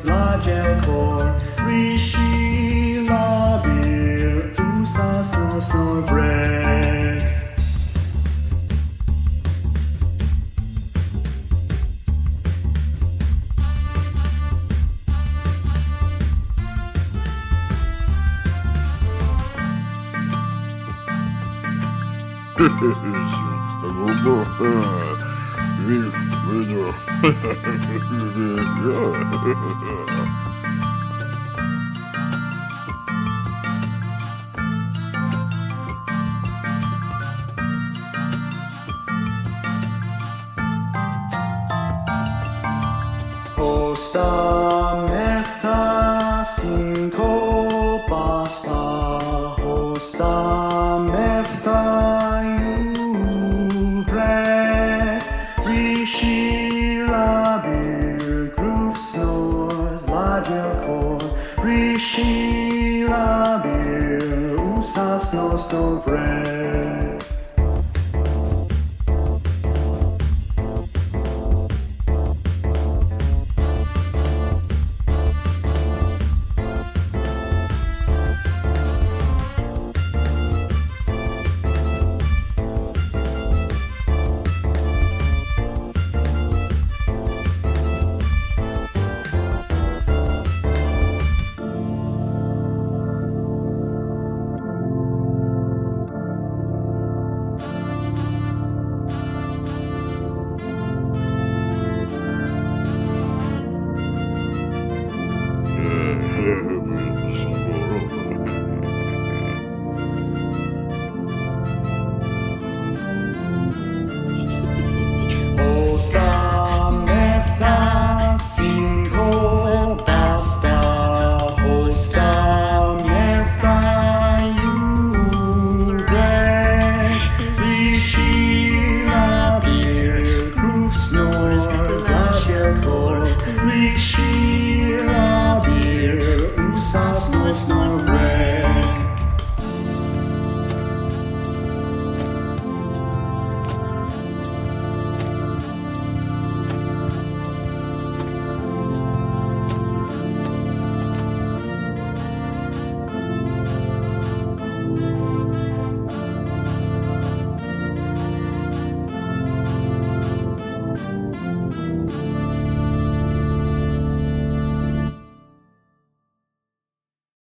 Zladzielkor, Rishi, Labir, Usas, Vrek. Hosta mechta cinco basta, hosta mefta ubre, rishi labir, groove snores, lagelkor, rishi labir, usas nos dobre.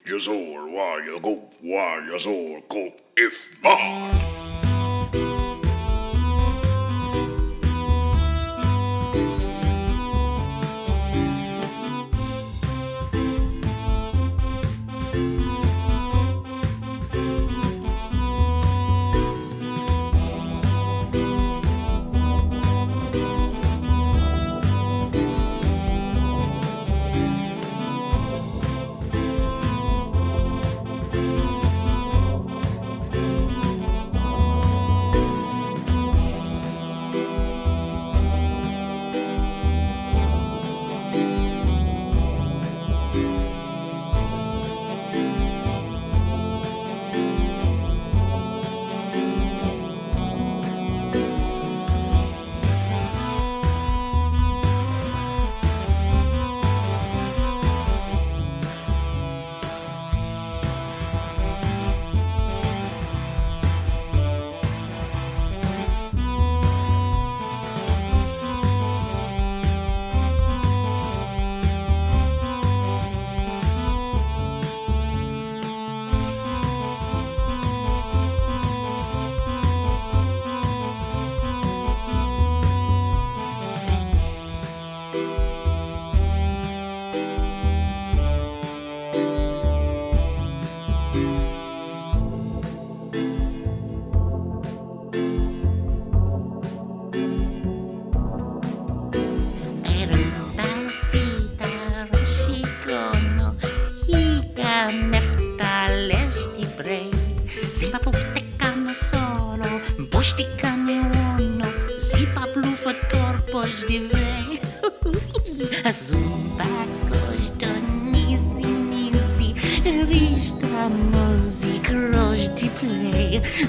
Yazor, why Yazor, go, if ma.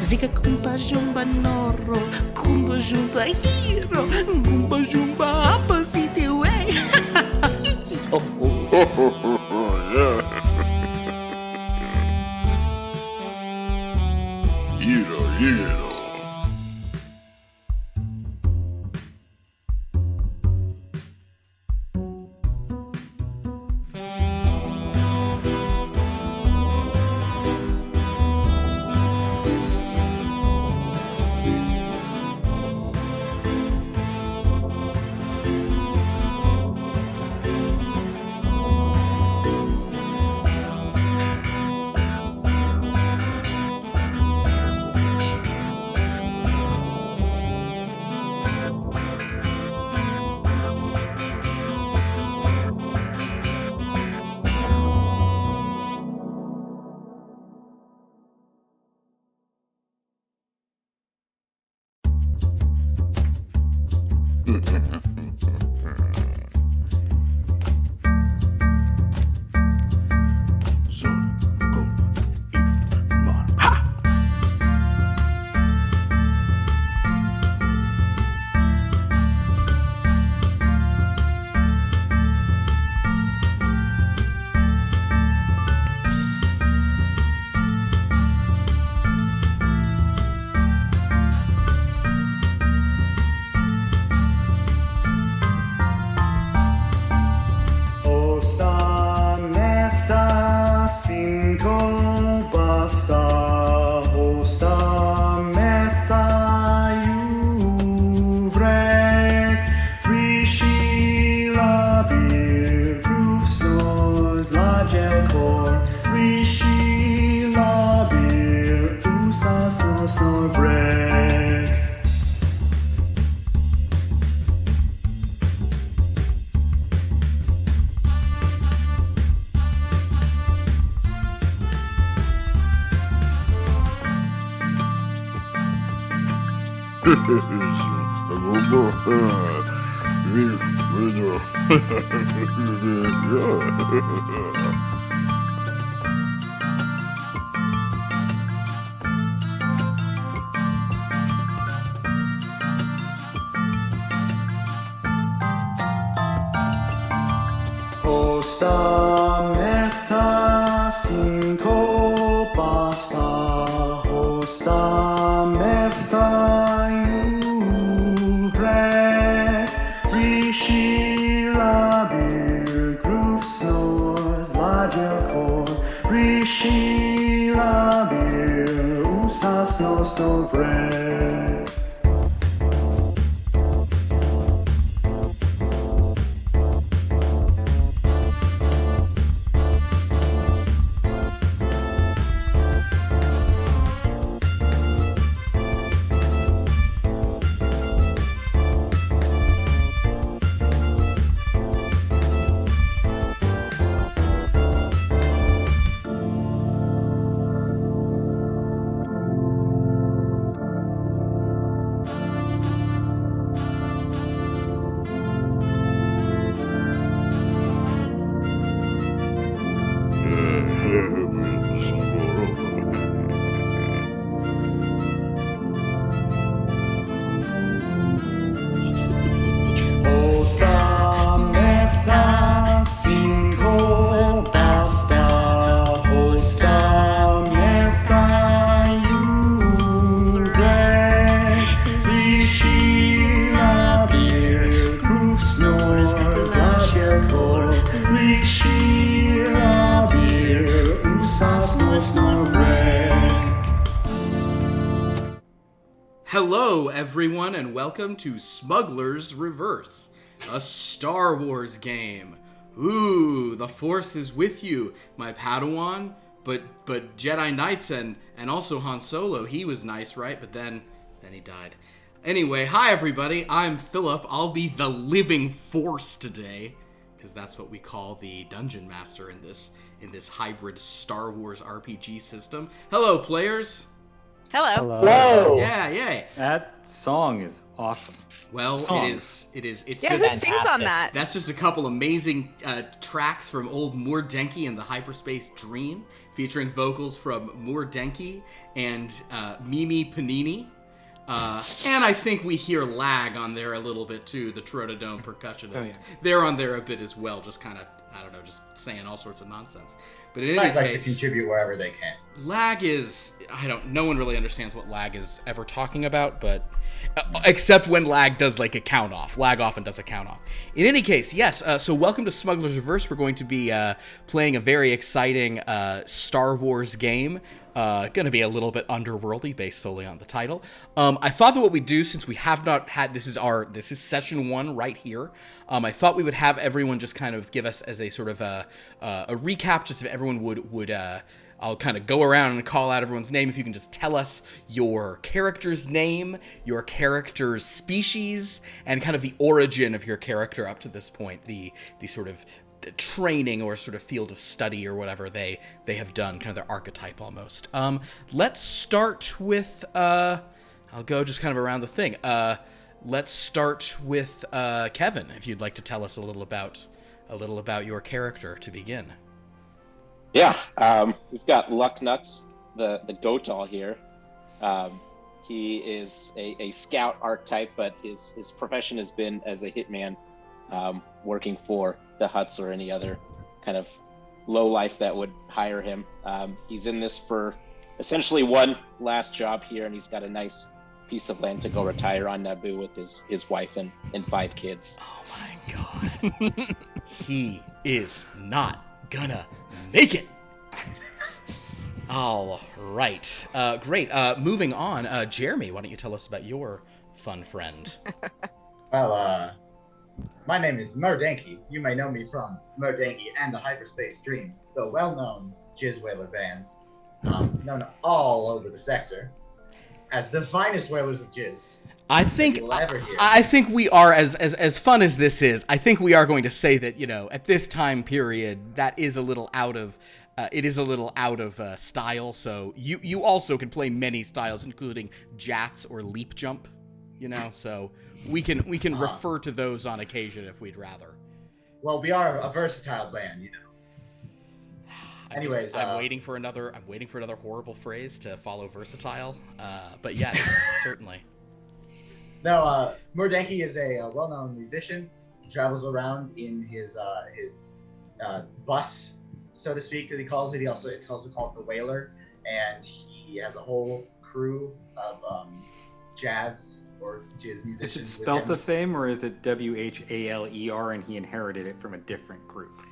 Zika kumba jumba noro, kumba jumba hero, kumba jumba opposite way. Oh, oh, oh. Yeah. So, go, if, man, ha! Hosta mefta cinco basta. Hosta mefta juvrek. Rishi labir proof snores lajekor. Rishi labir usa snor vrek. Hosta mefta cinco basta. Hosta mefta juvrek. Rishi labir groove snores lajekor. Rishi labir usa snores vrek. Hosta mefta cinco basta. Hosta mefta juvrek. Rishi labir proof snores lajekor. Rishi labir usa snores vrek. Hello, everyone, and welcome to Smuggler's Reverse, a Star Wars game. Ooh, the Force is with you, my Padawan. But Jedi Knights and also Han Solo, he was nice, right? But then he died. Anyway, hi everybody. I'm Philip. I'll be the living Force today, because that's what we call the Dungeon Master in this hybrid Star Wars RPG system. Hello, players. Hello. Whoa! Yeah, yay. That song is awesome. Well, Songs. it's Yeah, just, who sings on that? that's just a couple amazing tracks from old Moore Denki and the Hyperspace Dream, featuring vocals from Moore Denki and Mimi Panini. And I think we hear Lag on there a little bit too, the Trotodome percussionist. Oh, yeah. They're on there a bit as well, just kind of, I don't know, just saying all sorts of nonsense. But in any Lag likes to case, contribute wherever they can. Lag is, no one really understands what Lag is ever talking about, but except when Lag does like a count off. Lag often does a count off. In any case, yes, so welcome to Smuggler's Reverse. We're going to be playing a very exciting Star Wars game. Going to be a little bit underworldy based solely on the title. I thought that what we do, since we have not had, this is session 1 right here. I thought we would have everyone just kind of give us as a sort of a recap, just if everyone would I'll kind of go around and call out everyone's name. If you can just tell us your character's name, your character's species, and kind of the origin of your character up to this point, the sort of training or sort of field of study or whatever they have done, kind of their archetype almost. Let's start with I'll go just kind of around the thing. Let's start with Kevin, if you'd like to tell us a little about your character to begin. Yeah, we've got Luck Nuts, the goat all here. He is a scout archetype, but his profession has been as a hitman, working for the Hutts or any other kind of low life that would hire him. He's in this for essentially one last job here, and he's got a nice piece of land to go retire on Naboo with his wife and 5 kids. Oh my god. He is not gonna make it. All right. Great. Moving on. Jeremy, why don't you tell us about your fun friend? Well, my name is Murdanky. You may know me from Murdanky and the Hyperspace Dream, the well-known Jizz Whaler band, known all over the sector as the finest whalers of jizz. I think we are, as fun as this is, I think we are going to say that, at this time period, that is a little out of style. So you also can play many styles, including jats or leap jump, so we can refer to those on occasion if we'd rather. Well, we are a versatile band, Anyways, I'm waiting for another horrible phrase to follow versatile. But yes, certainly. No, Murdanky is a well-known musician. He travels around in his bus, so to speak, that he calls it. It's also called the Whaler, and he has a whole crew of jazz or jizz musicians. Is it with spelled him. the same, or is it WHALER and he inherited it from a different group?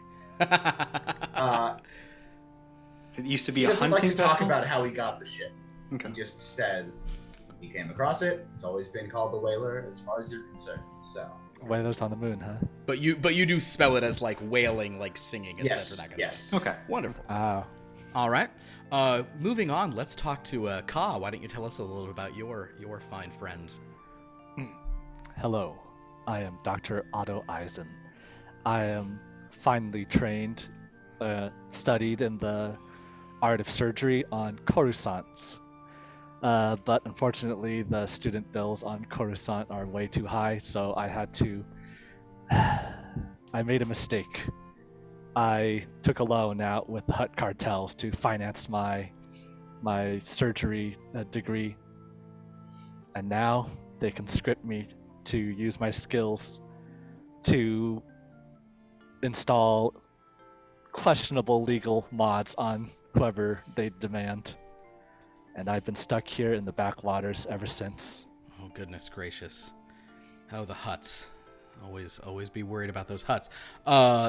It used to be He a doesn't hunting like to talk vessel? about how he got the ship. Okay. He just says he came across it. It's always been called the Whaler, as far as you're concerned. So. Whalers on the moon, huh? But you do spell it as like wailing, like singing, etc. Yes. That kind of Yes. thing. Okay. Wonderful. Oh. All right. Moving on, let's talk to Ka. Why don't you tell us a little about your fine friend? Hello, I am Dr. Oddo Eisen. I am finely trained, studied in the art of surgery on Coruscant. But unfortunately, the student bills on Coruscant are way too high, so I had to... I made a mistake. I took a loan out with the Hutt cartels to finance my surgery degree. And now they conscript me to use my skills to install questionable legal mods on whoever they demand. And I've been stuck here in the backwaters ever since. Oh, goodness gracious. Oh, the Hutts. Always be worried about those Hutts.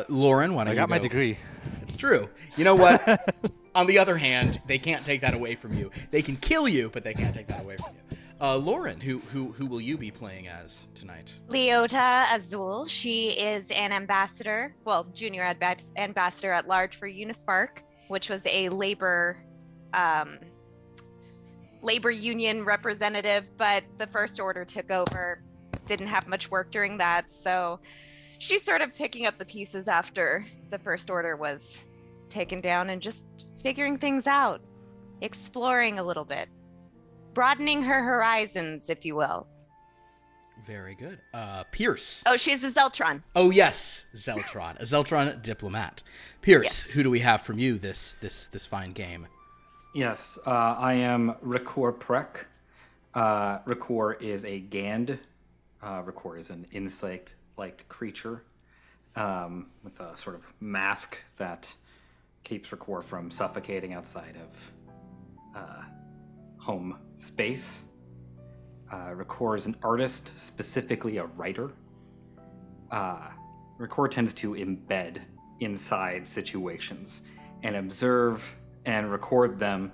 Lauren, why don't you I got my go? degree. It's true. You know what? On the other hand, they can't take that away from you. They can kill you, but they can't take that away from you. Lauren, who will you be playing as tonight? Leota Azul. She is an ambassador, junior ambassador at large for Unispark, which was a labor union representative, but the First Order took over. Didn't have much work during that, so she's sort of picking up the pieces after the First Order was taken down and just figuring things out, exploring a little bit, broadening her horizons, if you will. Very good. Pierce. Oh, she's a Zeltron. Oh yes, Zeltron. A Zeltron diplomat. Pierce, Yes. who do we have from you this fine game? Yes, I am Rikur Prek. Rakor is a Gand. Rakor is an insect-like creature with a sort of mask that keeps Rakor from suffocating outside of home space. Rakor is an artist, specifically a writer. Rakor tends to embed inside situations and observe and record them,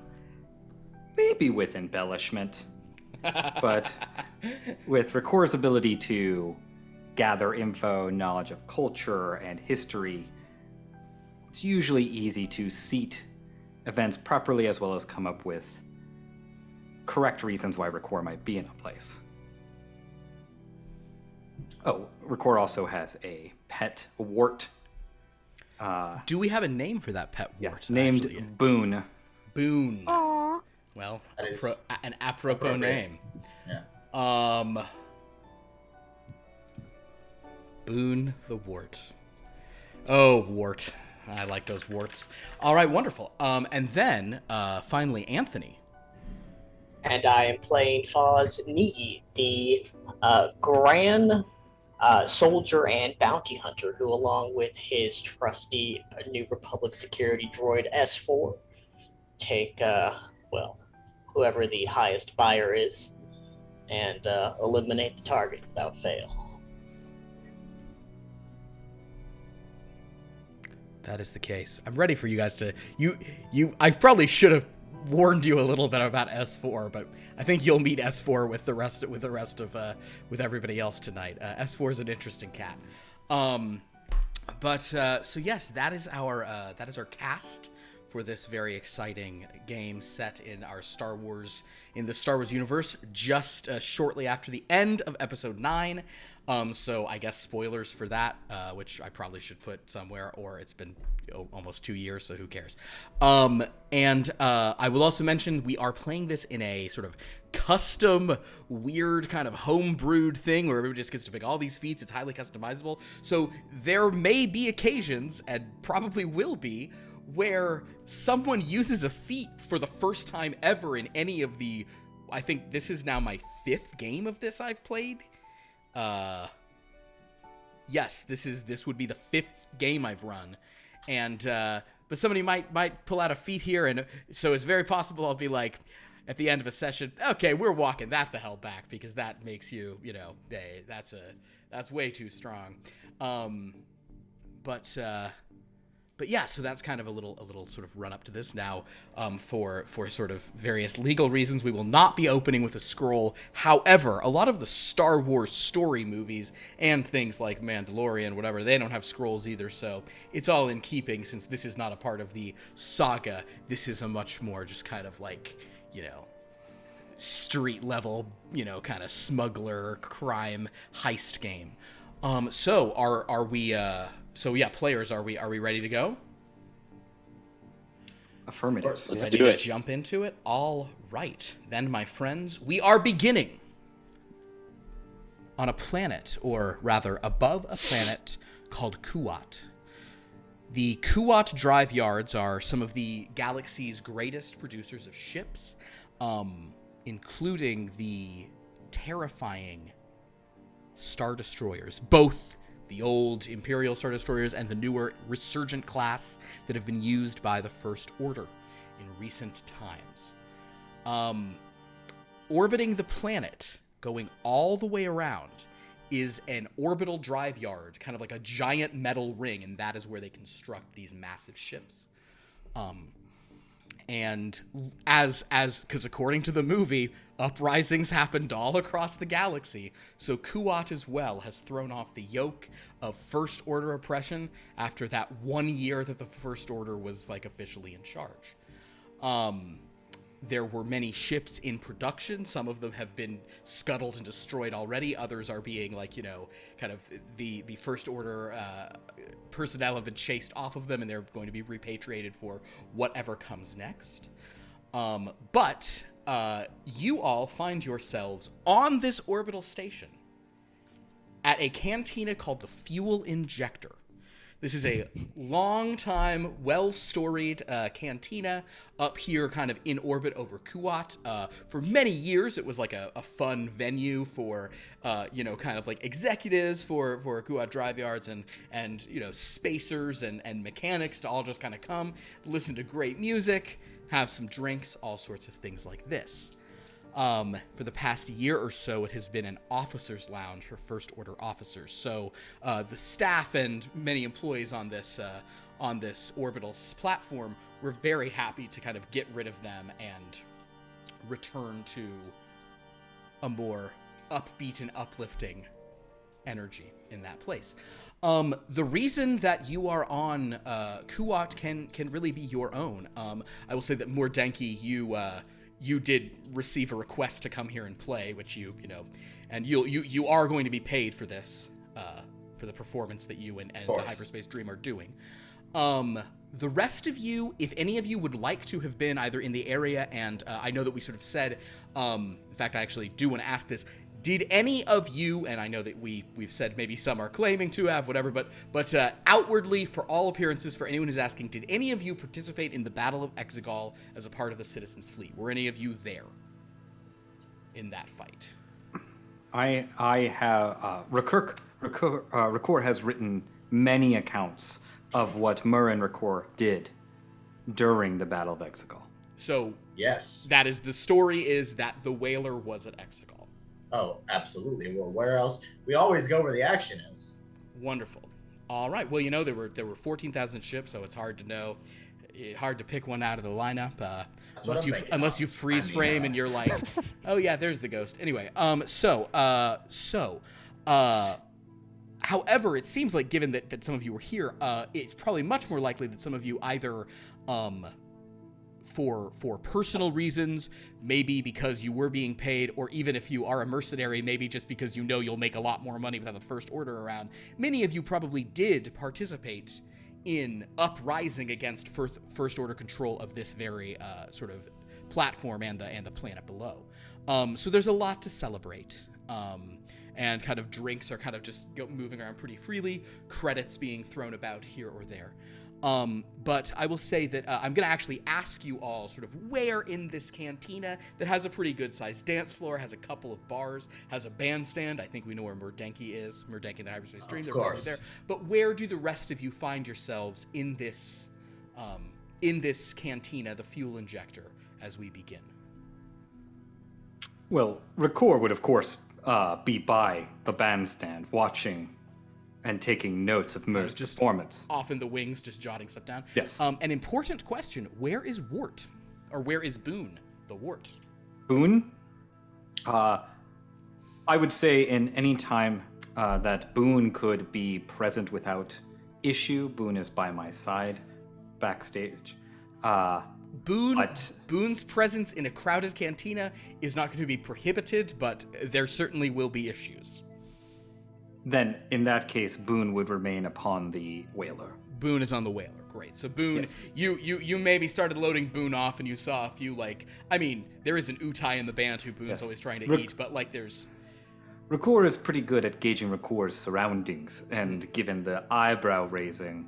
maybe with embellishment, but with Rakor's ability to gather info, knowledge of culture and history, it's usually easy to seat events properly as well as come up with correct reasons why Rakor might be in a place. Oh, Rakor also has a pet wart. Do we have a name for that pet Yeah, wart? named actually? Boone. Boone. Aww. Well, That is an apropos appropriate. name. Yeah. Boone the wart. Oh, wart. I like those warts. All right, wonderful. And then finally, Anthony. And I am playing Phawz Nee, the grand soldier and bounty hunter who, along with his trusty New Republic security droid S4, take, whoever the highest buyer is and eliminate the target without fail. That is the case. I'm ready for you guys to I probably should have warned you a little bit about S4, but I think you'll meet S4 with the rest with everybody else tonight. S4 is an interesting cat. So yes, that is our cast for this very exciting game set in the Star Wars universe, just shortly after the end of episode 9. So I guess spoilers for that, which I probably should put somewhere, or it's been almost 2 years, so who cares? And I will also mention we are playing this in a sort of custom, weird kind of homebrewed thing where everybody just gets to pick all these feats. It's highly customizable. So there may be occasions, and probably will be, where someone uses a feat for the first time ever in any of the... I think this is now my 5th game of this I've played. Yes, this would be the 5th game I've run, and but somebody might pull out a feat here, and so it's very possible I'll be like, at the end of a session, okay, we're walking that the hell back, because that makes you, hey, that's way too strong. But yeah, so that's kind of a little sort of run up to this now. For sort of various legal reasons, we will not be opening with a scroll. However, a lot of the Star Wars story movies and things like Mandalorian, whatever, they don't have scrolls either. So it's all in keeping, since this is not a part of the saga. This is a much more just kind of like, street level, kind of smuggler crime heist game. So are we? So yeah, players, are we ready to go? Affirmative. Let's Ready do to it. jump into it? All right. Then, my friends, we are beginning on a planet, or rather above a planet, called Kuat. The Kuat drive yards are some of the galaxy's greatest producers of ships, including the terrifying Star Destroyers, both the old Imperial Star Destroyers and the newer Resurgent class that have been used by the First Order in recent times. Orbiting the planet, going all the way around, is an orbital drive yard, kind of like a giant metal ring, and that is where they construct these massive ships. And because according to the movie, uprisings happened all across the galaxy, so Kuat as well has thrown off the yoke of First Order oppression after that 1 year that the First Order was officially in charge. There were many ships in production. Some of them have been scuttled and destroyed already. Others are being kind of the First Order personnel have been chased off of them, and they're going to be repatriated for whatever comes next. But you all find yourselves on this orbital station at a cantina called the Fuel Injector. This is a long-time, well-storied cantina up here kind of in orbit over Kuat. For many years, it was like a fun venue for, kind of like executives for Kuat drive yards and spacers and mechanics to all just kind of come, listen to great music, have some drinks, all sorts of things like this. For the past year or so, it has been an officer's lounge for First Order officers. So the staff and many employees on this orbital platform were very happy to kind of get rid of them and return to a more upbeat and uplifting energy in that place. The reason that you are on Kuat can really be your own. I will say that Mordenki, you did receive a request to come here and play, which and you are going to be paid for this, for the performance that you and the Hyperspace Dream are doing. The rest of you, if any of you would like to have been either in the area, and I know that we sort of said, in fact, I actually do want to ask this. Did any of you, and I know that we've said maybe some are claiming to have, whatever, but outwardly, for all appearances, for anyone who's asking, did any of you participate in the Battle of Exegol as a part of the Citizens Fleet? Were any of you there in that fight? I have Rakor has written many accounts of what Mur and Rakor did during the Battle of Exegol. So yes, that is the story. Is that the Whaler was at Exegol? Oh, absolutely. Well, where else? We always go where the action is. Wonderful. All right. Well, there were 14,000 ships, so it's hard to know, hard to pick one out of the lineup. Unless you freeze frame and you're like, oh yeah, there's the ghost. Anyway, however, it seems like given that some of you were here, it's probably much more likely that some of you either for personal reasons, maybe because you were being paid, or even if you are a mercenary, maybe just because you'll make a lot more money without the First Order around. Many of you probably did participate in uprising against First Order control of this very sort of platform and the planet below. So there's a lot to celebrate. And kind of drinks are kind of just moving around pretty freely, credits being thrown about here or there. But I will say that I'm going to actually ask you all sort of where in this cantina that has a pretty good-sized dance floor, has a couple of bars, has a bandstand. I think we know where Mordenki is. Mordenki and the Hyperspace Dream, they're probably there. But where do the rest of you find yourselves in this cantina, the fuel injector, as we begin? Well, Rakor would, of course, be by the bandstand, watching and taking notes of Mur's performance. Off in the wings, just jotting stuff down. Yes. An important question, where is Wart? Or where is Boone, the Wart? Boone? I would say in any time that Boone could be present without issue, Boone is by my side, backstage. Boone's presence in a crowded cantina is not going to be prohibited, but there certainly will be issues. Then, in that case, Boone would remain upon the Whaler. Boone is on the Whaler. Great. So Boone, yes. you maybe started loading Boone off, and you saw a few there is an Utai in the band who Boone's always trying to eat, but there's. Rakor is pretty good at gauging Rakor's surroundings, and given the eyebrow raising,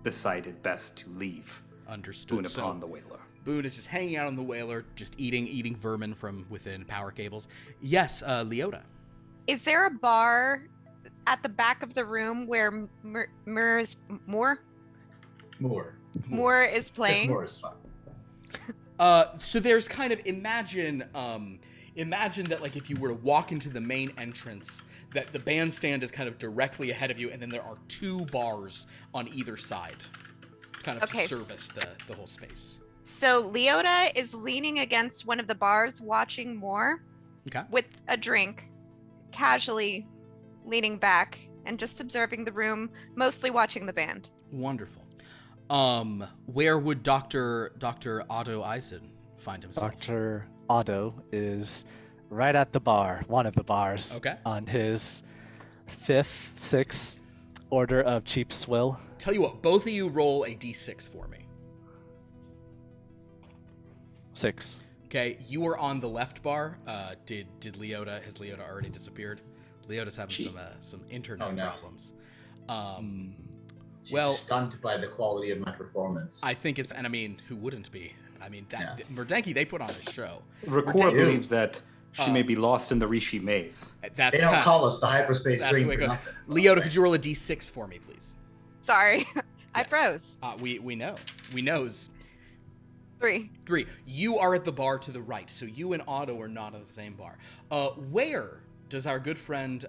decided best to leave. Understood. Boone upon the Whaler. Boone is just hanging out on the Whaler, just eating vermin from within power cables. Yes, Leota. Is there a bar at the back of the room where Moore is playing? Moore is fun. So there's kind of imagine that if you were to walk into the main entrance, that the bandstand is kind of directly ahead of you, and then there are two bars on either side, kind of to service the whole space. So Leota is leaning against one of the bars, watching Moore with a drink, casually leaning back and just observing the room, mostly watching the band. Wonderful. Where would Dr. Oddo Eisen find himself? Dr. Oddo is right at the bar, one of the bars. Okay. On his 6th order of cheap swill. Tell you what, both of you roll a d6 for me. 6. Okay, you were on the left bar. Has Leota already disappeared? Leota's having some internet problems. She's Well- stunned by the quality of my performance. I think it's, and I mean, who wouldn't be? I mean, Merdenki, they put on a show. Record do. believes that she may be lost in the Rishi maze. That's They don't call us the hyperspace that's the stream way it for goes. nothing. Leota, could you roll a d6 for me, please? Sorry, I Yes. froze. We know. We knows. 3. 3. You are at the bar to the right, so you and Otto are not at the same bar. Where does our good friend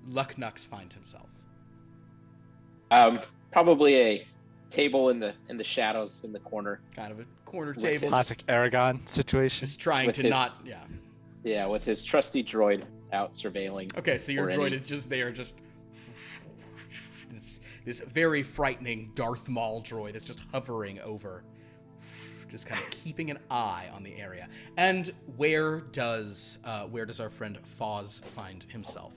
Lucknux find himself? Probably a table in the shadows in the corner. Kind of a corner With table, his- Classic Aragon situation. just trying with to his- not. Yeah. Yeah, with his trusty droid out surveilling. Okay, so your or droid any- is just there, just this very frightening Darth Maul droid is just hovering over, just kind of keeping an eye on the area. And where does our friend Phawz find himself?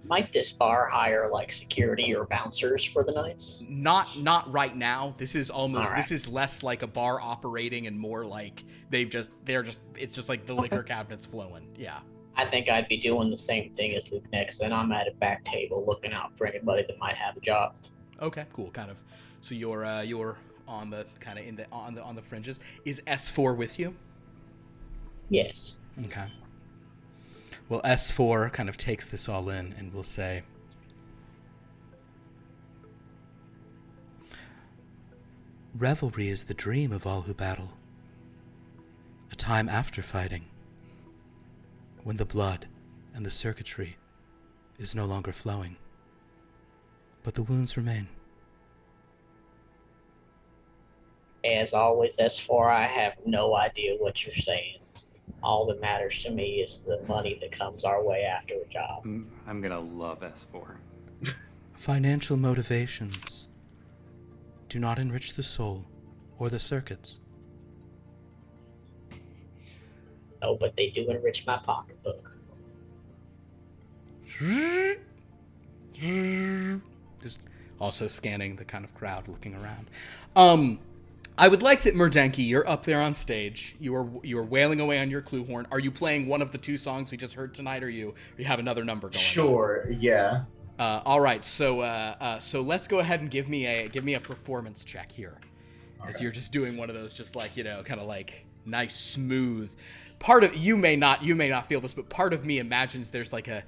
Might this bar hire like security or bouncers for the nights? Not right now. This is almost All right. this is less like a bar operating and more like it's just like the liquor cabinets flowing. Yeah. I think I'd be doing the same thing as Luke next, and I'm at a back table looking out for anybody that might have a job. Okay, cool. Kind of. So you're on the kind of on the fringes. Is S4 with you? Yes. Okay. Well, S4 kind of takes this all in and will say, revelry is the dream of all who battle. A time after fighting, when the blood and the circuitry is no longer flowing, but the wounds remain. As always, S4, I have no idea what you're saying. All that matters to me is the money that comes our way after a job. I'm gonna love S4. Financial motivations do not enrich the soul or the circuits. No, but they do enrich my pocketbook. Just also scanning the kind of crowd, looking around. I would like that, Merdenki, you're up there on stage. You are wailing away on your clue horn. Are you playing one of the 2 songs we just heard tonight, or you have another number going? Sure, yeah. All right. So let's go ahead and give me a performance check here, as you're just doing one of those, just like, kind of like nice smooth. Part of you may not feel this, but part of me imagines there's like a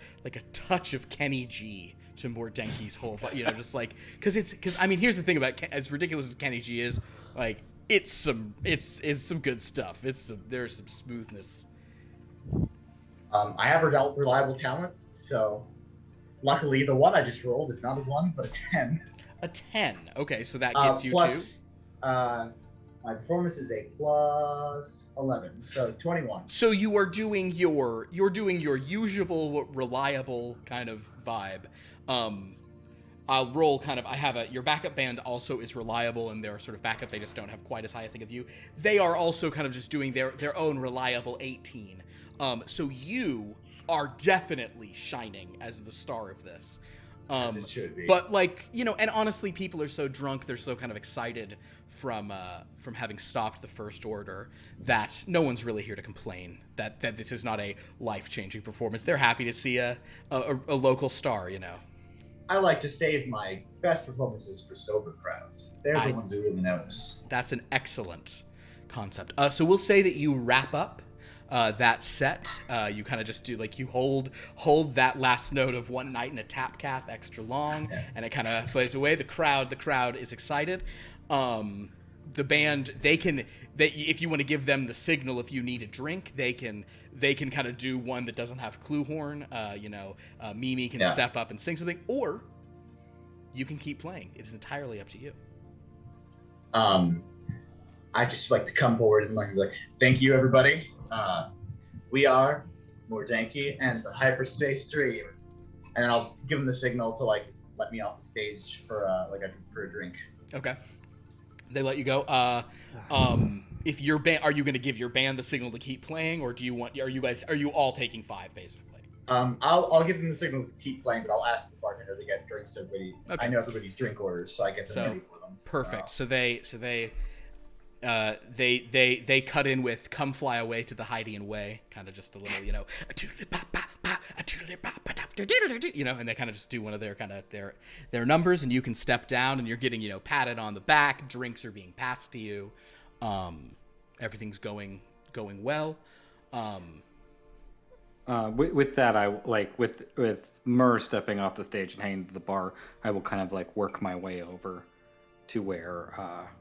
touch of Kenny G to Mordenki's whole, just like because I mean, here's the thing about as ridiculous as Kenny G is, like it's some good stuff. There's some smoothness. I have reliable talent, so luckily the one I just rolled is not a 1, but a 10. A 10. Okay, so that gets you plus, my performance is a plus 11, so 21. So you are doing your usual reliable kind of vibe. I'll roll kind of. Your backup band also is reliable, and they're sort of backup. They just don't have quite as high a thing of you. They are also kind of just doing their own reliable 18. So you are definitely shining as the star of this. As it should be. But like, and honestly, people are so drunk, they're so kind of excited from having stopped the First Order that no one's really here to complain that this is not a life-changing performance. They're happy to see a local star, I like to save my best performances for sober crowds. They're the ones who really notice. That's an excellent concept. So we'll say that you wrap up that set. You kind of just do like you hold that last note of One Night in a Tap Cap extra long, and it kind of plays away. The crowd is excited. The band, if you want to give them the signal, if you need a drink, they can kind of do one that doesn't have clue horn. Mimi can step up and sing something, or you can keep playing. It is entirely up to you. I just like to come forward and be like, thank you, everybody. We are Mordenki and the Hyperspace Dream, and I'll give them the signal to like let me off the stage for a drink. Okay. They let you go. If your band, are you going to give your band the signal to keep playing, or are you all taking 5 basically? I'll give them the signal to keep playing, but I'll ask the bartender to get drinks. So Okay. I know everybody's drink orders, so I get them ready for them. Perfect. So they cut in with "Come Fly Away to the Hydian Way," kind of just a little, you know, and they kind of just do one of their their numbers, and you can step down, and you're getting, you know, patted on the back. Drinks are being passed to you. Everything's going well. With that, I like with Mur stepping off the stage and heading to the bar. I will kind of like work my way over to where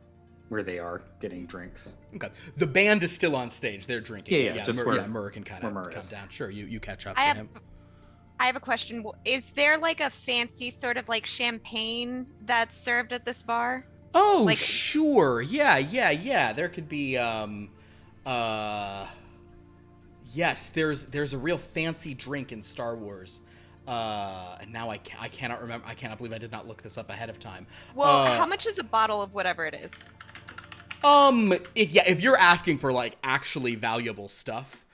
they are getting drinks. Okay, the band is still on stage. They're drinking. Yeah, just where Mur can kind of come is. down. Sure, you catch up to him. I have a question. Is there like a fancy sort of like champagne that's served at this bar? Oh, like, sure. Yeah. There could be yes, there's a real fancy drink in Star Wars. And now I cannot remember. I cannot believe I did not look this up ahead of time. Well, how much is a bottle of whatever it is? If you're asking for like actually valuable stuff,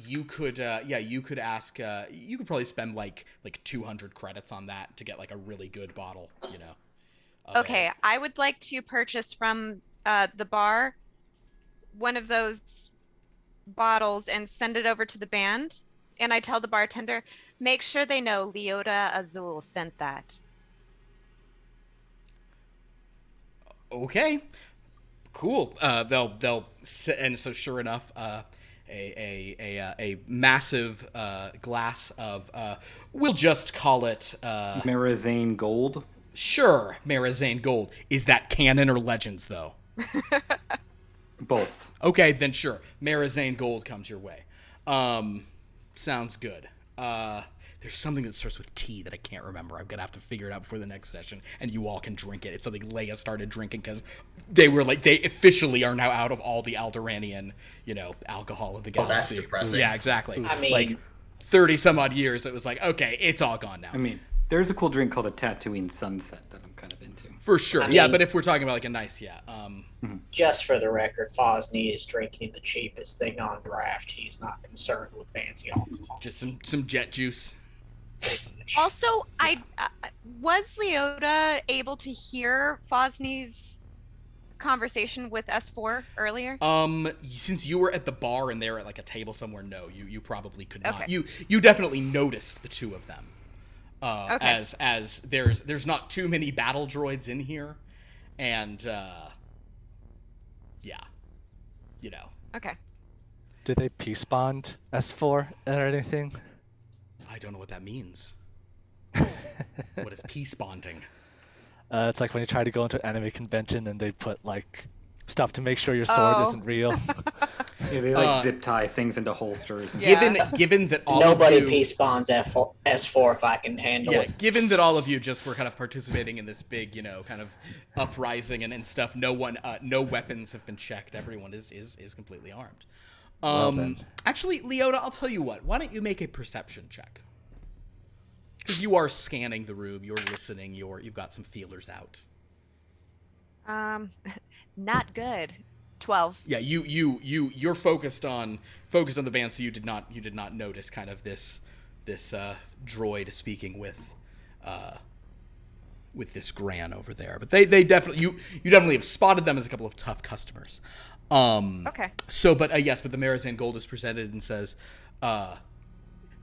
you could ask, you could probably spend like 200 credits on that to get like a really good bottle, you know. Okay, I would like to purchase from the bar one of those bottles and send it over to the band. And I tell the bartender, make sure they know Leota Azul sent that. Okay, cool. They'll and so sure enough, a massive glass of we'll just call it Marizane Gold. Sure, Marizane Gold. Is that canon or Legends though? Both. Okay, then sure. Marizane Gold comes your way. Sounds good. There's something that starts with T that I can't remember. I'm gonna have to figure it out before the next session, and you all can drink it. It's something Leia started drinking because they officially are now out of all the Alderaanian, you know, alcohol of the galaxy. Oh, that's depressing. Yeah, exactly. I mean, like 30 some odd years, it was like, okay, it's all gone now. I mean, there's a cool drink called a Tatooine Sunset that I'm kind of into. For sure. Yeah, but if we're talking about like a nice, just for the record, Phawz Nee is drinking the cheapest thing on draft. He's not concerned with fancy alcohol. just some jet juice. Also, was Leota able to hear Phawz Nee's conversation with S4 earlier? Since you were at the bar and they were at like a table somewhere, no, you probably could not. Okay. You definitely noticed the two of them. Okay. As there's not too many battle droids in here, and yeah, you know. Okay. Did they peace bond S4 or anything? I don't know what that means. What is peace bonding? It's like when you try to go into an anime convention and they put like stuff to make sure your sword isn't real. Yeah, they like zip tie things into holsters. And Given that all Nobody of you, peace bonds S4 if I can handle it. given that all of you just were kind of participating in this big, you know, kind of uprising and stuff, no weapons have been checked. Everyone is completely armed. Actually, Leota, I'll tell you what. Why don't you make a perception check? Because you are scanning the room, you're listening, you've got some feelers out. Not good. 12. Yeah, you're focused on the band, so you did not notice kind of this droid speaking with this Gran over there. But they definitely you definitely have spotted them as a couple of tough customers. Okay. So, but yes, but the Marizane Gold is presented and says,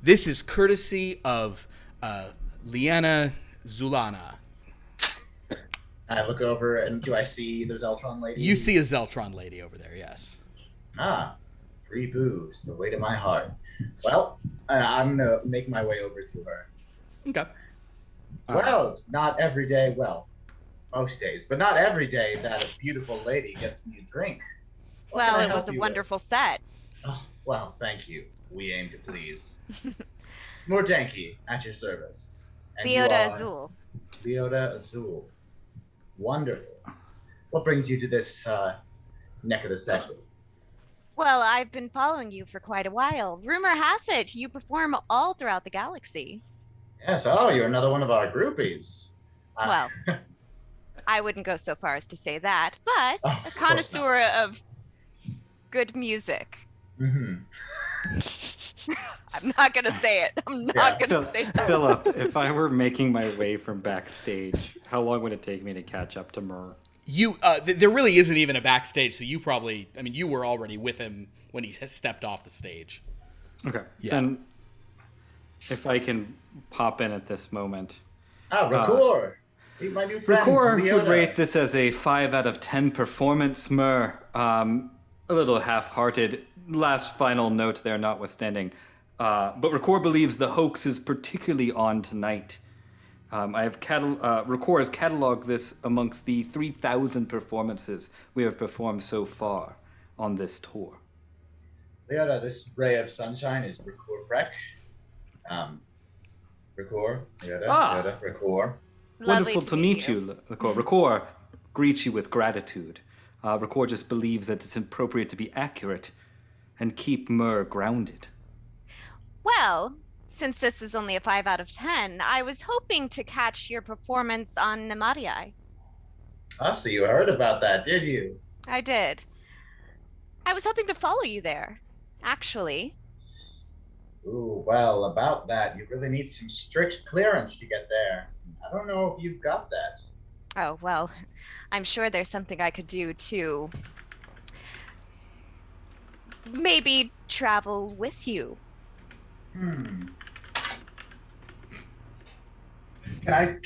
"This is courtesy of Liana Zulana." I look over, and do I see the Zeltron lady? You see a Zeltron lady over there, yes. Ah, free booze, the way to my heart. Well, I'm gonna make my way over to her. Okay. Well, it's not every day, well, most days, but not every day that a beautiful lady gets me a drink. What can Well, I it help was a you wonderful set. with? Oh, well, thank you. We aim to please. More Danky, at your service. And you Leota are Azul. Leota Azul. Wonderful. What brings you to this neck of the sector? Well, I've been following you for quite a while. Rumor has it you perform all throughout the galaxy. Yes, oh, you're another one of our groupies. Well, I wouldn't go so far as to say that, but Oh, a of course connoisseur of good music. Mm-hmm. I'm not going to say it. I'm not going to say that. Philip, if I were making my way from backstage, how long would it take me to catch up to Mur? There really isn't even a backstage, so you probably, you were already with him when he stepped off the stage. Okay. Yeah. Then if I can pop in at this moment. Ah, Rakor! Meet my new friend, Rakor would Leota. rate this as a 5 out of 10 performance, Mur. A little half-hearted. Last final note there notwithstanding. But Rakor believes the hoax is particularly on tonight. Rakor has cataloged this amongst the 3,000 performances we have performed so far on this tour. Leota, this ray of sunshine is Rakor Breck. Rakor, Leota, Rakor. Wonderful to meet you, Rakor. Rakor greets you with gratitude. Rakor just believes that it's appropriate to be accurate and keep Mur grounded. Well, since this is only a 5 out of 10, I was hoping to catch your performance on Namadii. Oh, so you heard about that, did you? I did. I was hoping to follow you there, actually. Ooh, well, about that, you really need some strict clearance to get there. I don't know if you've got that. Oh, well, I'm sure there's something I could do to maybe travel with you. I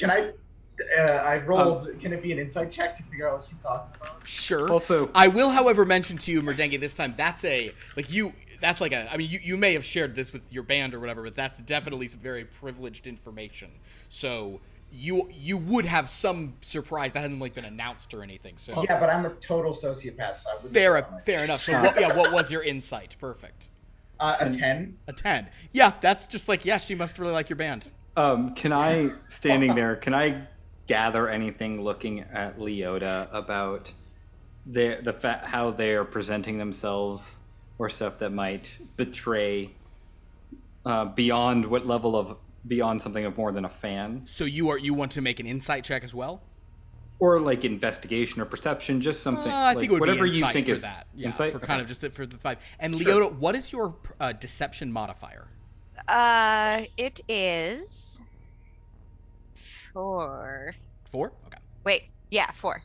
rolled, can it be an insight check to figure out what she's talking about? Sure. Also, I will, however, mention to you, Merdengi, this time, you may have shared this with your band or whatever, but that's definitely some very privileged information. So you would have some surprise that hasn't been announced or anything. So yeah, but I'm a total sociopath, so I wouldn't fair enough. So what was your insight? Perfect. A 10. A 10. Yeah, that's just she must really like your band. Can I, standing there, gather anything looking at Leota about how they are presenting themselves or stuff that might betray beyond something of more than a fan? So you want to make an insight check as well? Or investigation or perception, just something. I think it would whatever be you insight think for is that. Yeah, insight for okay. kind of just for the 5. And Sure. Leota, what is your deception modifier? It is 4. 4? Okay. Wait, yeah, 4.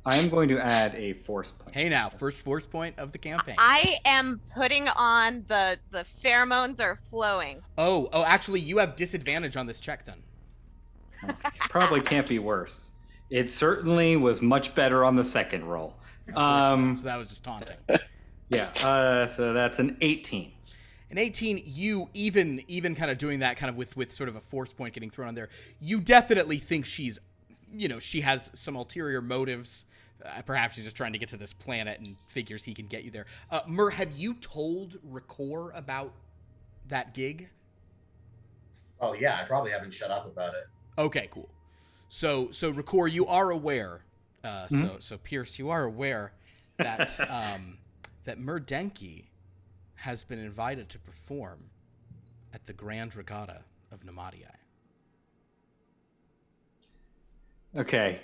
I am going to add a force point. Hey now, first force point of the campaign. I am putting on the pheromones are flowing. Oh, actually, you have disadvantage on this check then. Probably can't be worse. It certainly was much better on the second roll. So that was just taunting. Yeah. So that's an 18. An 18, you even kind of doing that kind of with sort of a force point getting thrown on there, you definitely think she's, she has some ulterior motives. Perhaps she's just trying to get to this planet and figures he can get you there. Mur, have you told Rakor about that gig? Oh yeah, I probably haven't shut up about it. Okay, cool. So Rakor, you are aware. So Pierce, you are aware that that Merdenki has been invited to perform at the Grand Regatta of Namadii. Okay.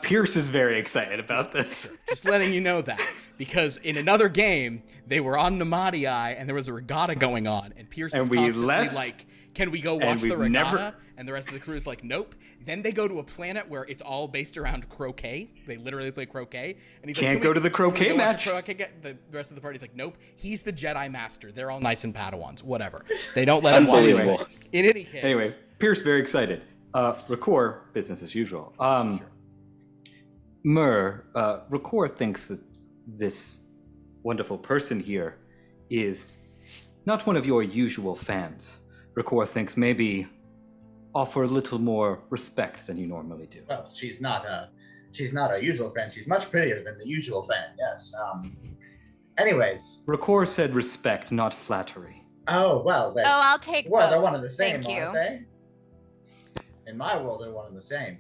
Pierce is very excited about this. Just letting you know that. Because in another game, they were on Namadii and there was a regatta going on, and Pierce was constantly like, can we go watch the regatta? And the rest of the crew is like, nope. Then they go to a planet where it's all based around croquet. They literally play croquet. And he's Can't go to the croquet match. The rest of the party's like, nope. He's the Jedi Master. They're all Knights and Padawans. Whatever. They don't let him watch anything. In any case. Anyway, Pierce very excited. Rakor, business as usual. Sure. Rakor thinks that this wonderful person here is not one of your usual fans. Rakor thinks maybe offer a little more respect than you normally do. Well, she's not a usual fan. She's much prettier than the usual fan. Yes. Anyways. Rakor said respect, not flattery. Oh well. Then, I'll take. Well, both. they're one and the same, Thank aren't they? In my world, they're one and the same.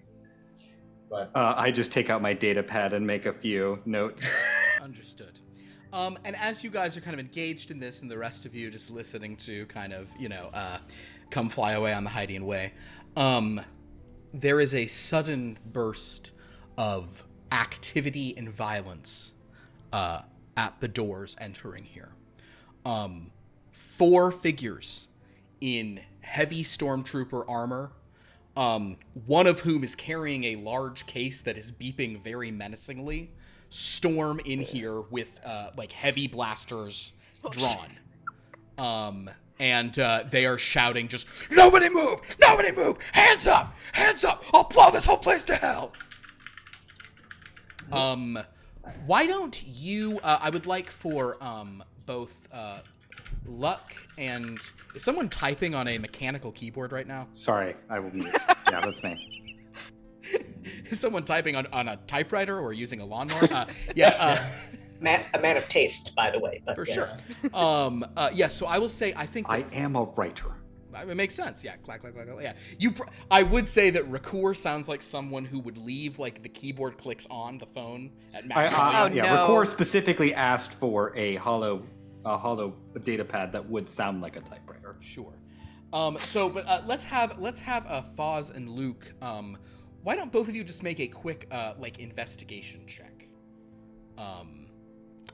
But I just take out my data pad and make a few notes. Understood. And as you guys are kind of engaged in this, and the rest of you just listening to kind of, come fly away on the Hydean way, there is a sudden burst of activity and violence at the doors entering here. 4 figures in heavy stormtrooper armor, one of whom is carrying a large case that is beeping very menacingly, storm in here with heavy blasters drawn. And they are shouting just, "Nobody move! Nobody move! Hands up! Hands up! I'll blow this whole place to hell!" Why don't you, I would like for both Luck and... Is someone typing on a mechanical keyboard right now? Sorry, I will mute. Yeah, that's me. Is someone typing on a typewriter or using a lawnmower? Yeah. A man of taste, by the way. But For yes. sure. Yes, so I will say, I think that... I am a writer. It makes sense. Yeah, clack, clack, clack, clack. Yeah. I would say that Rakur sounds like someone who would leave, like, the keyboard clicks on the phone at max volume. Yeah, no. Record specifically asked for a hollow data pad that would sound like a typewriter. Sure. Let's have Phawz and Luke. Why don't both of you just make a quick investigation check?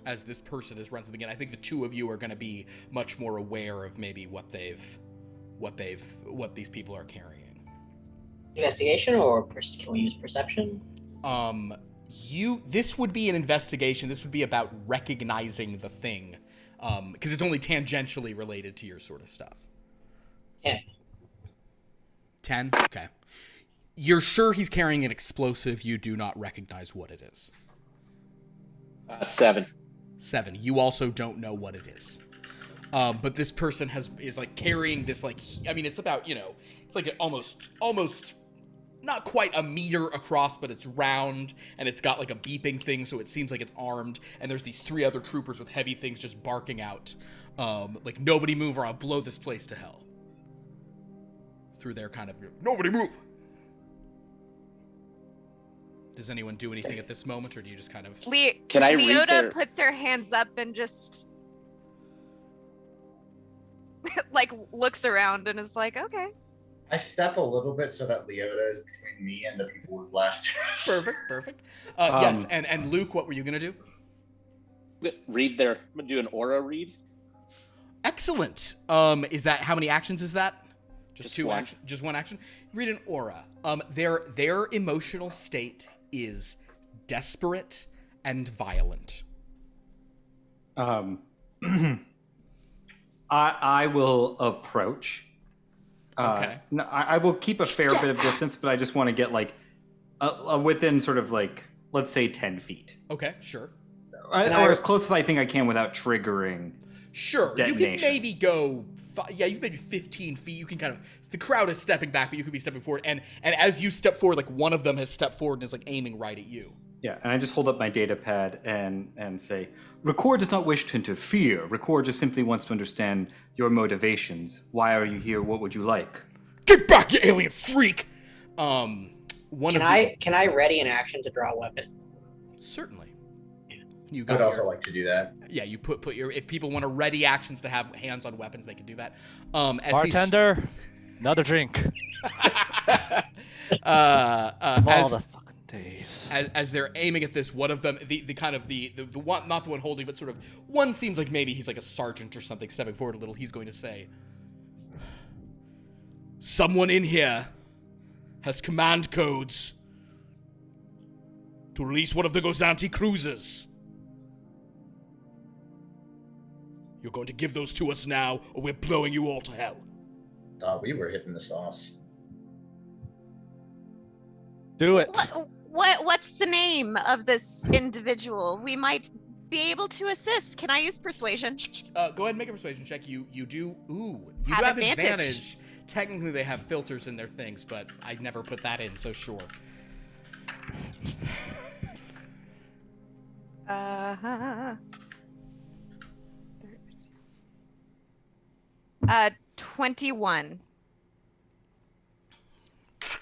As this person is runs them again, I think the two of you are going to be much more aware of maybe what these people are carrying. Investigation, or can we use perception? This would be an investigation. This would be about recognizing the thing, because it's only tangentially related to your sort of stuff. 10. 10? Okay. You're sure he's carrying an explosive. You do not recognize what it is. 7. 7. You also don't know what it is. But this person is like carrying this, like, I mean, it's about, it's like almost not quite a meter across, but it's round, and it's got like a beeping thing, so it seems like it's armed, and there's these 3 other troopers with heavy things just barking out, like, "Nobody move or I'll blow this place to hell." Through their kind of, "Nobody move!" Does anyone do anything at this moment, or do you just kind of... Can I read Leota their... puts her hands up and just like looks around and is like, "Okay." I step a little bit so that Leota is between me and the people with blasters. Perfect. Yes, and Luke, what were you going to do? Read their... I'm going to do an aura read. Excellent. Is that... How many actions is that? Just 2 one. action. Just 1 action. Read an aura. Their emotional state is desperate and violent. I will approach. Okay. No, I will keep a fair bit of distance, but I just want to get like within sort of like, let's say 10 feet. Okay, sure. Or as close as I think I can without triggering. Sure. Detonation. You can maybe go... you can maybe 15 feet. You can kind of... The crowd is stepping back, but you could be stepping forward. And as you step forward, like, one of them has stepped forward and is, like, aiming right at you. Yeah, and I just hold up my data pad and say, "Record does not wish to interfere. Record just simply wants to understand your motivations. Why are you here? What would you like?" "Get back, you alien freak!" Can I ready an action to draw a weapon? Certainly. I'd also like to do that. Yeah, you put your... If people want to ready actions to have hands on weapons, they can do that. Bartender, another drink. All the fucking days. As they're aiming at this, one of them, the one, not the one holding, but sort of, one seems like maybe he's like a sergeant or something, stepping forward a little. He's going to say, "Someone in here has command codes to release one of the Gozanti cruisers. You're going to give those to us now, or we're blowing you all to hell." Thought we were hitting the sauce. Do it. What's the name of this individual? We might be able to assist. Can I use persuasion? Go ahead and make a persuasion check. You do. Ooh, you Have do have advantage. Technically, they have filters in their things, but I never put that in, so sure. 21.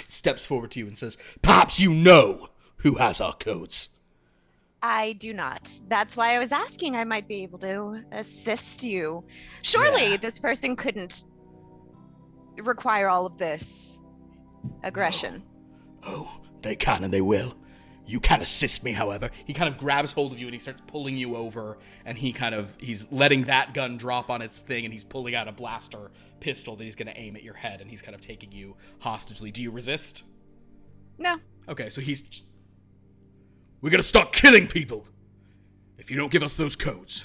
Steps forward to you and says, "Perhaps you know who has our codes." I do not. That's why I was asking. I might be able to assist you. Surely this person couldn't require all of this aggression. Oh, they can and they will. You can assist me, however. He kind of grabs hold of you and he starts pulling you over, and he's letting that gun drop on its thing, and he's pulling out a blaster pistol that he's going to aim at your head, and he's kind of taking you hostage. Do you resist? No. Okay, so we're going to start killing people if you don't give us those codes.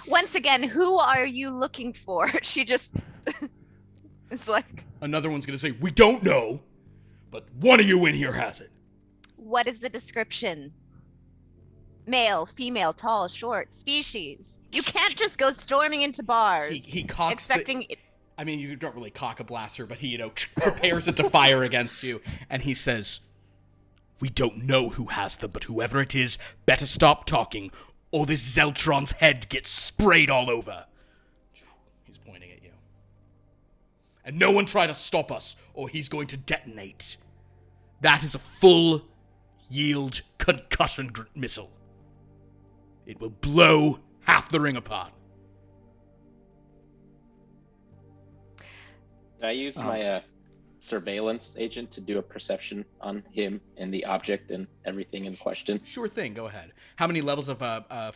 Once again, who are you looking for? She just is like, Another one's gonna say, we don't know, but one of you in here has it. what is the description? Male, female, tall, short, species. You can't just go storming into bars. He cocks expecting I mean, you don't really cock a blaster, but he, prepares it to fire against you, and he says, we don't know who has them, but whoever it is, better stop talking, or this Zeltron's head gets sprayed all over. He's pointing at you. And no one try to stop us, or he's going to detonate. That is a full yield concussion missile. It will blow half the ring apart. Did I use my surveillance agent to do a perception on him and the object and everything in question? Sure thing, go ahead. How many levels of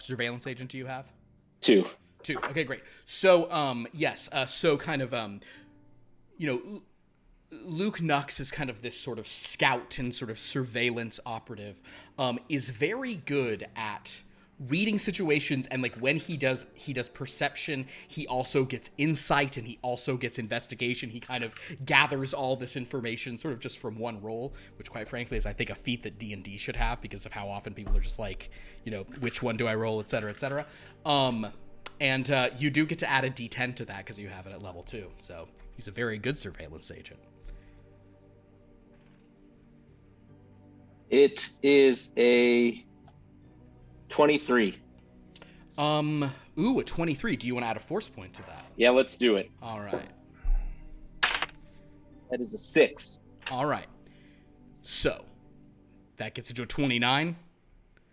surveillance agent do you have? 2. 2. Okay, great. So, yes, so kind of, Luke Nux is kind of this sort of scout and sort of surveillance operative, is very good at reading situations, and like when he does perception, he also gets insight and he also gets investigation. He kind of gathers all this information sort of just from one roll, which quite frankly is I think a feat that D&D should have because of how often people are just like, which one do I roll, etc., etc. And you do get to add a D10 to that because you have it at level 2. So he's a very good surveillance agent. It is a 23. A 23. Do you want to add a force point to that? Yeah, let's do it. All right. That is a 6. All right. So that gets you to a 29.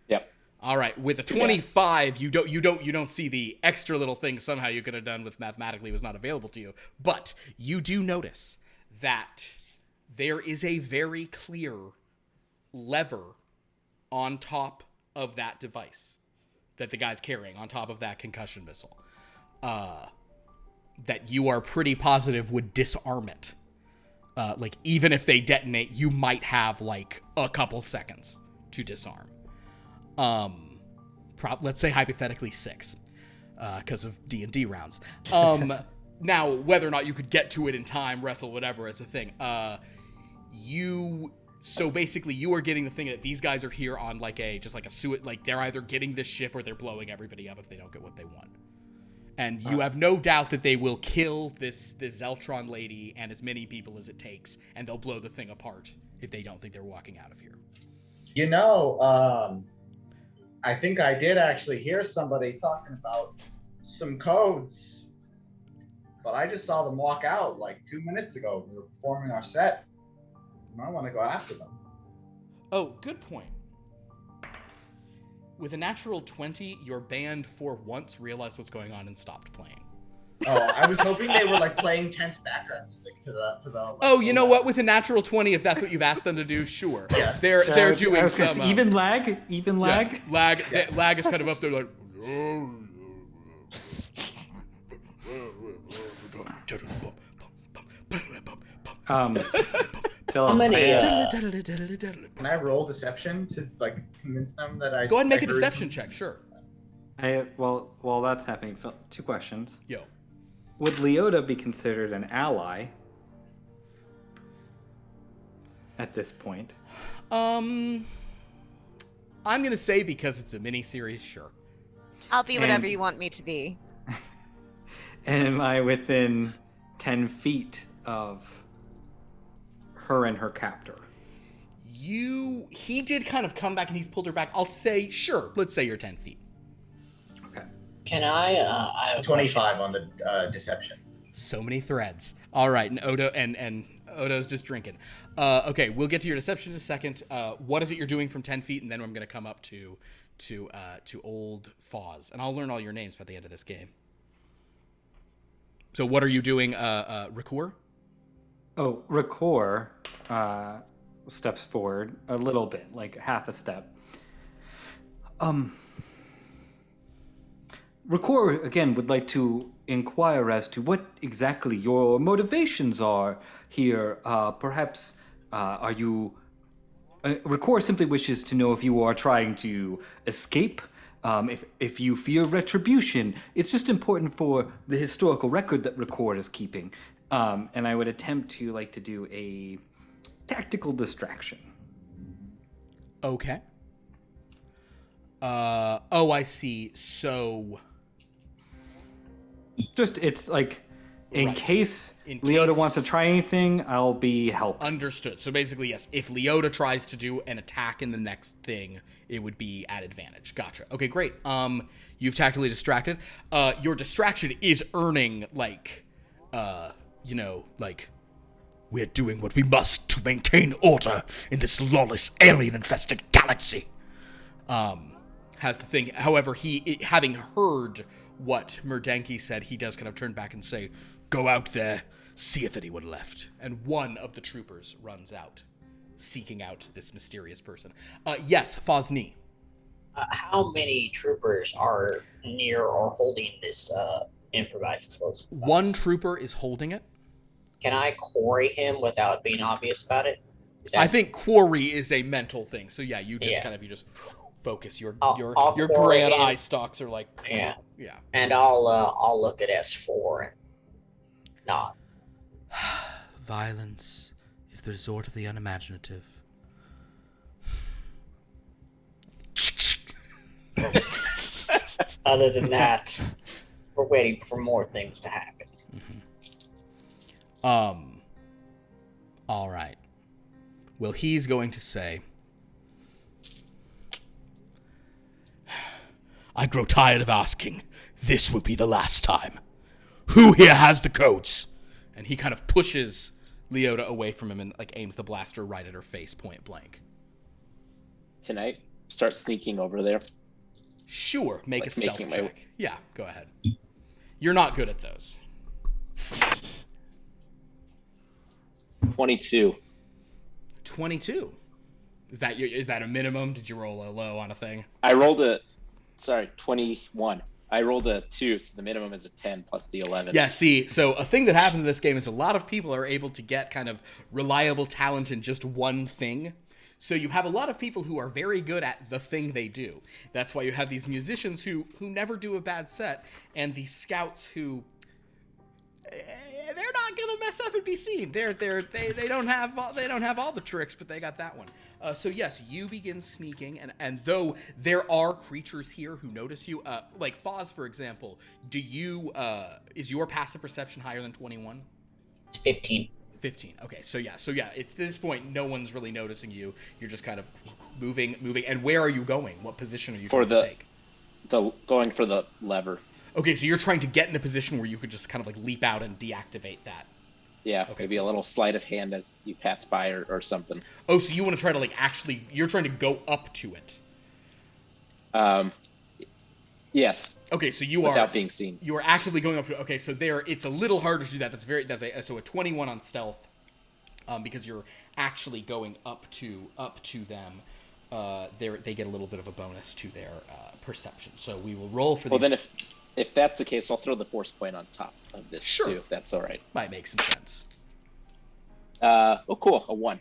Yep. All right. With a 25, you don't see the extra little thing somehow you could have done with mathematically was not available to you. But you do notice that there is a very clear lever on top of that device that the guy's carrying on top of that concussion missile, that you are pretty positive would disarm it. Like, even if they detonate, you might have, like, a couple seconds to disarm. Let's say hypothetically 6, because of D&D rounds. Now, whether or not you could get to it in time, wrestle, whatever, it's a thing. So basically, you are getting the thing that these guys are here on like they're either getting this ship or they're blowing everybody up if they don't get what they want. And you have no doubt that they will kill this Zeltron lady and as many people as it takes, and they'll blow the thing apart if they don't think they're walking out of here. I think I did actually hear somebody talking about some codes, but I just saw them walk out like 2 minutes ago. We were performing our set. I want to go after them. Oh, good point. With a natural 20, your band for once realized what's going on and stopped playing. Oh, I was hoping they were like playing tense background music to the like, oh, you know what? With a natural 20, if that's what you've asked them to do, sure. Yeah. They're doing some even lag. Yeah, lag is kind of up there like. How many? Can I roll deception to like convince them that I? Go ahead and make a deception check, sure. While that's happening, 2 questions. Yo. Would Leota be considered an ally at this point? I'm gonna say because it's a mini-series, sure. I'll be whatever you want me to be. And am I within 10 feet of her and her captor? He did kind of come back and he's pulled her back. I'll say, sure, let's say you're 10 feet. Okay. Can I have 25 on the deception. So many threads. All right, and Oddo's just drinking. Okay, we'll get to your deception in a second. What is it you're doing from 10 feet? And then I'm going to come up to old Phawz. And I'll learn all your names by the end of this game. So what are you doing, Rakur? Oh, Rakor steps forward a little bit, like half a step. Rakor, again, would like to inquire as to what exactly your motivations are here. Perhaps, are you... Rakor simply wishes to know if you are trying to escape If you fear retribution, it's just important for the historical record that Record is keeping. And I would attempt to do a tactical distraction. Okay. Oh, I see. So, Just, it's like, in Right. case In Leota case- wants to try anything, I'll be helpful. understood. So basically, yes, if Leota tries to do an attack in the next thing, it would be at advantage. Gotcha. Okay, great. You've tactically distracted. Your distraction is earning, We're doing what we must to maintain order in this lawless, alien-infested galaxy. has the thing. However, having heard what Merdenki said, he does kind of turn back and say, Go out there, see if anyone left. and one of the troopers runs out, seeking out this mysterious person. Yes, Phawz Nee. How many troopers are near or holding this improvised explosive device? One trooper is holding it. Can I quarry him without being obvious about it? I think quarry is a mental thing. So yeah, you just Yeah. you just focus. Your I'll quarry grand him. eye stalks are like Yeah. yeah. And I'll look at S4 and nod. Violence is the resort of the unimaginative. Other than that, we're waiting for more things to happen. All right. Well, he's going to say, I grow tired of asking. This will be the last time. Who here has the codes? and he kind of pushes Leota away from him and aims the blaster right at her face, point blank. Can I start sneaking over there? Sure, make a Like stealth making my- check. Yeah, go ahead. You're not good at those. 22. 22. Is that a minimum? Did you roll a low on a thing? I rolled 21. I rolled a 2, so the minimum is a 10 plus the 11. Yeah, see, so a thing that happens in this game is a lot of people are able to get kind of reliable talent in just one thing. So you have a lot of people who are very good at the thing they do. That's why you have these musicians who never do a bad set, and these scouts who they're not gonna mess up and be seen. They don't have all the tricks, but they got that one. So yes, you begin sneaking, and though there are creatures here who notice you, like Phawz, for example, is your passive perception higher than 21? It's 15. 15. Okay, so yeah, it's at this point no one's really noticing you. You're just kind of moving. And where are you going? What position are you trying to take? Going for the lever. Okay, so you're trying to get in a position where you could just kind of leap out and deactivate that. Yeah, Okay, maybe a little sleight of hand as you pass by or something. Oh, so you want to try to you're trying to go up to it. Yes. Okay, so you Without are being seen. You are actively going up to. Okay, so it's a little harder to do that. So a 21 on stealth, because you're actually going up to them. They get a little bit of a bonus to their perception. So we will roll for. Well, then if that's the case, I'll throw the force point on top of this Sure. too, if that's all right. Might make some sense. Oh, cool. A 1.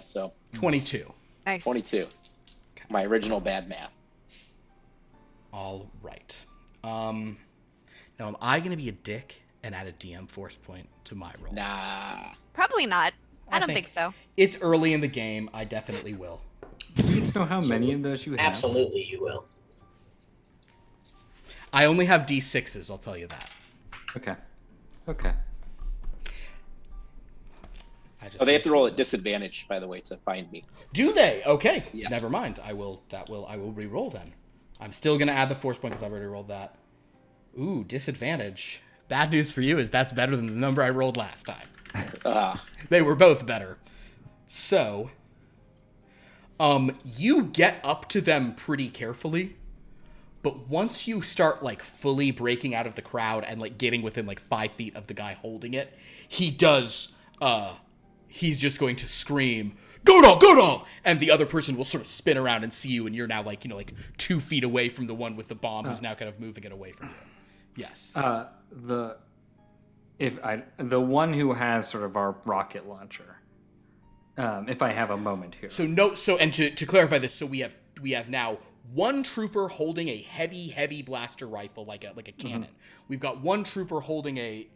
So 22. Nice. 22. My original bad math. All right. Now, am I going to be a dick and add a DM force point to my roll? Nah. Probably not. I don't think think so. It's early in the game. I definitely will. Do you need to know how many of those you have? Absolutely, you will. I only have D6s, I'll tell you that. Okay. Oh, they have to roll at disadvantage, by the way, to find me. Do they? Okay. Yeah. Never mind. I will re-roll then. I'm still gonna add the force point because I've already rolled that. Ooh, disadvantage. Bad news for you is that's better than the number I rolled last time. They were both better. So, you get up to them pretty carefully, but once you start fully breaking out of the crowd and getting within 5 feet of the guy holding it, he does. He's just going to scream, Godal! And the other person will sort of spin around and see you, and you're now 2 feet away from the one with the bomb who's now kind of moving it away from you. Yes. The one who has sort of our rocket launcher. If I have a moment here. So and to clarify this, so we have now one trooper holding a heavy blaster rifle, like a cannon. We've got one trooper holding a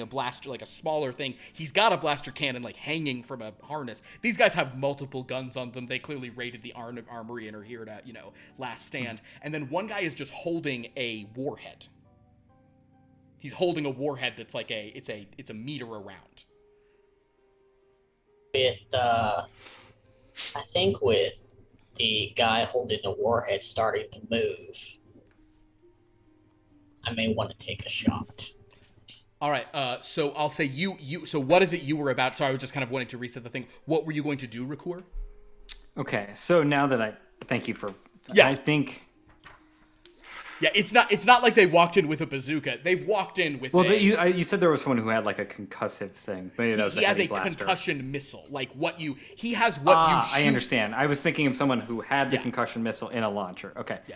blaster, like a smaller thing. He's got a blaster cannon, like hanging from a harness. These guys have multiple guns on them. They clearly raided the armory and are here to, last stand. And then one guy is just holding a warhead. He's holding a warhead that's like it's a meter around. I think with the guy holding the warhead starting to move, I may want to take a shot. All right, so I'll say so what is it you were about? Sorry, I was just kind of wanting to reset the thing. What were you going to do, Rakur? Okay, so now that thank you for... Yeah. I think... Yeah, it's not like they walked in with a bazooka. They've walked in with you said there was someone who had like a concussive thing. Maybe that was he has a blaster. concussion missile. Like he has you shoot. I understand. I was thinking of someone who had the concussion missile in a launcher. Okay. Yeah.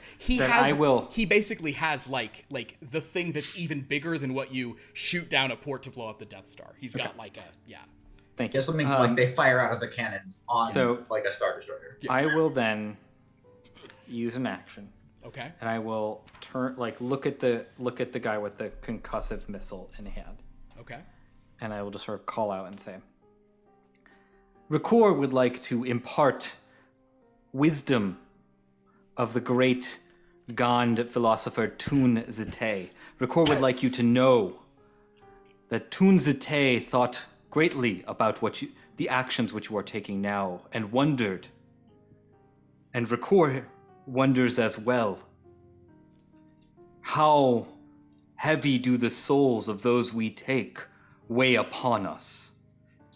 He basically has like the thing that's even bigger than what you shoot down a port to blow up the Death Star. He's got like a Thank you. Yeah, something like they fire out of the cannons on like a Star Destroyer. Yeah. I will then use an action. Okay. And I will look at the guy with the concussive missile in hand. Okay. And I will just sort of call out and say, Rakur would like to impart wisdom of the great Gond philosopher Tun Zite. Rakur would like you to know that Tun Zite thought greatly about the actions which you are taking now and wondered. And Rakur wonders as well, how heavy do the souls of those we take weigh upon us?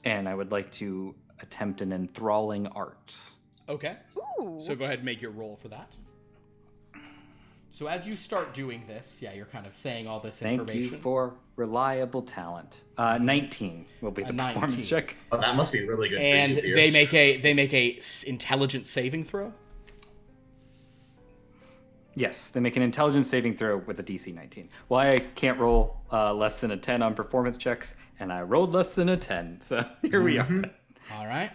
And I would like to attempt an enthralling arts. Okay. Ooh. So go ahead and make your roll for that. So as you start doing this, you're kind of saying all this information. Thank you for reliable talent. 19 will be the performance check. Oh, that must be really good. And for you, they make a intelligence saving throw. Yes, they make an intelligence saving throw with a DC 19. Well, I can't roll less than a 10 on performance checks, and I rolled less than a 10, so here we are. All right.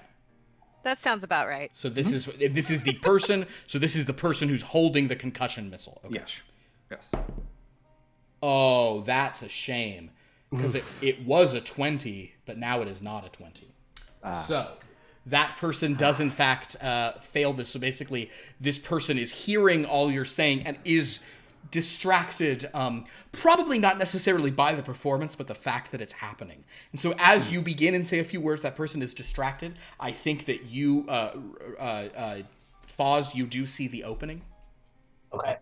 That sounds about right. So this is the person. So this is the person who's holding the concussion missile. Okay. Yes. Oh, that's a shame because it was a 20, but now it is not a 20. So that person does in fact fail this. So basically, this person is hearing all you're saying and is distracted, probably not necessarily by the performance, but the fact that it's happening. And so as you begin and say a few words, that person is distracted. I think that you, Phawz, you do see the opening. Okay.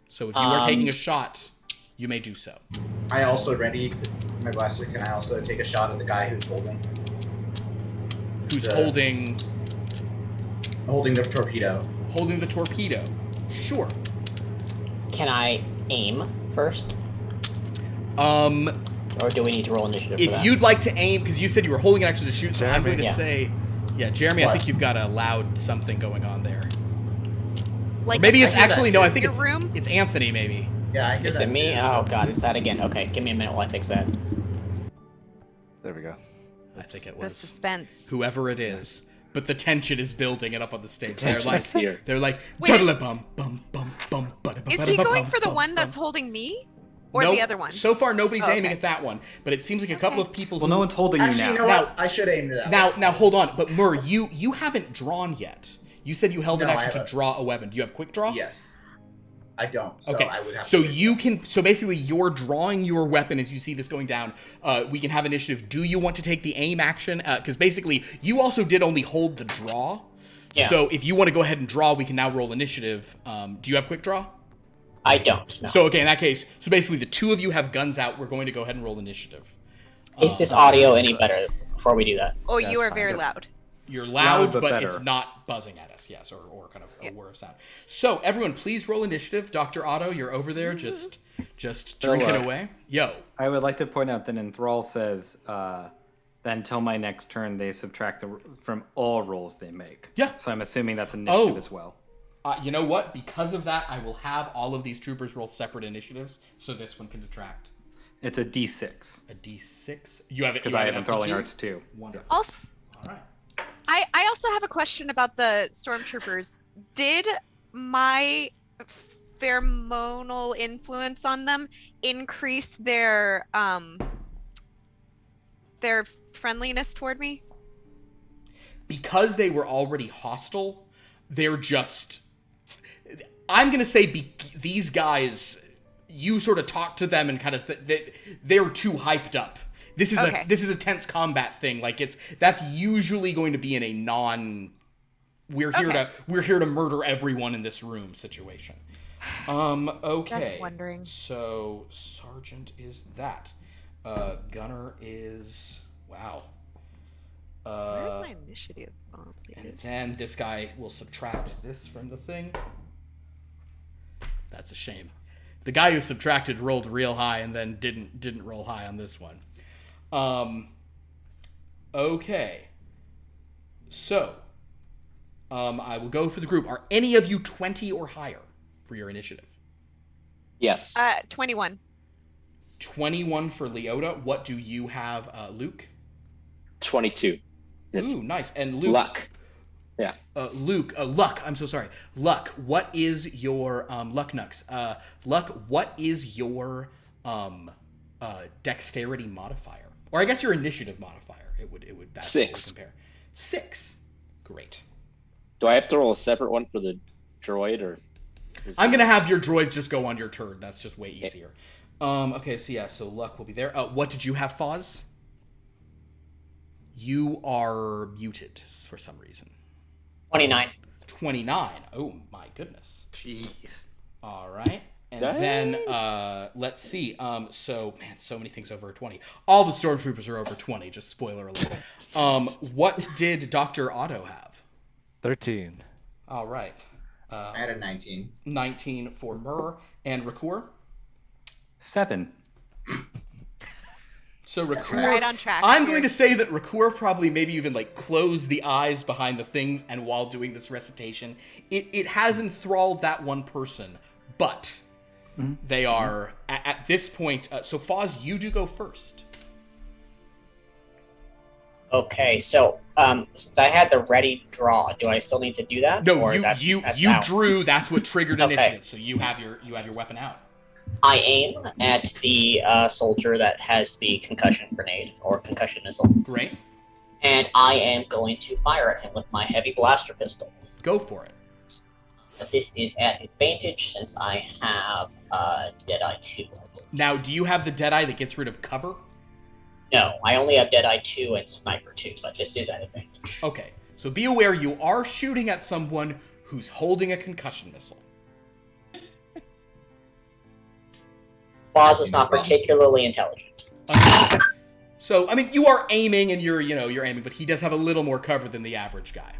So if you are taking a shot, you may do so. I also readied my blaster. Can I also take a shot at the guy who's holding? Holding the torpedo. Holding the torpedo. Sure. Can I aim first? Or do we need to roll initiative for that? If you'd like to aim, because you said you were holding it actually to shoot, so I'm going to say, Jeremy, What? I think you've got a loud something going on there. Like Or maybe a- it's actually, no, I think your room? it's Anthony, maybe. Yeah, I hear Is that it me? too. Oh god, it's that again. Okay, give me a minute while I fix that. There we go. I think it The was suspense. whoever it is. But the tension is building and up on the stage. They're tension like, is here. they're like, Wait, "Diddle-a-bum, bum, bum, bum, bada-ba-bada-bum, Is he going for the bum, one bum." that's holding me? Or Nope. the other one? So far, nobody's Oh, aiming okay. at that one. But it seems like a couple of people. Well, no one's holding you Actually, now. you know what? I should aim to that. Now, hold on. But Mur, you haven't drawn yet. You said you held an No, I action to haven't. draw a weapon. Do you have quick draw? Yes. I don't. So Okay. I would have So to. you can. So basically, you're drawing your weapon as you see this going down. We can have initiative. Do you want to take the aim action? Because basically, you also did only hold the draw. Yeah. So if you want to go ahead and draw, we can now roll initiative. Do you have quick draw? I don't. No. So okay, in that case, so basically the two of you have guns out. We're going to go ahead and roll initiative. Is this audio any better before we do that? Oh, That's you are fine. very loud. You're loud, but but better. it's not buzzing at us. Yes, or kind of a whir of sound. So everyone, please roll initiative. Dr. Otto, you're over there, just drinking away. Yo, I would like to point out that Enthrall says that until my next turn, they subtract from all rolls they make. Yeah. So I'm assuming that's initiative Oh. as well. You know what? Because of that, I will have all of these troopers roll separate initiatives, so this one can detract It's a D6 a D6. You have it because I have an enthralling aptitude? arts too. Wonderful. Also, All right. I also have a question about the stormtroopers. Did my pheromonal influence on them increase their friendliness toward me? Because they were already hostile, they're just... I'm going to say these guys, you sort of talk to them and kind of... they're too hyped up. This is a tense combat thing. Like, that's usually going to be in a non... We're here to murder everyone in this room situation. Okay. Just wondering. So, Sergeant is that. Gunner is... Wow. Where's my initiative? And then this guy will subtract this from the thing. That's a shame. The guy who subtracted rolled real high and then didn't roll high on this one. Okay. So, I will go for the group. Are any of you 20 or higher for your initiative? Yes. 21. 21 for Leota. What do you have, Luke? 22. Ooh, nice. And Luke. Luck. Yeah. Luke. Luck. I'm so sorry. Luck. What is your Luck Nux? Luck. What is your dexterity modifier? Or I guess your initiative modifier. It would. That's 6. Compare. 6. Great. Do I have to roll a separate one for the droid, or? I'm gonna have your droids just go on your turn. That's just way easier. Okay. So yeah. So Luck will be there. What did you have, Phawz? You are muted for some reason. 29. 29. Oh my goodness. Jeez. All right. And then let's see. So man, so many things over a 20. All the stormtroopers are over 20. Just spoiler alert. What did Dr. Oddo have? 13. All right. I had a 19. 19 for Mur and Rakur. 7. So Rakur, Right on track. I'm here. going to say that Rakur probably maybe even like closed the eyes behind the things, and while doing this recitation, it has enthralled that one person, but they are at this point. So Phawz, you do go first. Okay, so since I had the ready draw, do I still need to do that? No, Or you that's out? drew. That's what triggered Okay. initiative. So you have your weapon out. I aim at the soldier that has the concussion grenade or concussion missile, Great. and I am going to fire at him with my heavy blaster pistol. Go for it. But this is at advantage since I have Deadeye 2. Now, do you have the Deadeye that gets rid of cover? No, I only have Deadeye 2 and Sniper 2, but this is at advantage. Okay. So be aware you are shooting at someone who's holding a concussion missile. Phawz is not particularly intelligent. So, I mean, you are aiming and you're aiming, but he does have a little more cover than the average guy.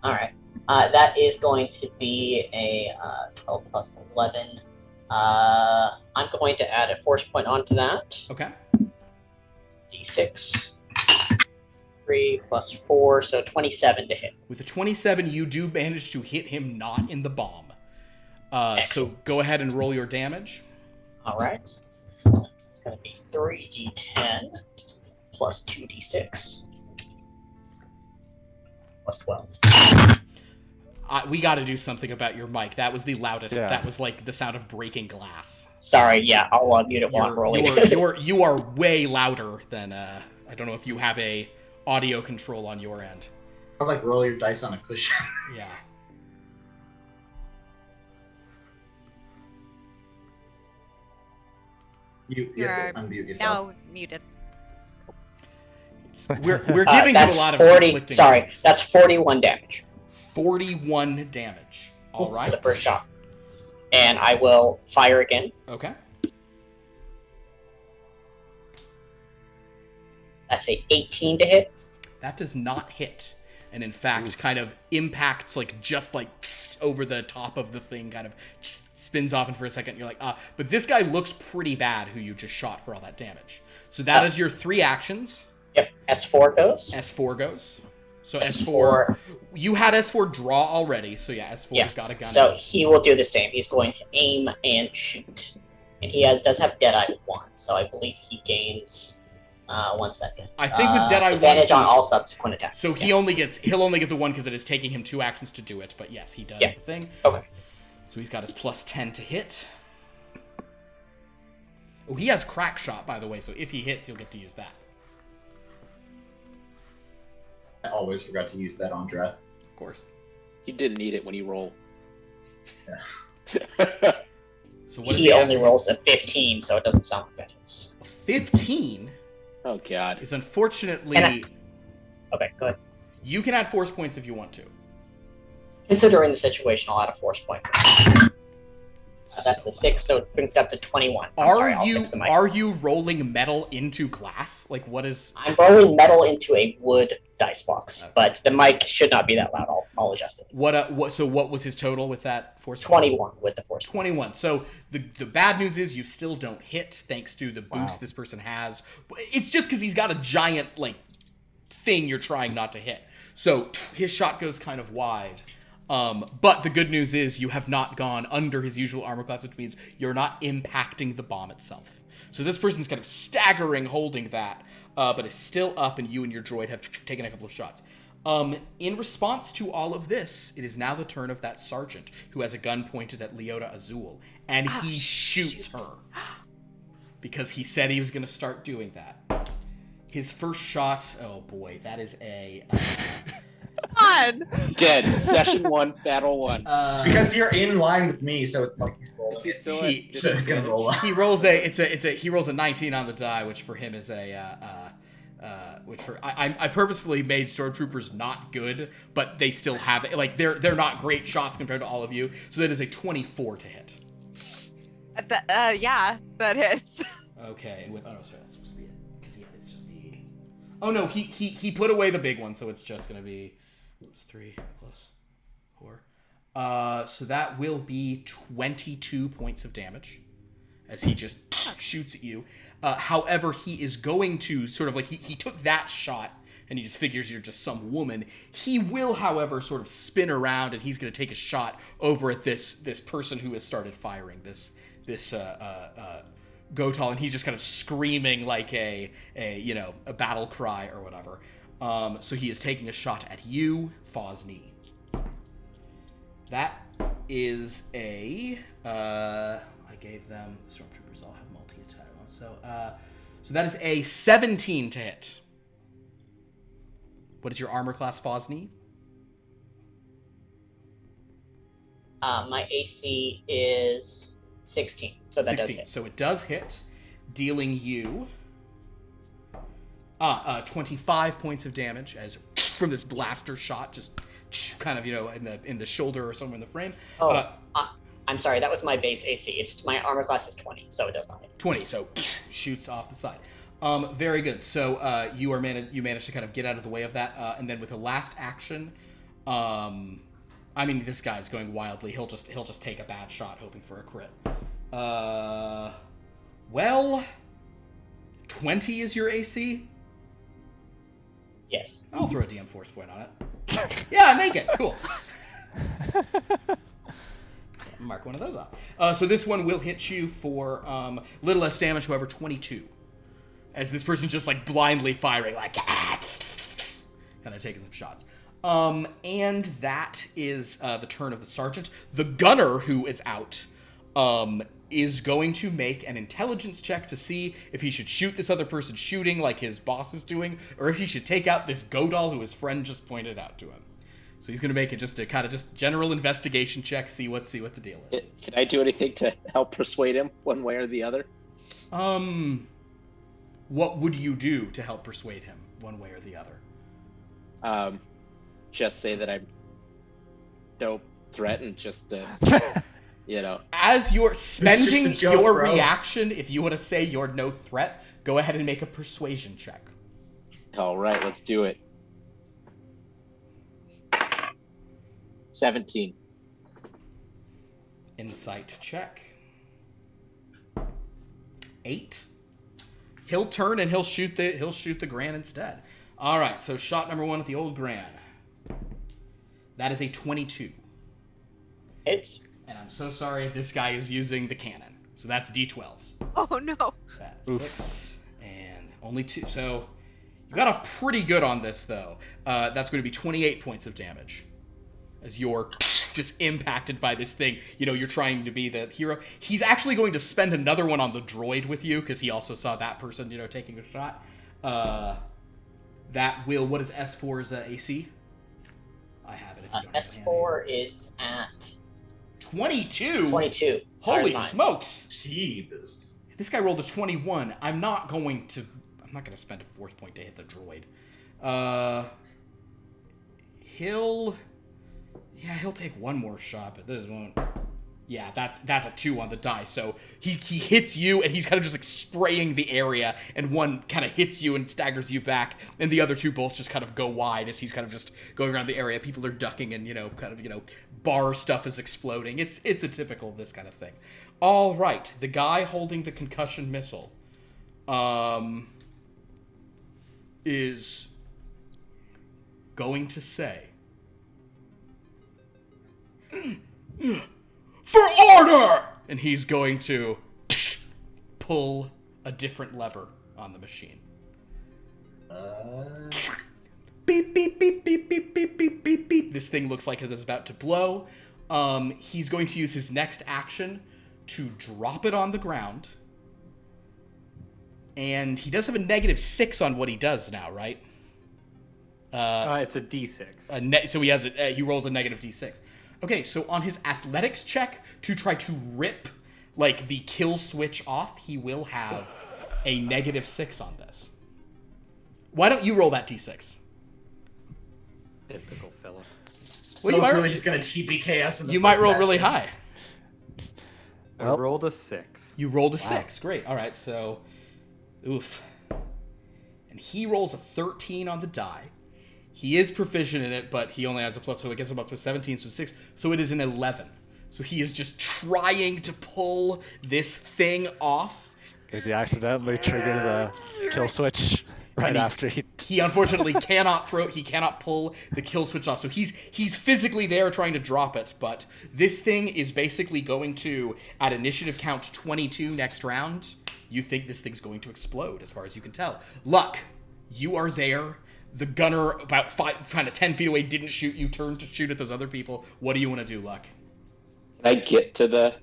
Alright. That is going to be a 12 plus 11. I'm going to add a force point onto that. Okay. D6. 3 plus 4, so 27 to hit. With a 27, you do manage to hit him not in the bomb. So Excellent. go ahead and roll your damage. Alright. It's going to be 3d10 plus 2d6 plus 12. We got to do something about your mic. That was the loudest. Yeah. That was like the sound of breaking glass. Sorry, yeah, I'll mute it while I'm rolling. You are way louder than. I don't know if you have a audio control on your end. Or like roll your dice on a cushion. Yeah. You have to unmute yourself. Now muted. We're giving him that's a lot of 40. conflicting Sorry, things. that's 41 damage 41 damage. All for right. the first shot. And I will fire again. Okay. That's a 18 to hit. That does not hit, and in fact, kind of impacts just over the top of the thing, kind of spins off, and for a second you're like, but this guy looks pretty bad who you just shot for all that damage. So that is your 3 actions. Yep, S4 goes. S4 goes. So S4. You had S4 draw already, so yeah, S4's got a gun. So he will do the same. He's going to aim and shoot. And he does have Deadeye 1, so I believe he gains 1 second. I think with Deadeye 1, advantage on all subsequent attacks. So he'll only get the one because it is taking him 2 actions to do it, but yes, he does the thing. Okay. So he's got his +10 to hit. Oh, he has crack shot, by the way, so if he hits, you'll get to use that. I always forgot to use that on Dreth. Of course. You didn't need it when you roll. Yeah. So what He only rolls a 15, so it doesn't sound like that. It's... 15 Oh, God. is unfortunately... Okay, go ahead. You can add force points if you want to. Considering the situation, I'll add a force point. That's a 6, so it brings it up to 21. Are you rolling metal into glass? Like, what is... I'm rolling metal into a wood dice box, Okay. but the mic should not be that loud. I'll adjust it. So what was his total with that force? 21 with the force. 21. So the bad news is you still don't hit thanks to the boost this person has. It's just because he's got a giant like thing you're trying not to hit. So his shot goes kind of wide. But the good news is you have not gone under his usual armor class, which means you're not impacting the bomb itself. So this person's kind of staggering holding that, but is still up, and you and your droid have taken a couple of shots. In response to all of this, it is now the turn of that sergeant who has a gun pointed at Leota Azul, and he shoots her. Because he said he was going to start doing that. His first shot, oh boy, that is a... on. Dead. Session 1, battle 1. It's because you're in line with me, so it's like he's rolling. Is he still So he's gonna roll up. He rolls a 19 on the die, which for him is I purposefully made stormtroopers not good, but they still have it. Like they're not great shots compared to all of you. So that is a 24 to hit. Yeah, that hits. Okay, and with sorry, that's supposed to be it. Because it's just the. Oh no, he put away the big one, so it's just gonna be 3 plus 4. So that will be 22 points of damage as he just shoots at you. However, he is going to sort of like he took that shot and he just figures you're just some woman. He will, however, sort of spin around and he's going to take a shot over at this person who has started firing this Gotal, and he's just kind of screaming like a battle cry or whatever. So he is taking a shot at you, Phawz Nee. That is a I gave them the stormtroopers all have multi-attack ones. So that is a 17 to hit. What is your armor class, Phawz Nee? My AC is 16, so that 16. does hit. So it does hit, dealing you 25 points of damage as from this blaster shot, just kind of in the shoulder or somewhere in the frame. I'm sorry, that was my base AC. It's my armor class is 20, so it does not hit. 20, so shoots off the side. Very good. So you managed to kind of get out of the way of that, and then with the last action, I mean, this guy's going wildly. He'll just take a bad shot, hoping for a crit. Well, 20 is your AC. Yes. I'll throw a DM force point on it. Yeah, make it. Cool. Mark one of those off. So this one will hit you for little less damage, however, 22. As this person's just like blindly firing, like kind of taking some shots. And that is the turn of the sergeant. The gunner who is out is going to make an intelligence check to see if he should shoot this other person shooting like his boss is doing, or if he should take out this Godal who his friend just pointed out to him. So he's going to make it just a kind of just general investigation check, see what the deal is. Can I do anything to help persuade him one way or the other? What would you do to help persuade him one way or the other? Just say that I'm no threat and just As you're spending joke, your bro. reaction, if you want to say you're no threat, go ahead and make a persuasion check. All right, let's do it. 17. Insight check. 8. He'll turn and he'll shoot the Gran instead. All right, so shot number 1 with the old Gran. That is a 22. It's And I'm so sorry, this guy is using the cannon. So that's D12s. Oh no. That's 6 and only 2. So you got off pretty good on this, though. That's going to be 28 points of damage as your just impacted by this thing. You know, you're trying to be the hero. He's actually going to spend another one on the droid with you, because he also saw that person, you know, taking a shot. That will... What is S4's AC? I have it if you don't have it handy. S4 is at 22? 22. Holy smokes! Jeebus. This guy rolled a 21. I'm not going to spend a force point to hit the droid. He'll take one more shot, but this won't. Yeah, that's a 2 on the die. So he hits you, and he's kind of just like spraying the area, and one kind of hits you and staggers you back, and the other 2 bolts just kind of go wide as he's kind of just going around the area. People are ducking, and bar stuff is exploding. It's a typical of this kind of thing. All right, the guy holding the concussion missile, is going to say, "For order!" And he's going to pull a different lever on the machine. Beep, beep, beep, beep, beep, beep, beep, beep, beep. This thing looks like it is about to blow. He's going to use his next action to drop it on the ground. And he does have a -6 on what he does now, right? It's a D6. So he rolls a -D6. Okay, so on his athletics check to try to rip, like, the kill switch off, he will have a -6 on this. Why don't you roll that D6? Typical Philip. Well, so really just going to TPK us in the You might roll session. really high. I rolled a 6. You rolled a 6. Great. All right, so... Oof. And he rolls a 13 on the die. He is proficient in it, but he only has a plus, so it gets him up to a 17, so 6. So it is an 11. So he is just trying to pull this thing off. Because he accidentally triggered the kill switch right after he... He unfortunately cannot pull the kill switch off. So he's physically there trying to drop it, but this thing is basically going to, at initiative count 22 next round, you think this thing's going to explode, as far as you can tell. Luck, you are there. The gunner about 10 feet away didn't shoot you, turned to shoot at those other people. What do you want to do, Luck? Can I get to the...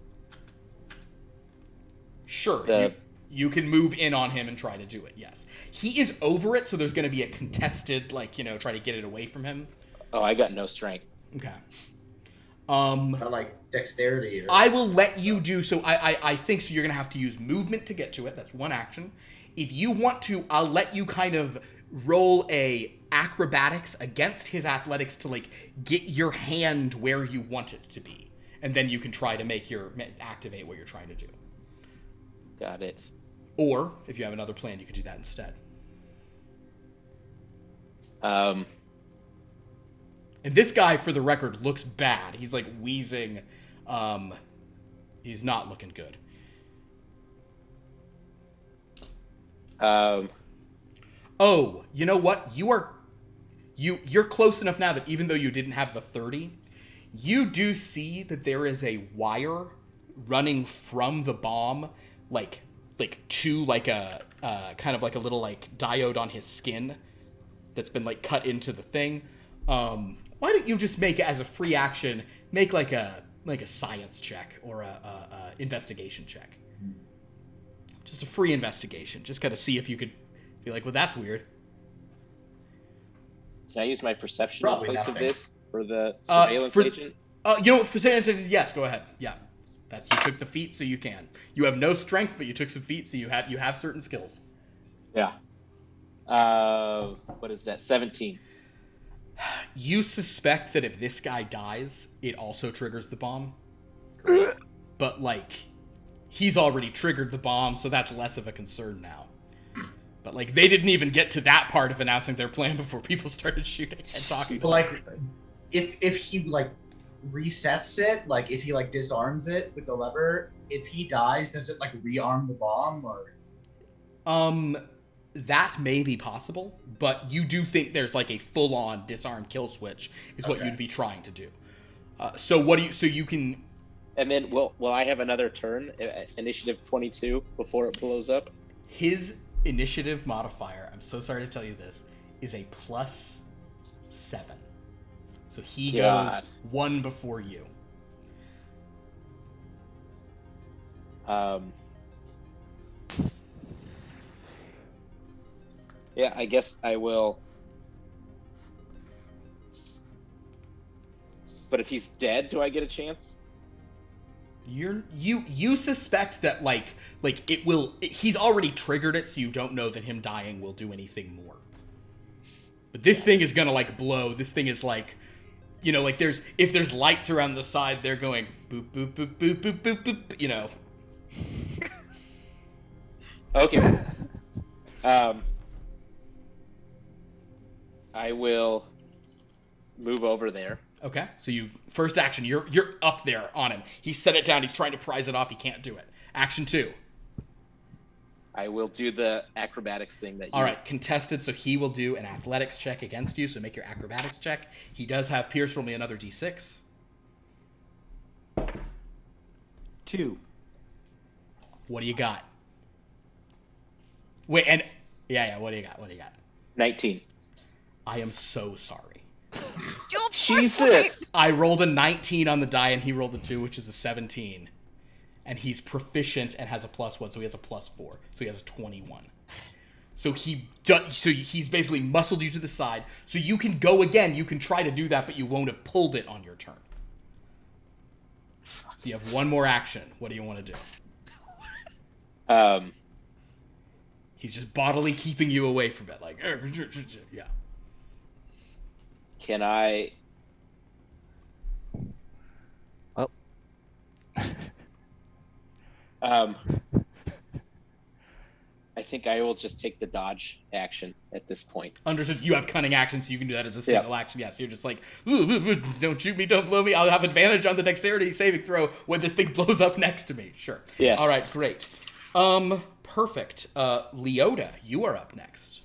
Sure, you can move in on him and try to do it, yes. He is over it, so there's going to be a contested, try to get it away from him. Oh, I got no strength. Okay. Like dexterity or... I will let you do so. I think so. You're gonna have to use movement to get to it. That's one action. If you want to, I'll let you kind of roll a acrobatics against his athletics to get your hand where you want it to be, and then you can try to activate what you're trying to do. Got it. Or if you have another plan, you could do that instead. And this guy, for the record, looks bad. He's wheezing. He's not looking good. Oh, you know what? You're close enough now that even though you didn't have the 30, you do see that there is a wire running from the bomb, to a kind of a little diode on his skin that's been cut into the thing. Why don't you just make, as a free action, make a science check or a investigation check? Just a free investigation. Just kind of see if you could be well, that's weird. Can I use my perception Probably in place nothing. of this for the surveillance agent? For surveillance agent, yes, go ahead. Yeah. You took the feat, so you can. You have no strength, but you took some feat, so you have certain skills. Yeah. What is that? 17. You suspect that if this guy dies, it also triggers the bomb. But, he's already triggered the bomb, so that's less of a concern now. But, they didn't even get to that part of announcing their plan before people started shooting and talking. But, if he, resets it, if he, disarms it with the lever, if he dies, does it, rearm the bomb, or...? That may be possible, but you do think there's a full-on disarm kill switch is what you'd be trying to do. So you can... And then will I have another turn, initiative 22, before it blows up? His initiative modifier, I'm so sorry to tell you this, is a +7. So he God. goes one before you. Yeah, I guess I will. But if he's dead, do I get a chance? You suspect that like it will. He's already triggered it, so you don't know that him dying will do anything more. But this thing is gonna like blow. This thing is like, you know, like if there's lights around the side, they're going boop boop boop boop boop boop boop. You know. Okay. I will move over there. Okay, so you first action, you're up there on him. He set it down. He's trying to prise it off. He can't do it. Action 2. I will do the acrobatics thing that you... All right, contested. So he will do an athletics check against you. So make your acrobatics check. He does have Pierce. Roll me another d6. 2. What do you got? Wait, and yeah. What do you got? 19. I am so sorry. Jesus! I rolled a 19 on the die, and he rolled a 2, which is a 17. And he's proficient and has a +1, so he has a +4. So he has a 21. So he's basically muscled you to the side. So you can go again. You can try to do that, but you won't have pulled it on your turn. So you have one more action. What do you want to do? He's just bodily keeping you away from it. Like, yeah. Can I... Well. I think I will just take the dodge action at this point. Understood. You have cunning action, so you can do that as a single action. Yes, you're just like, ooh, don't shoot me, don't blow me. I'll have advantage on the dexterity saving throw when this thing blows up next to me. Sure. Yes. All right, great. Perfect. Leota, you are up next.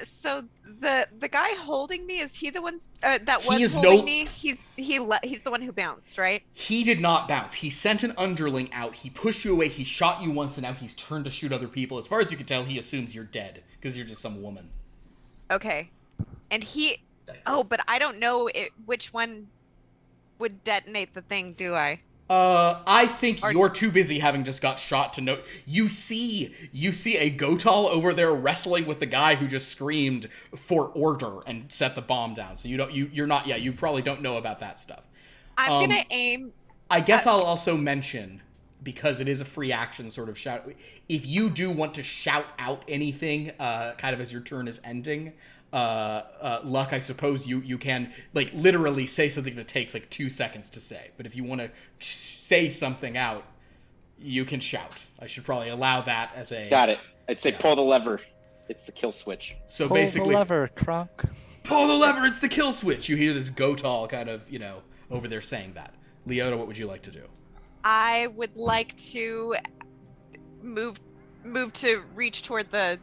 So the guy holding me, is he the one that He was is holding me? He's the one who bounced, right? He did not bounce. He sent an underling out. He pushed you away. He shot you once, and now he's turned to shoot other people. As far as you can tell, he assumes you're dead because you're just some woman. Okay. And but I don't know which one would detonate the thing, do I? I think you're too busy having just got shot to know. You see a Gotal over there wrestling with the guy who just screamed for order and set the bomb down. So you probably don't know about that stuff. I'm gonna aim. I guess I'll also mention, because it is a free action sort of shout, if you do want to shout out anything, kind of as your turn is ending, Luck, I suppose you can like literally say something that takes like 2 seconds to say. But if you want to say something out, you can shout. I should probably allow that as a... Got it. I'd say pull the lever. It's the kill switch. So pull basically... the lever, Kronk. Pull the lever, it's the kill switch. You hear this Gotal kind of, over there saying that. Leota, what would you like to do? I would like to move to reach toward the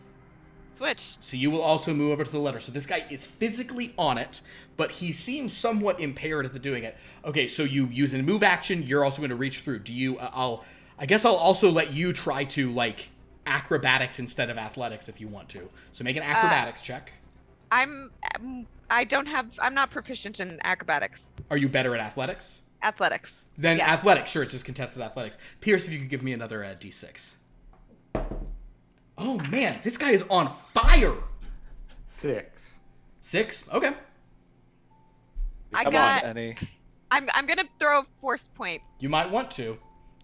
switch. So you will also move over to the letter. So this guy is physically on it, but he seems somewhat impaired at the doing it. Okay, so you use a move action. You're also going to reach through. Do you? I guess I'll also let you try to like acrobatics instead of athletics if you want to. So make an acrobatics check. I'm not proficient in acrobatics. Are you better at athletics? Athletics. Then yes. athletics. Sure, it's just contested athletics. Pierce, if you could give me another d6. Oh man, this guy is on fire. 6. 6? Okay. I Come got. on. I'm gonna throw a force point. You might want to.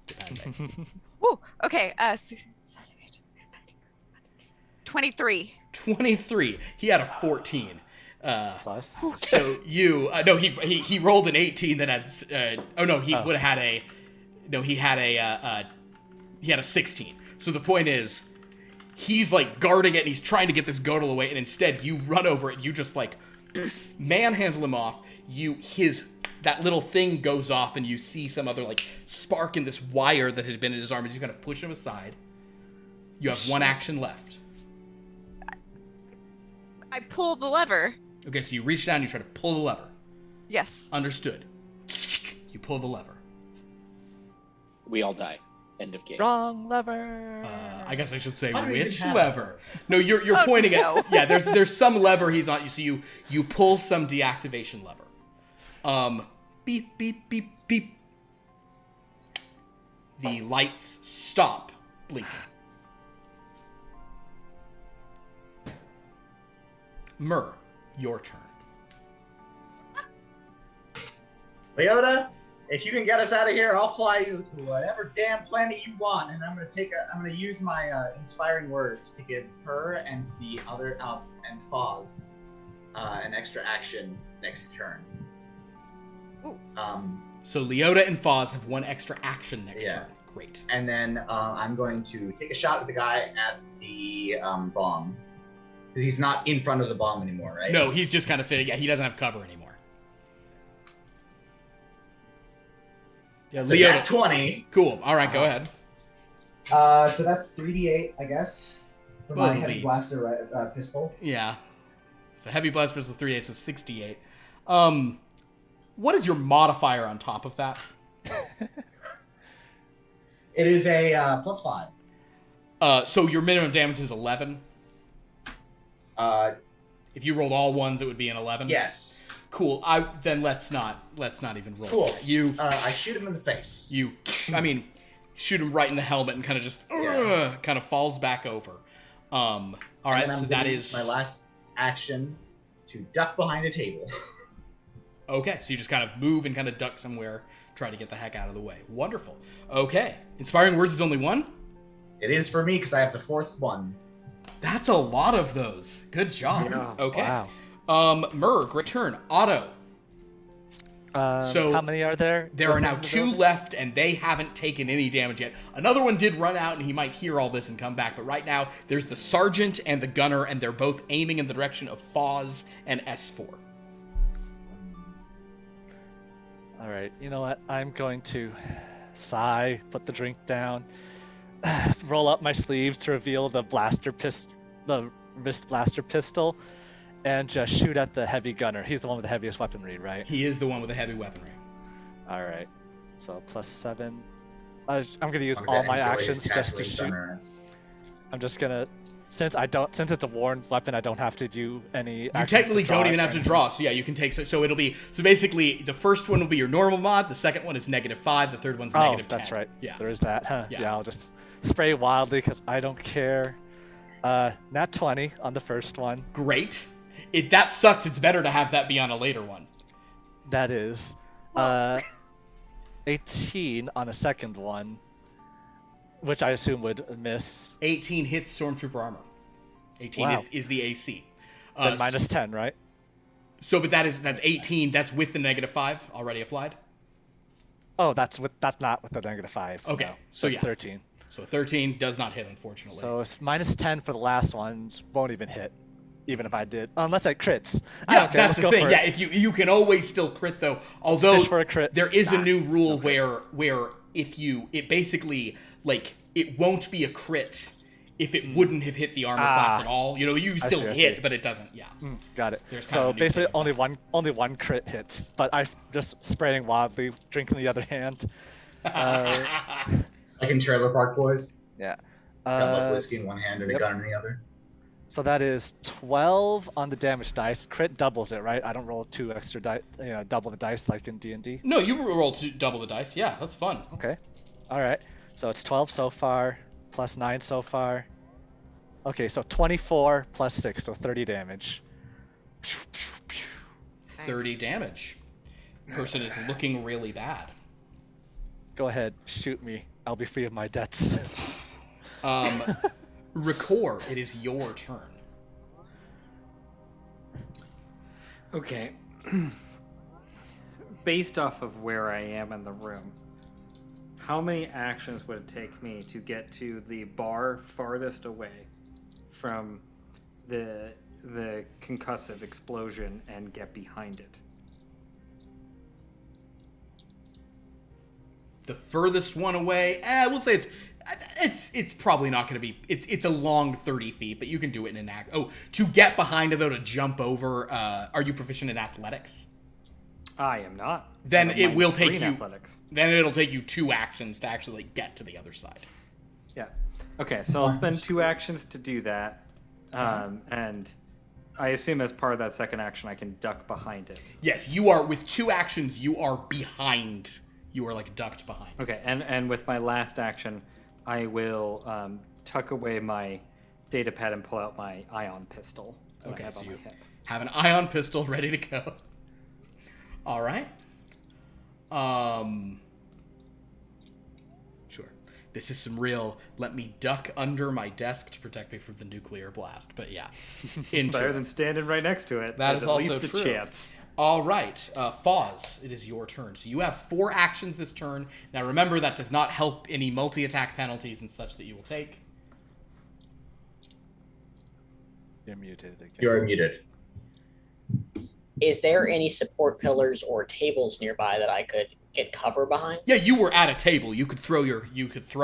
Depending. Woo. Okay. 23. 23. He had a 14. Plus. So you no he rolled an 18 that had would have had a he had a 16. So the point is he's like guarding it and he's trying to get this Godel away, and instead you run over it. You just like manhandle him off. That little thing goes off and you see some other like spark in this wire that had been in his arm as you kind of push him aside. You have one action left. I pull the lever. Okay, so you reach down and you try to pull the lever. Yes. Understood. You pull the lever. We all die. End of game. Wrong lever. I guess I should say Why do we even which have lever. No, you're pointing no. at. Yeah, there's some lever he's on. So you pull some deactivation lever. Beep beep beep beep. The lights stop blinking. Myrrh, your turn. Leota, if you can get us out of here, I'll fly you to whatever damn planet you want, and I'm gonna use my inspiring words to give her and the other and Phawz an extra action next turn. Ooh. So Leota and Phawz have one extra action next Yeah. turn. Great. And then I'm going to take a shot at the guy at the bomb. Because he's not in front of the bomb anymore, right? No, he's just kind of sitting. Yeah, he doesn't have cover anymore. Yeah, So Leota. nat 20. Cool. All right, go ahead. So that's 3d8, I guess, for my Well, heavy the- blaster pistol. Yeah. The heavy blast pistol 3 so 68. What is your modifier on top of that? It is a +5. So your minimum damage is 11. If you rolled all ones, it would be an 11. Yes. Cool. Then let's not even roll. Cool. That. I shoot him in the face. Shoot him right in the helmet and kind of just kind of falls back over. All right. And So I'm that gonna is use my last action to duck behind a table. okay. So you just kind of move and kind of duck somewhere, try to get the heck out of the way. Wonderful. Okay. Inspiring words is only one. It is for me because I have the fourth one. That's a lot of those. Good job. Yeah. Okay. Wow. Myrrh, great turn. Otto. So how many are there? There are within now the 2 building? left, and they haven't taken any damage yet. Another one did run out, and he might hear all this and come back. But right now, there's the sergeant and the gunner, and they're both aiming in the direction of Phawz and S4. All right. You know what? I'm going to sigh, put the drink down, roll up my sleeves to reveal the the wrist blaster pistol, and just shoot at the heavy gunner. He's the one with the heaviest weaponry, right? He is the one with the heavy weaponry. All right. So +7. I'm gonna use all my actions just to shoot. I'm just gonna, since it's a worn weapon, I don't have to do any. You actions technically to draw don't it even or have to anything. draw, so yeah, you can take. So it'll be basically the first one will be your normal mod, the second one is -5, the third one's -10. That's right. Yeah. There is that. Huh. Yeah. Yeah. I'll just spray wildly because I don't care. Nat 20 on the first one. Great. That sucks. It's better to have that be on a later one. That is 18 on the second one, which I assume would miss. 18 hits Stormtrooper armor. 18 Wow. is the AC. Then -10, right? But that's 18. That's with the -5 already applied. Oh, that's not with the -5. Okay, no. so it's yeah. 13. So 13 does not hit, unfortunately. So it's -10 for the last one. Won't even hit, even if I did, unless I crits. I yeah, don't care. that's Let's the go thing. for Yeah, it. if you can always still crit though. Although Fish for a crit. there is a new rule where if it basically it won't be a crit if it wouldn't have hit the armor class at all. You still see, I hit, see. but it doesn't. Yeah. Got it. There's kind of So a new basically, thing. only one crit hits, but I'm just spraying wildly, drinking the other hand. Like in Trailer Park Boys. Yeah. Got like whiskey in one hand and yep. a gun in the other. So that is 12 on the damage dice. Crit doubles it, right? I don't roll 2 extra dice, double the dice like in D&D. No, you roll double the dice. Yeah, that's fun. Okay. All right. So it's 12 so far, plus 9 so far. Okay, so 24 plus 6, so 30 damage. 30 damage. Person is looking really bad. Go ahead, shoot me. I'll be free of my debts. Record, it is your turn. Okay. Based off of where I am in the room, how many actions would it take me to get to the bar farthest away from the concussive explosion and get behind it? The furthest one away, we'll say it's probably not going to be. It's a long 30 feet, but you can do it in an act. Oh, to get behind it though, to jump over. Are you proficient in athletics? I am not. Then I'm it will -3 take in you. athletics. Then it'll take you 2 actions to actually get to the other side. Yeah. Okay, so I'll spend 2 actions to do that. And I assume as part of that second action, I can duck behind it. Yes, you are, with 2 actions, you are behind. You are, like, ducked behind. Okay, and with my last action, I will tuck away my data pad and pull out my ion pistol. that I Okay, have so on you my hip. have an ion pistol ready to go. All right. Sure. This is some real, let me duck under my desk to protect me from the nuclear blast. But yeah. Better than standing right next to it. That There's is at also least true. a chance. All right. Phawz, it is your turn. So you have 4 actions this turn. Now remember, that does not help any multi-attack penalties and such that you will take. You're muted again. You're muted. Is there any support pillars or tables nearby that I could get cover behind? Yeah, you were at a table. You could throw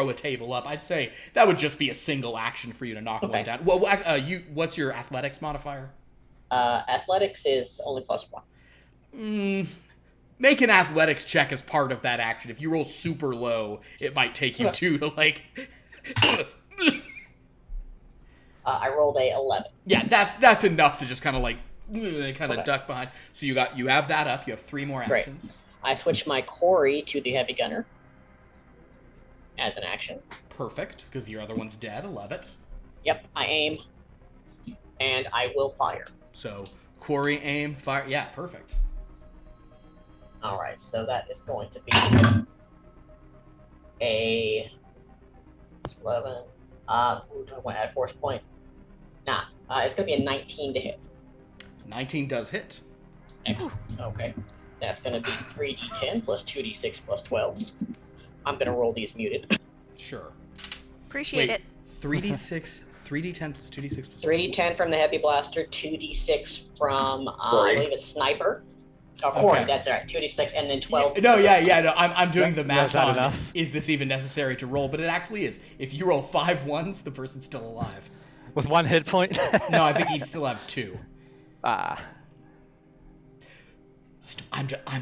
a table up. I'd say that would just be a single action for you to knock one down. Well, what's your athletics modifier? Athletics is only +1. Make an athletics check as part of that action. If you roll super low, it might take you 2 to like. I rolled a 11. Yeah, that's enough to just kind of like duck behind. So you have that up. You have 3 more actions. Great. I switched my quarry to the heavy gunner as an action. Perfect, because your other one's dead. I love it. Yep, I aim, and I will fire. So quarry, aim, fire. Yeah, perfect. All right, so that is going to be a 11. Do I want to add force point? Nah, it's going to be a 19 to hit. 19 does hit. Excellent. Okay. That's going to be 3d10 plus 2d6 plus 12. I'm going to roll these muted. Sure. Appreciate it. 3d6, 3d10 plus 2d6 plus 3d10 from the heavy blaster, 2d6 from, I believe it's sniper. Oh, quarry, Okay. that's all right. 2d6 and then 12. No, I'm doing the math is that on enough? is this even necessary to roll, but it actually is. If you roll 5 ones, the person's still alive. With 1 hit point? No, I think he'd still have 2. I'm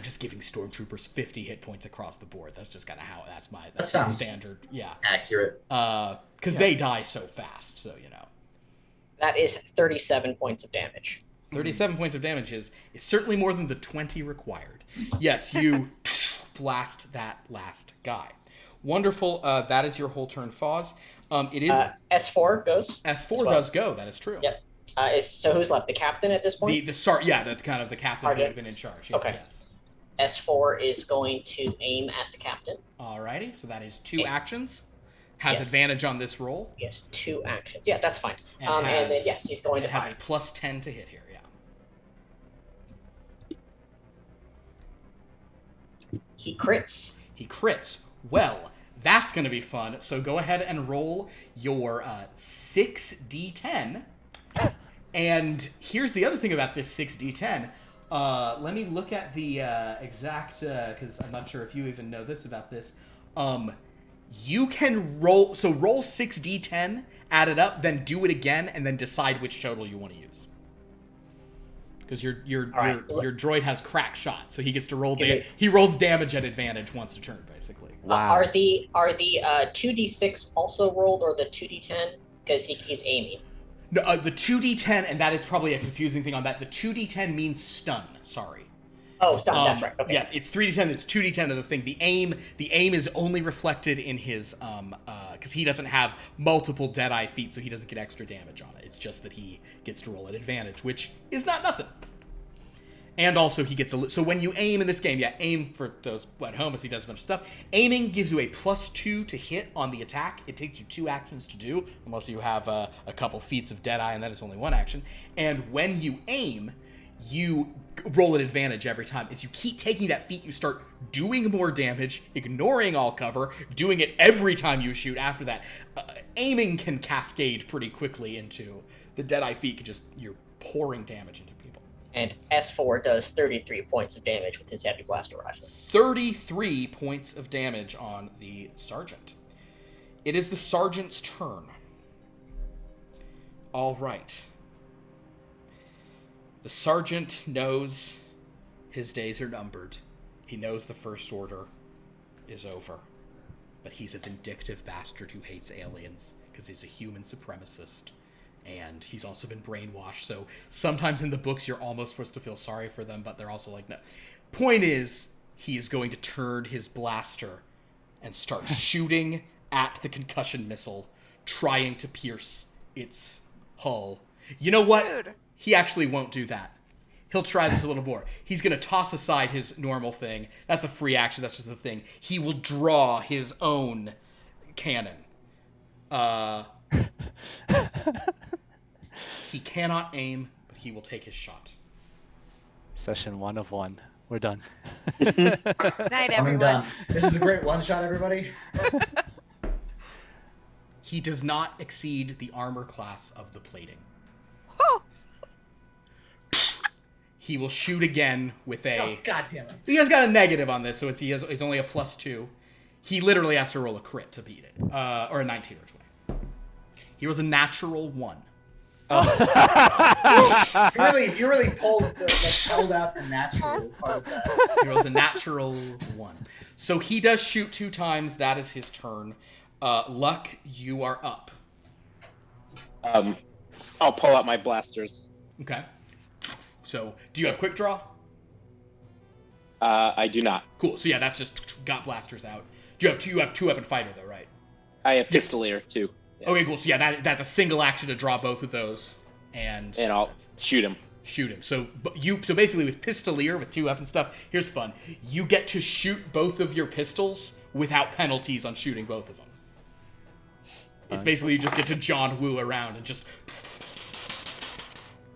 just giving stormtroopers 50 hit points across the board. That's just kind of how that's my sounds standard. Yeah, accurate. Because they die so fast, so you know. That is 37 points of damage. 37 points of damage is certainly more than the 20 required. Yes, you blast that last guy. Wonderful. That is your whole turn, Phawz. It is S4 goes. S4 does go. That is true. Yep. So who's left? The captain at this point? The kind of the captain who would have been in charge. Yes, Okay. Yes. S4 is going to aim at the captain. Alrighty. So that is 2 Yeah. actions. Has Yes. advantage on this roll. Yes, 2 actions. Yeah, that's fine. And And then yes, he's going to it has fire. a plus 10 to hit here. Yeah. He crits. He crits. Well, that's going to be fun. So go ahead and roll your 6d10. And here's the other thing about this 6d10. Let me look at the exact, because I'm not sure if you even know this about this. You can roll 6d10, add it up, then do it again, and then decide which total you want to use. Because your droid has crack shot, so he gets to roll. He rolls damage at advantage once a turn, basically. Wow. Are the 2d6 also rolled or the 2d10? Because he's aiming. No, the 2d10, and that is probably a confusing thing on that. The 2d10 means stun. Sorry. Oh, stun. That's right. Okay. Yes, it's 3d10. It's 2d10 of the thing. The aim is only reflected in his because he doesn't have multiple Deadeye feet, so he doesn't get extra damage on it. It's just that he gets to roll at advantage, which is not nothing. And also he gets so when you aim in this game, aim for those at home as he does a bunch of stuff. Aiming gives you a +2 to hit on the attack. It takes you 2 actions to do, unless you have a couple feats of Deadeye, and that is only 1 action. And when you aim, you roll at advantage every time. As you keep taking that feat, you start doing more damage, ignoring all cover, doing it every time you shoot after that. Aiming can cascade pretty quickly into the Deadeye feat. You're pouring damage into people. And S4 does 33 points of damage with his heavy blaster rifle. 33 points of damage on the sergeant. It is the sergeant's turn. All right. The sergeant knows His days are numbered. He knows the First Order is over. But he's a vindictive bastard who hates aliens because he's a human supremacist. And he's also been brainwashed. So sometimes in the books, you're almost supposed to feel sorry for them, but they're also like, no. Point is, he's going to turn his blaster and start shooting at the concussion missile, trying to pierce its hull. You know what? Dude. He actually won't do that. He'll try this a little more. He's going to toss aside his normal thing. That's a free action. That's just the thing. He will draw his own cannon. He cannot aim, but he will take his shot. Session 1 of 1. We're done. Night, Coming everyone. done. This is a great one-shot, everybody. He does not exceed the armor class of the plating. Oh, He will shoot again with a... Oh, God damn it. He has got a negative on this, so it's only a +2. He literally has to roll a crit to beat it. Or a 19 or 20. He rolls a natural 1. You really held out the natural part of that. He rolls a natural 1. So he does shoot 2 times. That is his turn. Luck, you are up. I'll pull out my blasters. Okay. So, do you have quick draw? I do not. Cool. So yeah, that's just got blasters out. You have 2-weapon fighter though, right? I have pistolier too. Yeah. Okay, cool. So yeah, that's a single action to draw both of those, and I'll shoot him. Shoot him. So basically with pistolier with 2-weapon stuff, here's fun. You get to shoot both of your pistols without penalties on shooting both of them. It's basically you just get to John Woo around and just.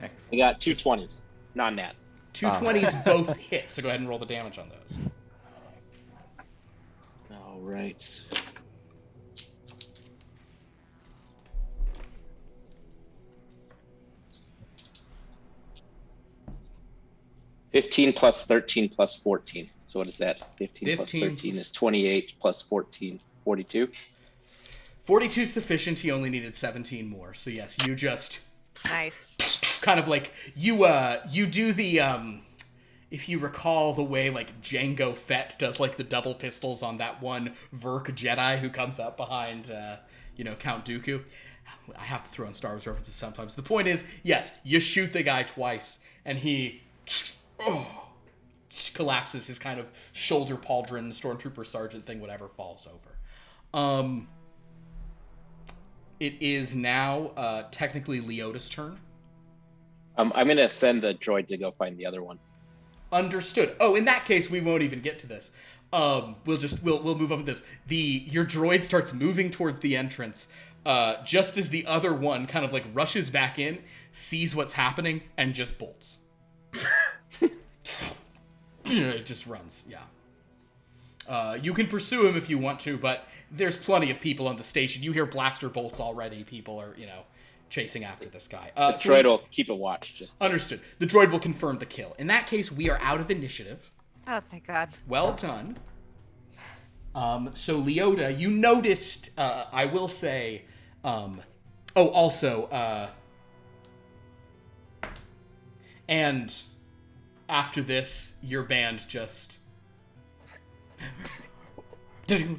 I got 2 20s, non-nat. 2 20s both hit. So go ahead and roll the damage on those. All right. (15+13 plus 14). So what is that? 15 plus 13 is 28 plus 14, 42. 42 is sufficient. He only needed 17 more. So yes, you just nice. kind of like you do the if you recall the way like Jango Fett does like the double pistols on that one Verk Jedi who comes up behind Count Dooku. I have to throw in Star Wars references sometimes. The point is, yes, you shoot the guy twice and he collapses. His kind of shoulder pauldron, stormtrooper sergeant thing, whatever, falls over. It is now technically Leota's turn. I'm gonna send the droid to go find the other one. Understood. Oh, in that case, we won't even get to this. We'll move on with this. Your droid starts moving towards the entrance, just as the other one kind of like rushes back in, sees what's happening, and just bolts. It just runs. Yeah. You can pursue him if you want to, but there's plenty of people on the station. You hear blaster bolts already. People are, chasing after this guy. The droid will keep a watch. Just understood. The droid will confirm the kill. In that case, we are out of initiative. Oh, thank God. Well done. So Leota, you noticed. I will say. And after this, your band just. They just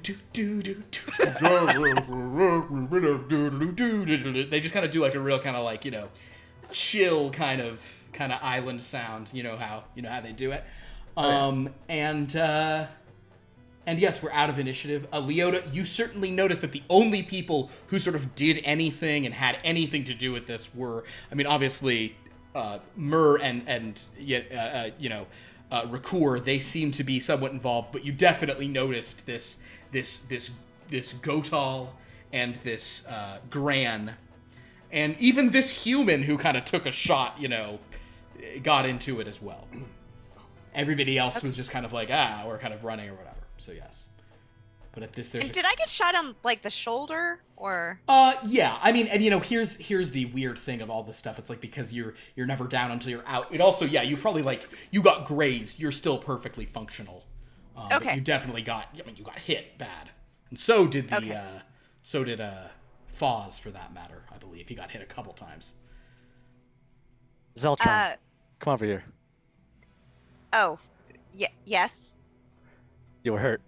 kind of do like a real kind of like chill kind of island sound. You know how they do it. And yes, we're out of initiative. Leota, you certainly noticed that the only people who sort of did anything and had anything to do with this were, obviously, Mur and Rakur. They seem to be somewhat involved, but you definitely noticed this Gotal and this Gran, and even this human who kind of took a shot, got into it as well. Everybody else was just kind of like, we're kind of running or whatever. So yes. But at this, did I get shot on like the shoulder or? Yeah. Here's the weird thing of all this stuff. It's like because you're never down until you're out. It also, you probably you got grazed. You're still perfectly functional. Okay. But you definitely got. You got hit bad, and so did Phawz for that matter. I believe he got hit a couple times. Zeltron, come over here. Oh, yes, You were hurt.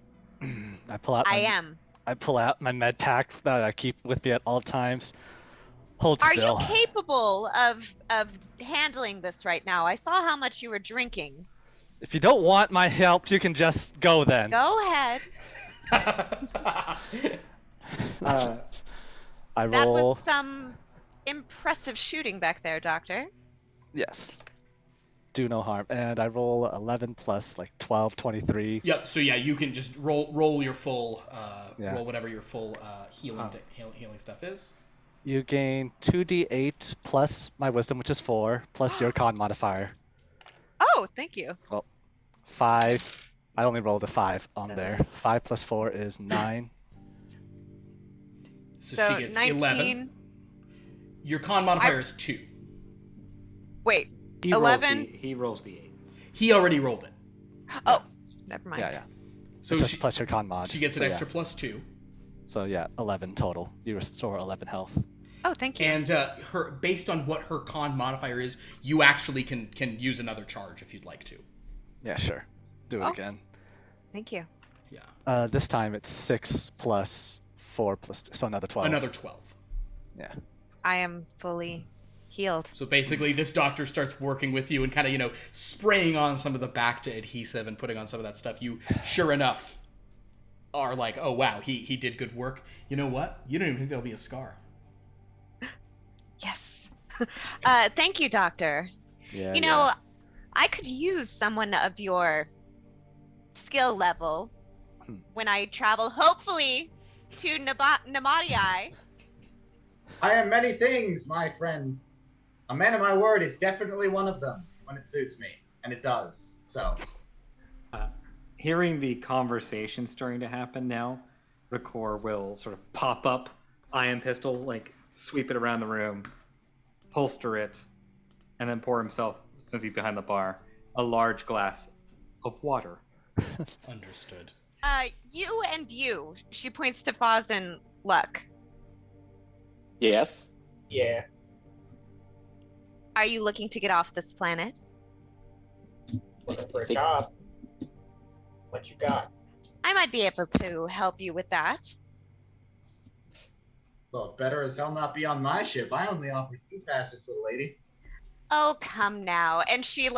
I pull out. I am. I pull out my med pack that I keep with me at all times. Hold Are still. you capable of handling this right now? I saw how much you were drinking. If you don't want my help, you can just go then. Go ahead. I roll. That was some impressive shooting back there, Doctor. Yes. Do no harm. And I roll 11 plus like 12, 23. Yep. So yeah, you can just roll your full Yeah. roll whatever your full healing stuff is. You gain 2d8 plus my wisdom, which is 4, plus your con modifier. Oh, thank you. Well, 5. I only rolled a 5 on 7. there. 5 plus 4 is 9. So she gets 19. 11. Your con modifier is 2. Wait, He 11? He rolls the 8. He already rolled it. Oh, never mind. Yeah. So It's just she, plus your con mod. she gets an so extra Yeah. plus 2. So yeah, 11 total. You restore 11 health. Oh, thank you. And her, based on what her con modifier is, you actually can use another charge if you'd like to. Yeah, sure. Do it Oh. again. Thank you. Yeah. This time it's 6 plus 4 plus 2, so another 12. Another 12. Yeah. I am fully healed. So basically, this doctor starts working with you and kind of, spraying on some of the Bacta adhesive and putting on some of that stuff. You, sure enough, are like, oh, wow, he did good work. You know what? You don't even think there'll be a scar. Yes. Thank you, Doctor. Yeah. You know, I could use someone of your skill level when I travel, hopefully, to Namadii. I am many things, my friend. A man of my word is definitely one of them when it suits me, and it does. So, Hearing the conversation starting to happen now, Ricor will sort of pop up, ion pistol, like sweep it around the room, holster it, and then pour himself, since he's behind the bar, a large glass of water. Understood. You and you. She points to Phawz and Luck. Yes. Yeah. Are you looking to get off this planet? Looking for a job. What you got? I might be able to help you with that. well, better as hell not be on my ship. I only offered you passage, little lady. Oh, come now. And she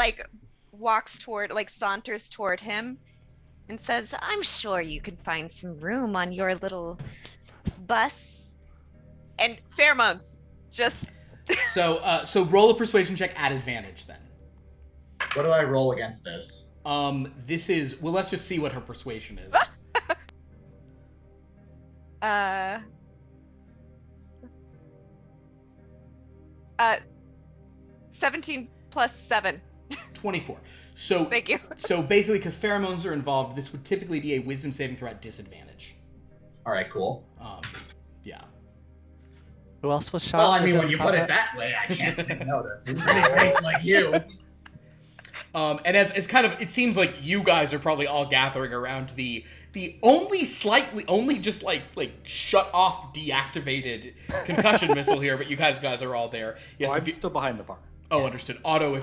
saunters toward him and says, I'm sure you can find some room on your little bus. And pheromones, just... So roll a persuasion check at advantage then. What do I roll against this? This is, well, let's just see what her persuasion is. 17 plus 7. 24. So Thank you. So basically, because pheromones are involved, this would typically be a wisdom saving throw at disadvantage. All right, cool. Yeah. Who else was shot? Well, I mean, within when you put it combat? that way, I can't say no to a pretty face like you. And as it's kind of, it seems like you guys are probably all gathering around the only just like shut off deactivated concussion missile here, but you guys are all there. Yes, I'm still behind the bar. Oh, understood. Otto,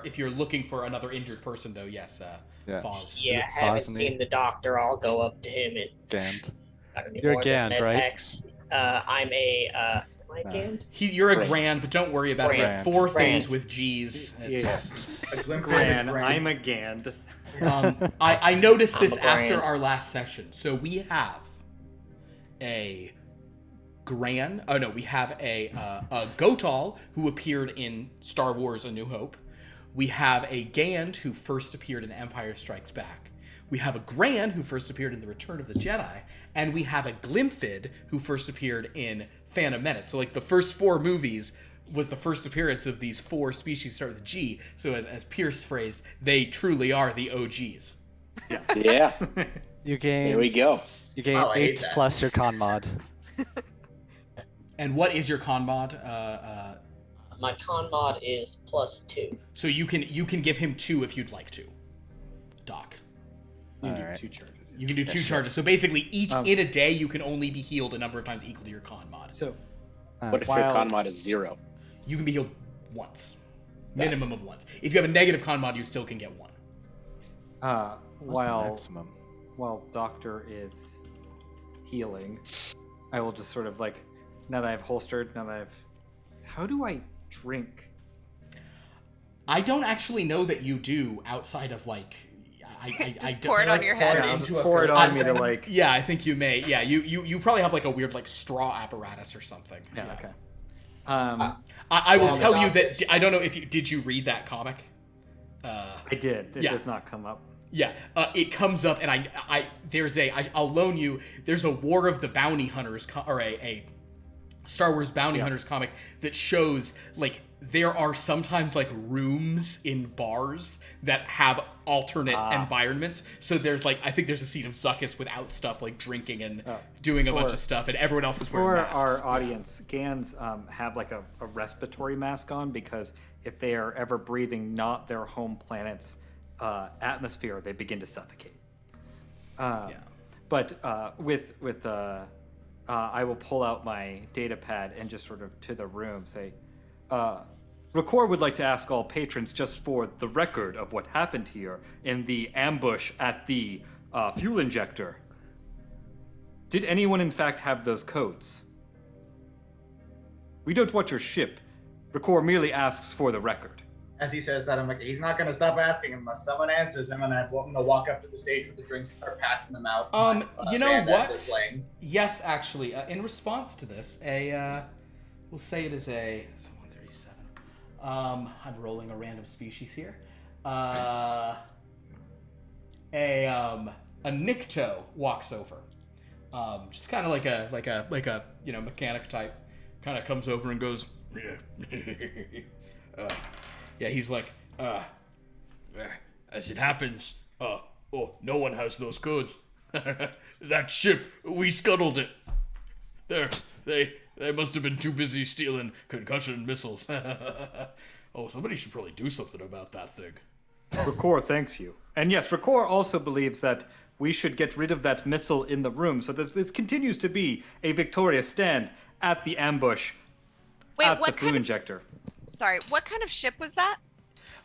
if you're looking for another injured person though, yes, Phawz. Yeah, haven't seen the doctor. I'll go up to him and. Gand. I don't need You're more than Gand, med right? packs. I'm a. Am I Gand? You're a Grand. grand, but don't worry about it. We have Grand. 4 Grand. things with G's. It's- A glimpse of Gran, your brain. I'm a Gand. I noticed I'm this a grand. after our last session. So we have a Gran. Oh no, we have a Gotal who appeared in Star Wars: A New Hope. We have a Gand who first appeared in Empire Strikes Back. We have a Gran who first appeared in The Return of the Jedi, and we have a Glimphid who first appeared in Phantom Menace. So like the first 4 movies was the first appearance of these 4 species that start with G. So as Pierce phrased, they truly are the OGs. Yeah. You gain. Here we go. You gain Oh, I hate 8 that. plus your con mod. And what is your con mod? My con mod is +2. So you can give him 2 if you'd like to, Doc. You can do Alright. 2 charges. You can do 2 charges. So basically, each in a day, you can only be healed a number of times equal to your con mod. So, What if your While- con mod is 0? You can be healed once, minimum of once. If you have a negative con mod, you still can get 1. What's the maximum? While Doctor is healing, I will just sort of like, now that I've holstered, how do I drink? I don't actually know that you do outside of like. I Pour it on your head. I'll just pour it on me to like. Yeah, I think you may. Yeah, you probably have like a weird like straw apparatus or something. Yeah. Okay. I will tell you that I don't know if did you read that comic? I did. It does not come up. Yeah, it comes up, and I'll loan you. There's a War of the Bounty Hunters or a Star Wars Bounty Hunters comic that shows like there are sometimes like rooms in bars that have alternate environments. So there's like I think there's a scene of Zuckuss without stuff, like drinking and doing a bunch of stuff, and everyone else is wearing masks. For our audience, Gans have like a respiratory mask on because if they are ever breathing not their home planet's atmosphere, they begin to suffocate. But I will pull out my data pad and just sort of to the room say, Record would like to ask all patrons just for the record of what happened here in the ambush at the fuel injector. Did anyone in fact have those codes? We don't want your ship. Record merely asks for the record. As he says that, I'm like, he's not going to stop asking unless someone answers him, and I'm going to walk up to the stage with the drinks and start passing them out. You know what? Yes, actually, in response to this, we'll say it is a 137. I'm rolling a random species here. A Nikto walks over, just kind of like a mechanic type, kind of comes over and goes, yeah, he's like, as it happens, no one has those codes. That ship, we scuttled it. They must have been too busy stealing concussion missiles. Somebody should probably do something about that thing. Record thanks you. And yes, Record also believes that we should get rid of that missile in the room, so this continues to be a victorious stand at the ambush at the fuel injector. Sorry, what kind of ship was that?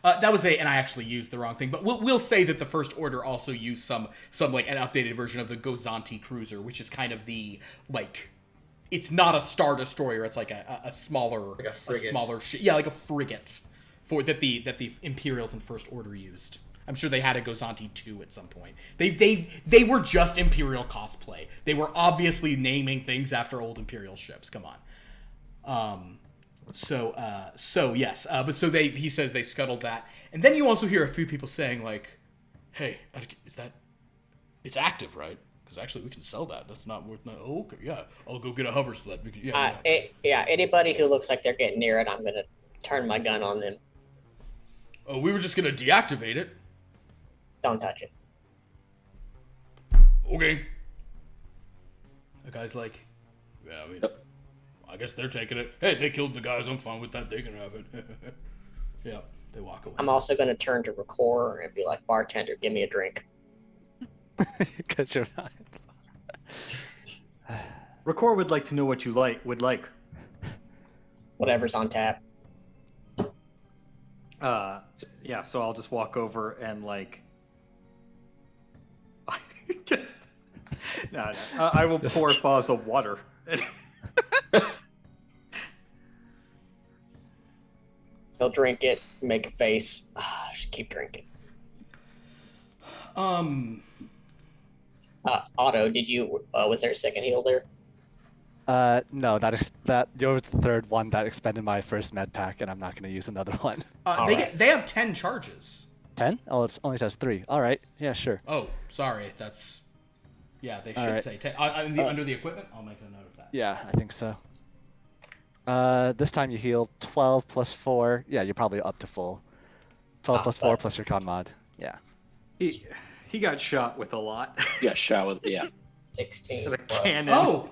That was and I actually used the wrong thing, but we'll say that the First Order also used some like an updated version of the Gozanti cruiser, which is kind of the like, it's not a Star Destroyer, it's like a smaller, like a smaller ship, like a frigate, that the Imperials and First Order used. I'm sure they had a Gozanti 2 at some point. They were just Imperial cosplay. They were obviously naming things after old Imperial ships. Come on. So yes, but he says they scuttled that, and then you also hear a few people saying like, "Hey, it's active, right? Because actually we can sell that. That's not worth. Oh, okay, yeah, I'll go get a hover sled. We can, anybody who looks like they're getting near it, I'm gonna turn my gun on them. Oh, we were just gonna deactivate it. Don't touch it. Okay. The guy's like, yeah, I mean. Yep. I guess they're taking it. Hey, they killed the guys. I'm fine with that. They can have it. Yeah, they walk away. I'm also going to turn to Record and be like, bartender, give me a drink. Because you're not. Record would like to know what you would like. Whatever's on tap. Yeah, so I'll just walk over and like. I guess. No. I will pour Phawz of water. He'll drink it, make a face. Just keep drinking. Otto, did you? Was there a second heal there? No, that you're the third one that expended my first med pack, and I'm not going to use another one. They have 10 charges. 10? Oh, it only says 3. All right, yeah, sure. Oh, sorry, that's. Yeah, they should say 10. Under the equipment, I'll make a note of that. Yeah, I think so. This time you heal 12 plus 4. Yeah, you're probably up to full. 12 plus 4 plus your con mod. Yeah. He got shot with a lot. Yeah, shot with 16. The cannon. Oh,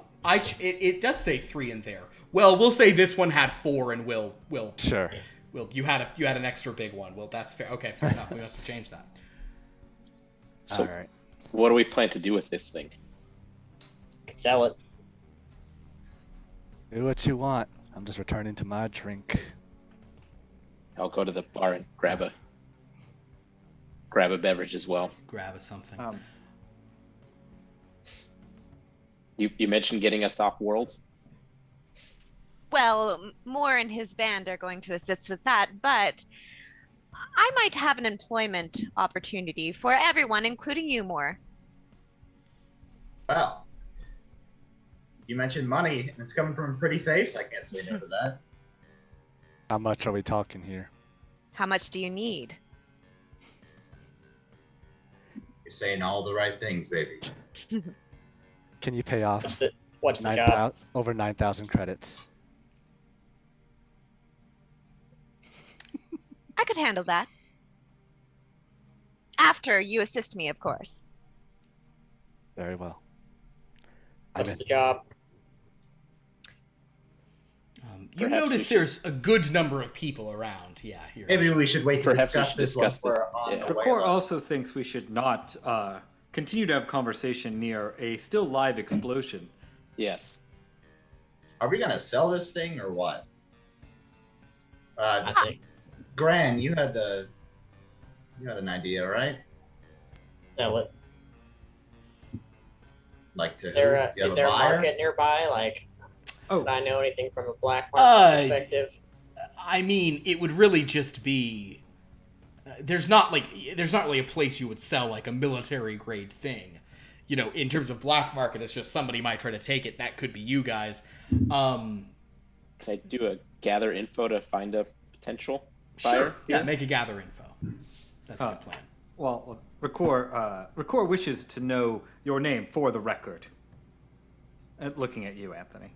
it does say 3 in there. Well, we'll say this one had 4, and will sure. Will you had an extra big one? Well, that's fair. Okay, fair enough. We must have changed that. So, all right. What do we plan to do with this thing? Could sell it. Do what you want. I'm just returning to my drink. I'll go to the bar and grab grab a beverage as well. grab something. You mentioned getting us off world. Well, Moore and his band are going to assist with that, but I might have an employment opportunity for everyone, including you, Moore. Well, you mentioned money, and it's coming from a pretty face. I can't say no to that. How much are we talking here? How much do you need? You're saying all the right things, baby. Can you pay off What's the job? over 9,000 credits? I could handle that. After you assist me, of course. Very well. What's the job? You Perhaps notice we should- there's a good number of people around. Yeah, here. Maybe we should wait to Perhaps we discuss should this discuss once we're this, on yeah. the way. Rakor along. also thinks we should not continue to have conversation near a still live explosion. Yes. Are we gonna sell this thing or what? I think. Gran, you had an idea, right? Sell it. Like to who? There, Do you have is a there a buyer? market nearby? Like, Oh. would I know anything from a black market perspective? I mean, it would really just be. There's not really a place you would sell like a military grade thing. You know, in terms of black market, it's just somebody might try to take it. That could be you guys. Can I do a gather info to find a potential buyer? Sure. Yeah, make a gather info. That's a good plan. Well, Rakor wishes to know your name for the record. Looking at you, Anthony.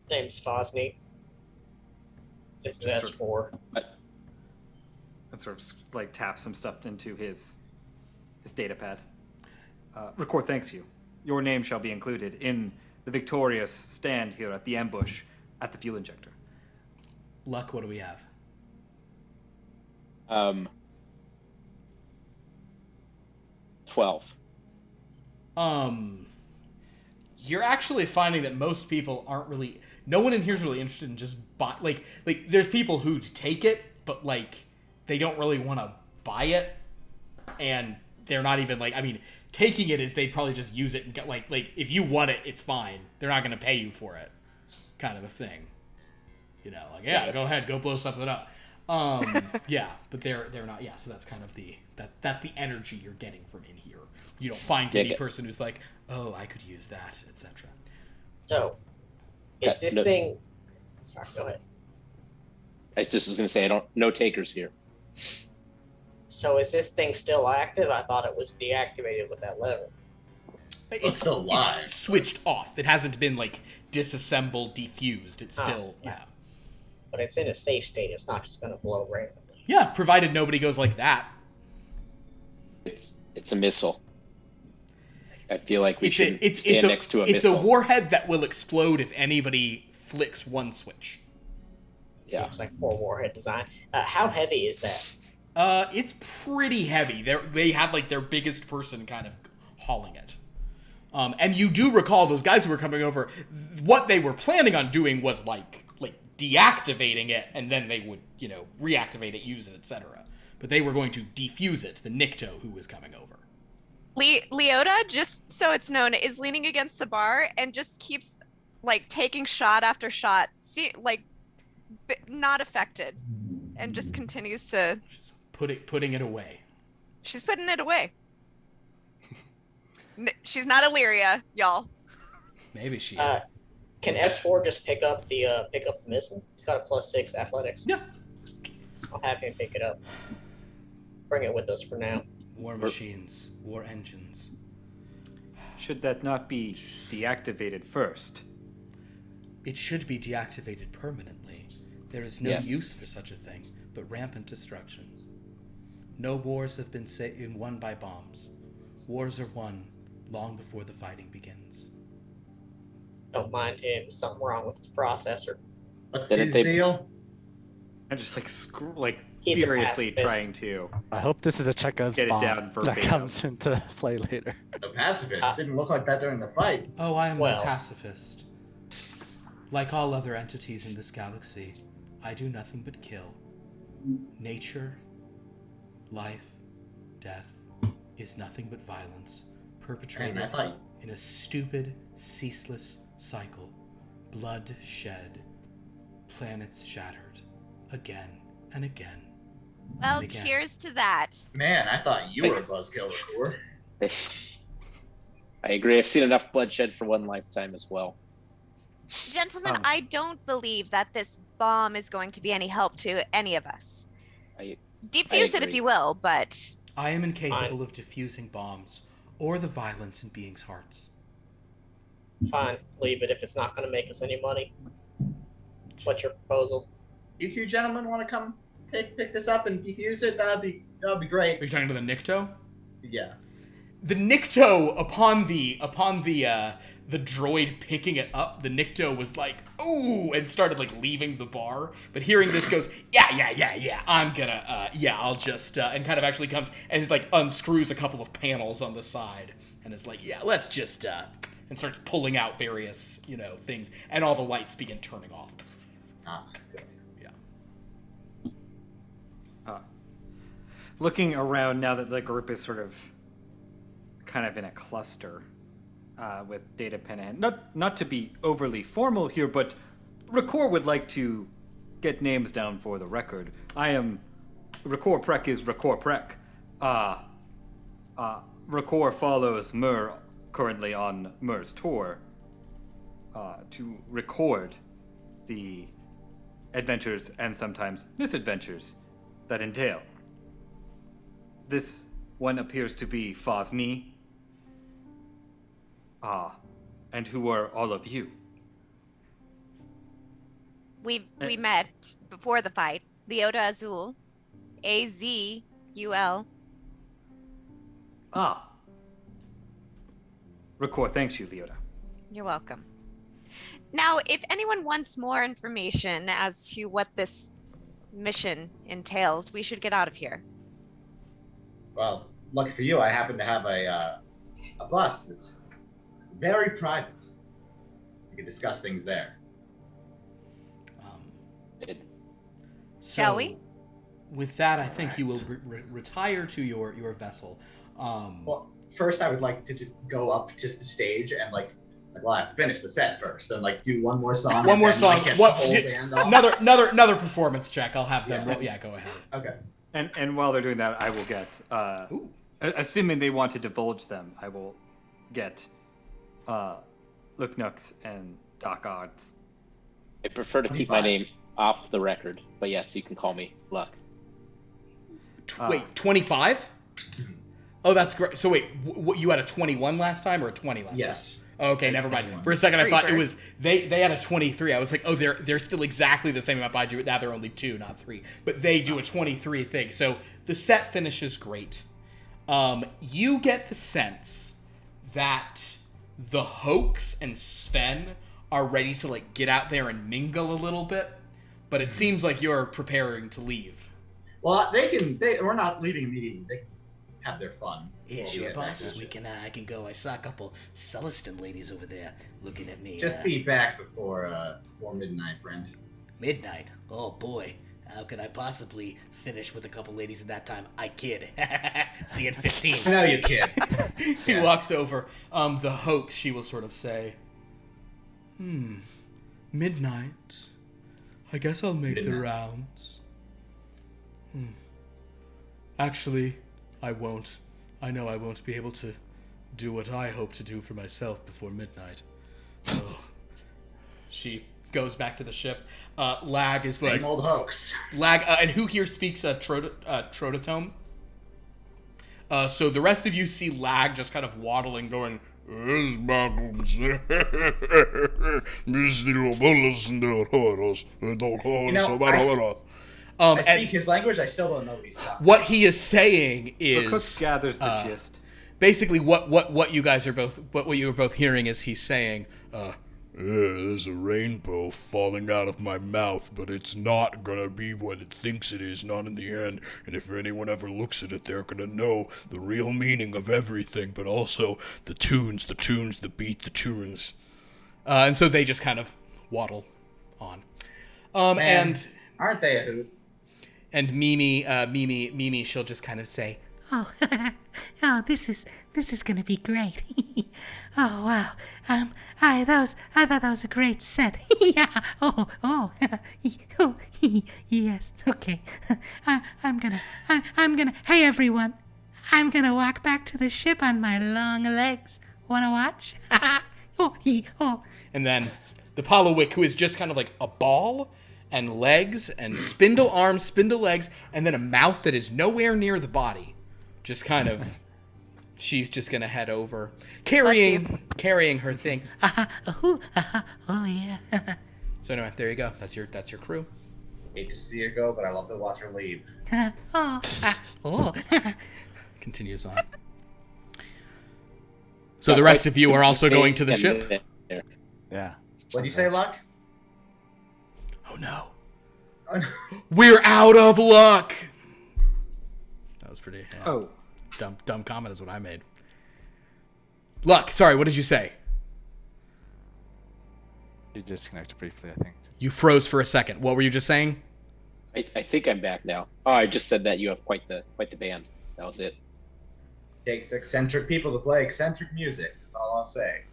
Name's Phawz Nee. This is Just S4. And sort of like taps some stuff into his data pad. Rakor thanks you. Your name shall be included in the victorious stand here at the ambush at the fuel injector. Luck, what do we have? 12. You're actually finding that most people aren't really. No one in here is really interested in just buy. Like there's people who take it, but like they don't really want to buy it, and they're not even like. I mean, taking it is they'd probably just use it and get like if you want it, it's fine. They're not going to pay you for it, kind of a thing. You know, like yeah, go ahead, go blow something up. Yeah, but they're not. Yeah, so that's kind of that's the energy you're getting from in here. You don't find any person who's like, oh, I could use that, etc. So, is this thing? Sorry, go ahead. I just was going to say, no takers here. So is this thing still active? I thought it was deactivated with that lever. It's still live. It's switched off. It hasn't been like disassembled, defused. It's still yeah. But it's in a safe state. It's not just going to blow randomly. Yeah, provided nobody goes like that. It's a missile. I feel like we should stand next to a missile. It's a warhead that will explode if anybody flicks one switch. Yeah. It's like poor warhead design. How heavy is that? It's pretty heavy. They had like their biggest person kind of hauling it. And you do recall those guys who were coming over. What they were planning on doing was like deactivating it, and then they would reactivate it, use it, etc. But they were going to defuse it. The Nikto who was coming over. Leota, just so it's known, is leaning against the bar and just keeps like taking shot after shot, not affected, and just continues to. She's putting it away. She's putting it away. She's not Illyria, y'all. Maybe she is. Can S4 just pick up the missile? He's got a +6 athletics. Yeah. I'll have him pick it up. Bring it with us for now. War machines, war engines. Should that not be deactivated first? It should be deactivated permanently. There is no use for such a thing, but rampant destruction. No wars have been won by bombs. Wars are won long before the fighting begins. Don't mind him. Something wrong with his processor. What's his deal? I'm just He's a furiously pacifist. trying to. I hope this is a Chekhov's Get it bomb down that verbatim. comes into play later. The pacifist didn't look like that during the fight. Oh, I am Well. a pacifist. Like all other entities in this galaxy, I do nothing but kill. Nature, life, death, is nothing but violence, And perpetrated I thought in a stupid, ceaseless cycle. Blood shed, planets shattered, again and again. Well, And again. cheers to that. Man, I thought you were a buzzkill before. I agree. I've seen enough bloodshed for one lifetime as well. Gentlemen, I don't believe that this bomb is going to be any help to any of us. Defuse it if agree. you will, but I am incapable of diffusing bombs or the violence in beings' hearts. Fine, leave it if it's not going to make us any money. What's your proposal? You two gentlemen want to come pick this up and defuse it? That'd be great. Are you talking to the Nikto? Yeah. The Nikto, upon the droid picking it up, the Nikto was like, "Ooh," and started like leaving the bar. But hearing this goes, yeah, I'm gonna, I'll just, and kind of actually comes and like unscrews a couple of panels on the side and is like, yeah, let's just, and starts pulling out various, things, and all the lights begin turning off. Looking around now that the group is sort of kind of in a cluster with data pen in hand. Not to be overly formal here, but Rakor would like to get names down for the record. Rakor Prek is Rakor Prek. Rakor follows Mur currently on Mur's tour to record the adventures and sometimes misadventures that entail. This one appears to be Phawz Nee. And who are all of you? we met before the fight. Leota Azul. Azul. Rakor thanks you, Leota. You're welcome. Now, if anyone wants more information as to what this mission entails, we should get out of here. Well, lucky for you, I happen to have a bus. It's very private. We can discuss things there. Shall we? With that, I think you will retire to your vessel. Well, first I would like to just go up to the stage and well, I have to finish the set first, and do one more song. One more song. Get What? the whole band off. Another performance check. I'll have them. Yeah. Go ahead. Okay. And while they're doing that, I will get, assuming they want to divulge them, I will get Luke Nooks and Doc Odds. I prefer to keep my name off the record, but yes, you can call me Luck. Wait, 25? Oh, that's great. So wait, you had a 21 last time or a 20 last time? Yes. Oh, okay, never mind. 21. For a second, I thought it was they had a 23. I was like, oh, they're still exactly the same amount I do. Now they're only 2, not 3. But they do a 23 thing. So the set finishes great. You get the sense that the Hoax and Sven are ready to get out there and mingle a little bit, but it seems like you're preparing to leave. Well, we're not leaving immediately. They can have their fun. Yeah, while we sure, get back boss. to the ship. I can go. I saw a couple Celestin ladies over there looking at me. Just be back before midnight, friend. Midnight? Oh boy. How could I possibly finish with a couple ladies at that time? I kid. See you at 15. I know you kid. He walks over. The Hoax, she will sort of say, midnight. I guess I'll make the rounds. Actually, I won't. I know I won't be able to do what I hope to do for myself before midnight. So, she goes back to the ship. Lag is like... Same old Hoax. Lag, and who here speaks Trototome? So the rest of you see Lag just kind of waddling, going... I speak his language. I still don't know what he's talking. What he is saying The cook is gathers the gist. basically what you guys are both hearing is he's saying, there's a rainbow falling out of my mouth, but it's not gonna be what it thinks it is, not in the end. And if anyone ever looks at it, they're gonna know the real meaning of everything, but also the tunes, the beat, the tunes. and so they just kind of waddle on. Man, And aren't they a hoot? And Mimi, she'll just kind of say, Oh, oh, this is gonna be great. Oh wow. I thought that was a great set. Yeah. Oh, yes. Okay. I'm gonna. Hey everyone, I'm gonna walk back to the ship on my long legs. Wanna watch? Oh. and then the Palawick, who is just kind of like a ball and legs and spindle arms, spindle legs, and then a mouth that is nowhere near the body. Just kind of, she's just gonna head over, carrying her thing. Oh yeah. So anyway, there you go. That's your crew. Hate to see her go, but I love to watch her leave. Oh. Continues on. So the rest of you are also going to the ship? Yeah. What'd you say, Luck? Oh no. Oh, no. We're out of luck! That was pretty dumb comment is what I made. Luck, sorry, what did you say? You disconnected briefly, I think. You froze for a second. What were you just saying? I think I'm back now. Oh, I just said that you have quite the band. That was it. Takes eccentric people to play eccentric music. That's all I'll say.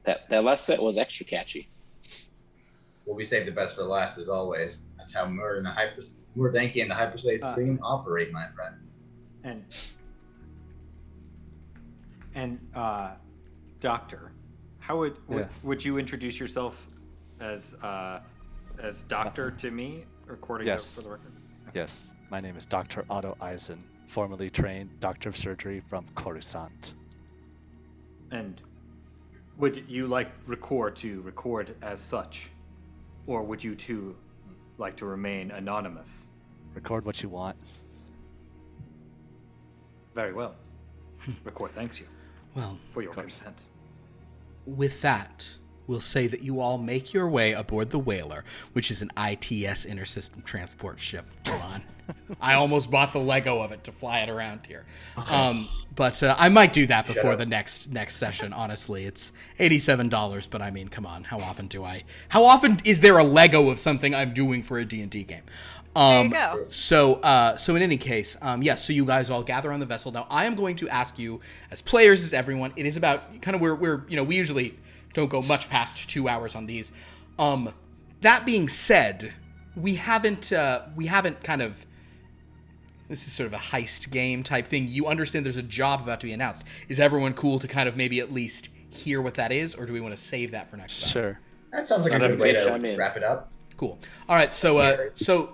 That last set was extra catchy. Well, we saved the best for last, as always. That's how Murdanky and the Hyperspace Dream operate, my friend. And Doctor, how would you introduce yourself as Doctor to me, recording Yes. for the record? Yes, my name is Dr. Oddo Eisen, formerly trained Doctor of Surgery from Coruscant. And would you like to record as such, or would you two like to remain anonymous? Record what you want. Very well. Record thanks you Well, for your consent. with that, we'll say that you all make your way aboard the Whaler, which is an ITS intersystem transport ship. Come on. I almost bought the Lego of it to fly it around here. But I might do that before the next session, honestly. It's $87, but I mean, come on. How often is there a Lego of something I'm doing for a D&D game? There you go. So in any case, yes, so you guys all gather on the vessel. Now, I am going to ask you, as players, as everyone, it is about kind of we're we usually don't go much past 2 hours on these. That being said, we haven't kind of, this is sort of a heist game type thing. You understand there's a job about to be announced. Is everyone cool to kind of maybe at least hear what that is, or do we want to save that for next time? Sure. That sounds like a good way to wrap it up. Cool. All right. So,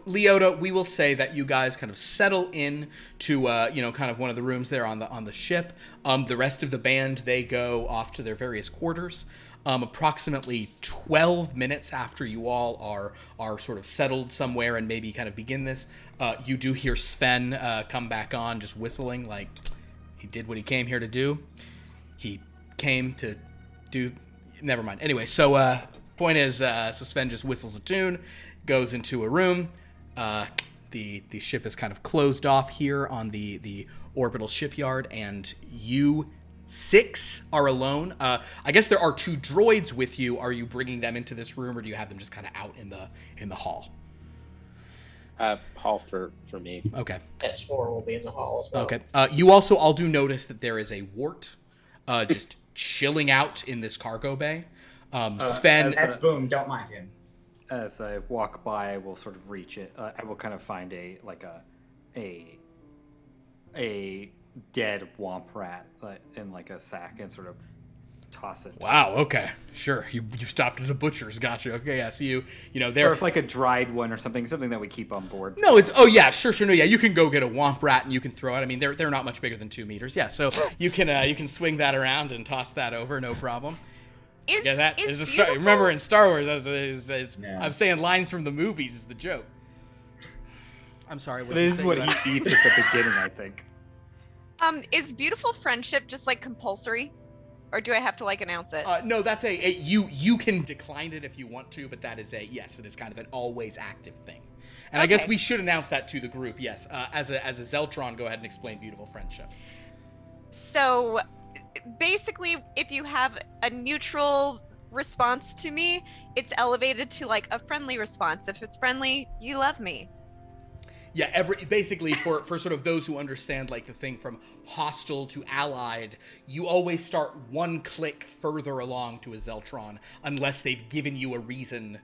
Leota, we will say that you guys kind of settle in to, kind of one of the rooms there on the ship. The rest of the band, they go off to their various quarters. Approximately 12 minutes after you all are sort of settled somewhere and maybe kind of begin this, you do hear Sven come back on, just whistling like he did what he came here to do. He came to do. Never mind. Anyway, so. Point is, so Sven just whistles a tune, goes into a room. The ship is kind of closed off here on the orbital shipyard, and you 6 are alone. I guess there are 2 droids with you. Are you bringing them into this room, or do you have them just kind of out in the hall? Hall for me. Okay. S4 will be in the hall as well. Okay. You also all do notice that there is a wart just chilling out in this cargo bay. Sven, That's Boom. Don't mind him. As I walk by, I will sort of reach it. I will kind of find a dead womp rat in like a sack and sort of toss it. Wow. Okay. Sure. You stopped at a butcher's. Gotcha. Okay. Yeah. So you there. Or if like a dried one or something that we keep on board. No, it's sure. No, yeah. You can go get a womp rat and you can throw it. I mean, they're not much bigger than 2 meters. Yeah. So you can swing that around and toss that over. No problem. Remember in Star Wars, I'm saying lines from the movies is the joke. I'm sorry. This is what he eats at the beginning, I think. Is beautiful friendship just like compulsory, or do I have to like announce it? No, that's you can decline it if you want to, but that is yes, it is kind of an always active thing. And I guess we should announce that to the group. Yes, as a Zeltron, go ahead and explain beautiful friendship. So basically, if you have a neutral response to me, it's elevated to like a friendly response. If it's friendly, you love me. Yeah, basically for sort of those who understand like the thing from hostile to allied, you always start one click further along to a Zeltron unless they've given you a reason.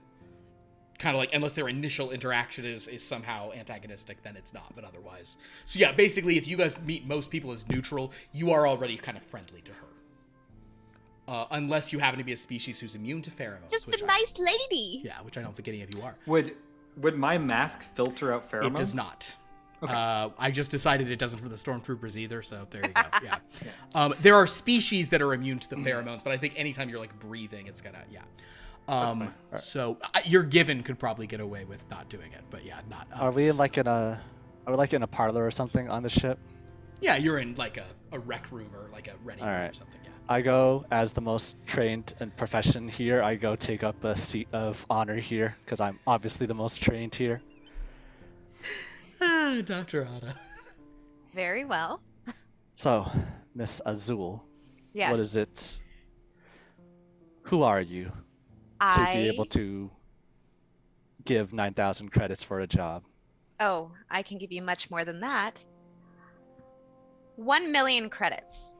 Kind of like, unless their initial interaction is somehow antagonistic, then it's not, but otherwise. So yeah, basically, if you guys meet most people as neutral, you are already kind of friendly to her. Unless you happen to be a species who's immune to pheromones. Just a nice lady. Yeah, which I don't think any of you are. Would my mask filter out pheromones? It does not. Okay. I just decided it doesn't for the stormtroopers either, so there you go. Yeah. There are species that are immune to the pheromones, but I think anytime you're like breathing, it's gonna, yeah. So your Given could probably get away with not doing it, but yeah, not us. Are we like in a parlor or something on the ship? Yeah, you're in like a rec room or like a ready room or something. Yeah. I go as the most trained and profession here. I go take up a seat of honor here because I'm obviously the most trained here. Dr. Otto. Very well. So, Miss Azul, Yes. what is it? Who are you to be able to give 9,000 credits for a job? Oh, I can give you much more than that. 1 million credits.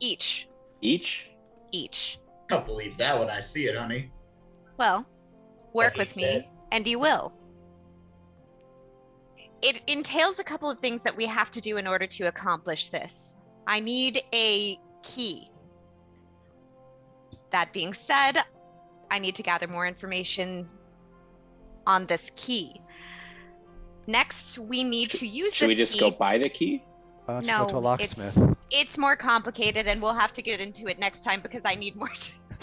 Each. Each? Each. Don't believe that when I see it, honey. Well, work Like with he me, said. and you will. It entails a couple of things that we have to do in order to accomplish this. I need a key. That being said, I need to gather more information on this key. Next, we need to use Should we this just key. go buy the key? Why don't you No, go to a locksmith? It's more complicated, and we'll have to get into it next time because I need more.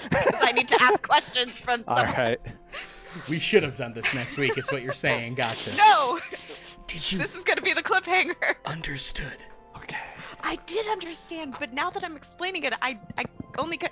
Because I need to ask questions from All someone. right. We should have done this next week, is what you're saying. Gotcha. No, Did you this is going to be the cliffhanger. understood? Okay. I did understand, but now that I'm explaining it, I only can.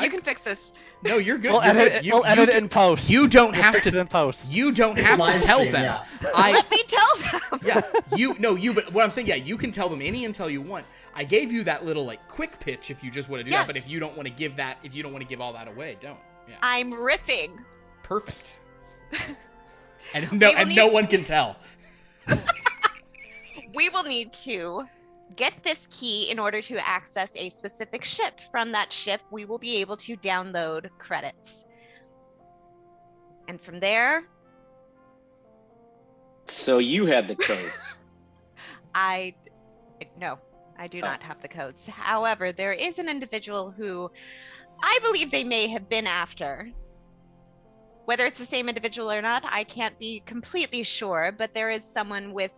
You can fix this. No, you're good. We'll You're edit good. it. We'll edit it in post. You don't We'll have fix to it in post. You don't It's have to live tell stream, them. yeah. Let me tell them. Yeah, but what I'm saying, yeah, you can tell them any intel you want. I gave you that little like quick pitch if you just want to do that, but Yes. if you don't want to give that, if you don't want to give all that away, don't. Yeah. I'm riffing. Perfect. And no one can tell. We will need to get this key in order to access a specific ship. From that ship, we will be able to download credits. And from there, So you had the codes. no, I do not have the codes. However, there is an individual who I believe they may have been after. Whether it's the same individual or not, I can't be completely sure, but there is someone with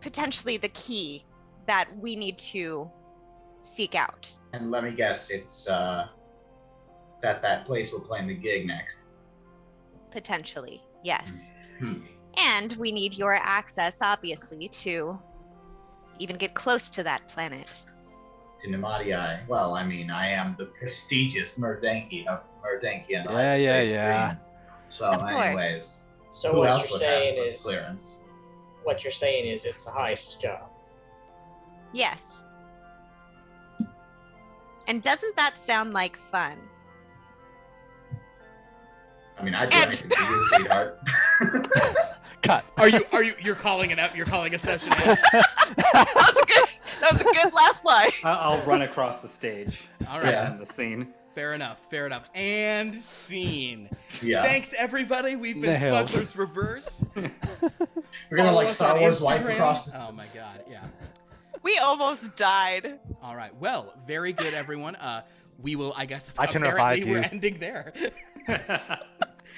potentially the key that we need to seek out. And let me guess, it's at that place we're playing the gig next. Potentially, yes. Hmm. And we need your access, obviously, to even get close to that planet. To Namadii. Well, I mean, I am the prestigious Murdanky of Murdanky and Yeah. So, Of course. anyways, So who what else you're would saying have is clearance? what you're saying is it's a heist job. Yes. And doesn't that sound like fun? I mean, I'd do And- anything for you, sweetheart. Cut. You're calling it out? You're calling a session out? That was a good last line. I'll run across the stage. All right. Yeah. And the scene. Fair enough. And scene. Yeah. Thanks, everybody. We've been Nailed. Smugglers Reverse. We're gonna Follow like us Star on Wars wipe Instagram. across the. Oh my god, yeah. We almost died. All right. Well, very good, everyone. We will, I guess. I can apparently revive we're you. ending there.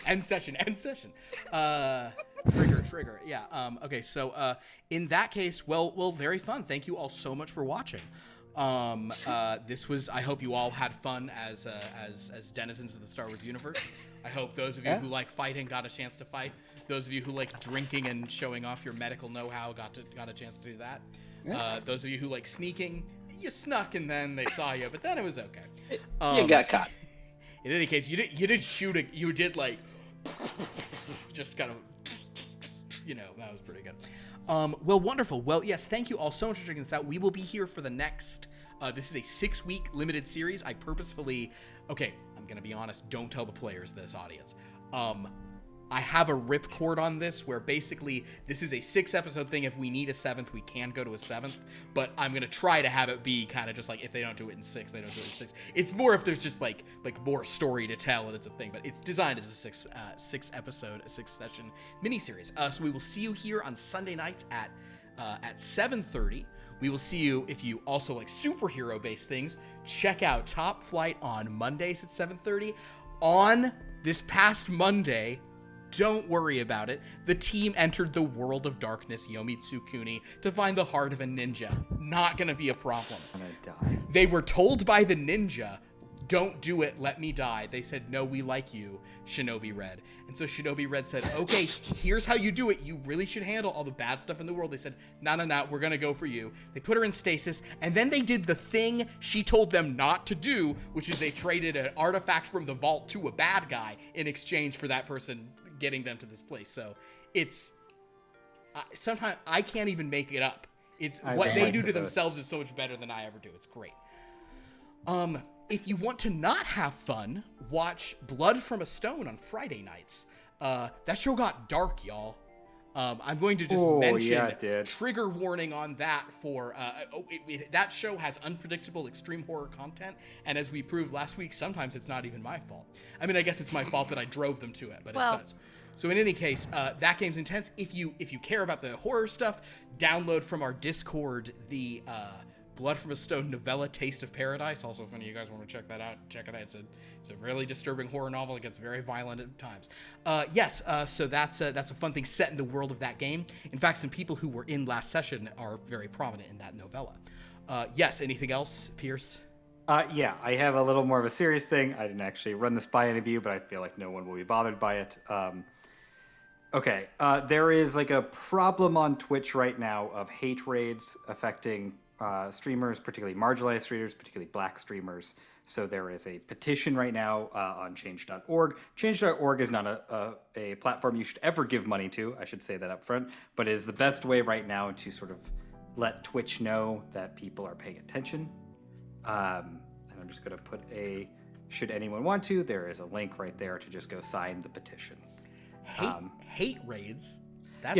End session. Trigger. Yeah. Okay. So, in that case, well, very fun. Thank you all so much for watching. This was. I hope you all had fun as denizens of the Star Wars universe. I hope those of you who like fighting got a chance to fight. Those of you who like drinking and showing off your medical know-how got a chance to do that. Those of you who like sneaking, you snuck and then they saw you, but then it was okay. You got caught. In any case, you did shoot you did like just kind of, that was pretty good. Well, wonderful. Well, yes, thank you all so much for checking this out. We will be here for the next, this is a 6-week limited series. I purposefully, okay, I'm going to be honest, don't tell the players this, audience. I have a ripcord on this where basically this is a 6-episode thing. If we need a 7th, we can go to a 7th, but I'm going to try to have it be kind of just like if they don't do it in 6, they don't do it in 6. It's more if there's just like more story to tell and it's a thing, but it's designed as a 6-episode, a 6-session miniseries. So we will see you here on Sunday nights at 7:30. We will see you if you also like superhero-based things. Check out Top Flight on Mondays at 7:30. On this past Monday, don't worry about it, the team entered the world of darkness, Yomitsu Kuni, to find the heart of a ninja. Not gonna be a problem. I'm gonna die. They were told by the ninja, don't do it, let me die. They said, no, we like you, Shinobi Red. And so Shinobi Red said, okay, here's how you do it. You really should handle all the bad stuff in the world. They said, no, we're gonna go for you. They put her in stasis, and then they did the thing she told them not to do, which is they traded an artifact from the vault to a bad guy in exchange for that person getting them to this place. So it's, sometimes I can't even make it up. It's what they do to themselves is so much better than I ever do. It's great. If you want to not have fun, watch Blood from a Stone on Friday nights. That show got dark, y'all. I'm going to just mention trigger warning on that for that show has unpredictable extreme horror content, and as we proved last week, sometimes it's not even my fault. I mean, I guess it's my fault that I drove them to it, but it's so in any case, that game's intense. If you care about the horror stuff, download from our Discord the Blood from a Stone novella, Taste of Paradise. Also, if any of you guys want to check that out, check it out. It's a really disturbing horror novel. It gets very violent at times. So that's a fun thing set in the world of that game. In fact, some people who were in last session are very prominent in that novella. Yes, anything else, Pierce? Yeah, I have a little more of a serious thing. I didn't actually run this by any of you, but I feel like no one will be bothered by it. Okay, there is like a problem on Twitch right now of hate raids affecting streamers, particularly marginalized streamers, particularly black streamers. So there is a petition right now on change.org. Change.org is not a platform you should ever give money to. I should say that up front, but it is the best way right now to sort of let Twitch know that people are paying attention. And I'm just going to put should anyone want to, there is a link right there to just go sign the petition. Hate raids?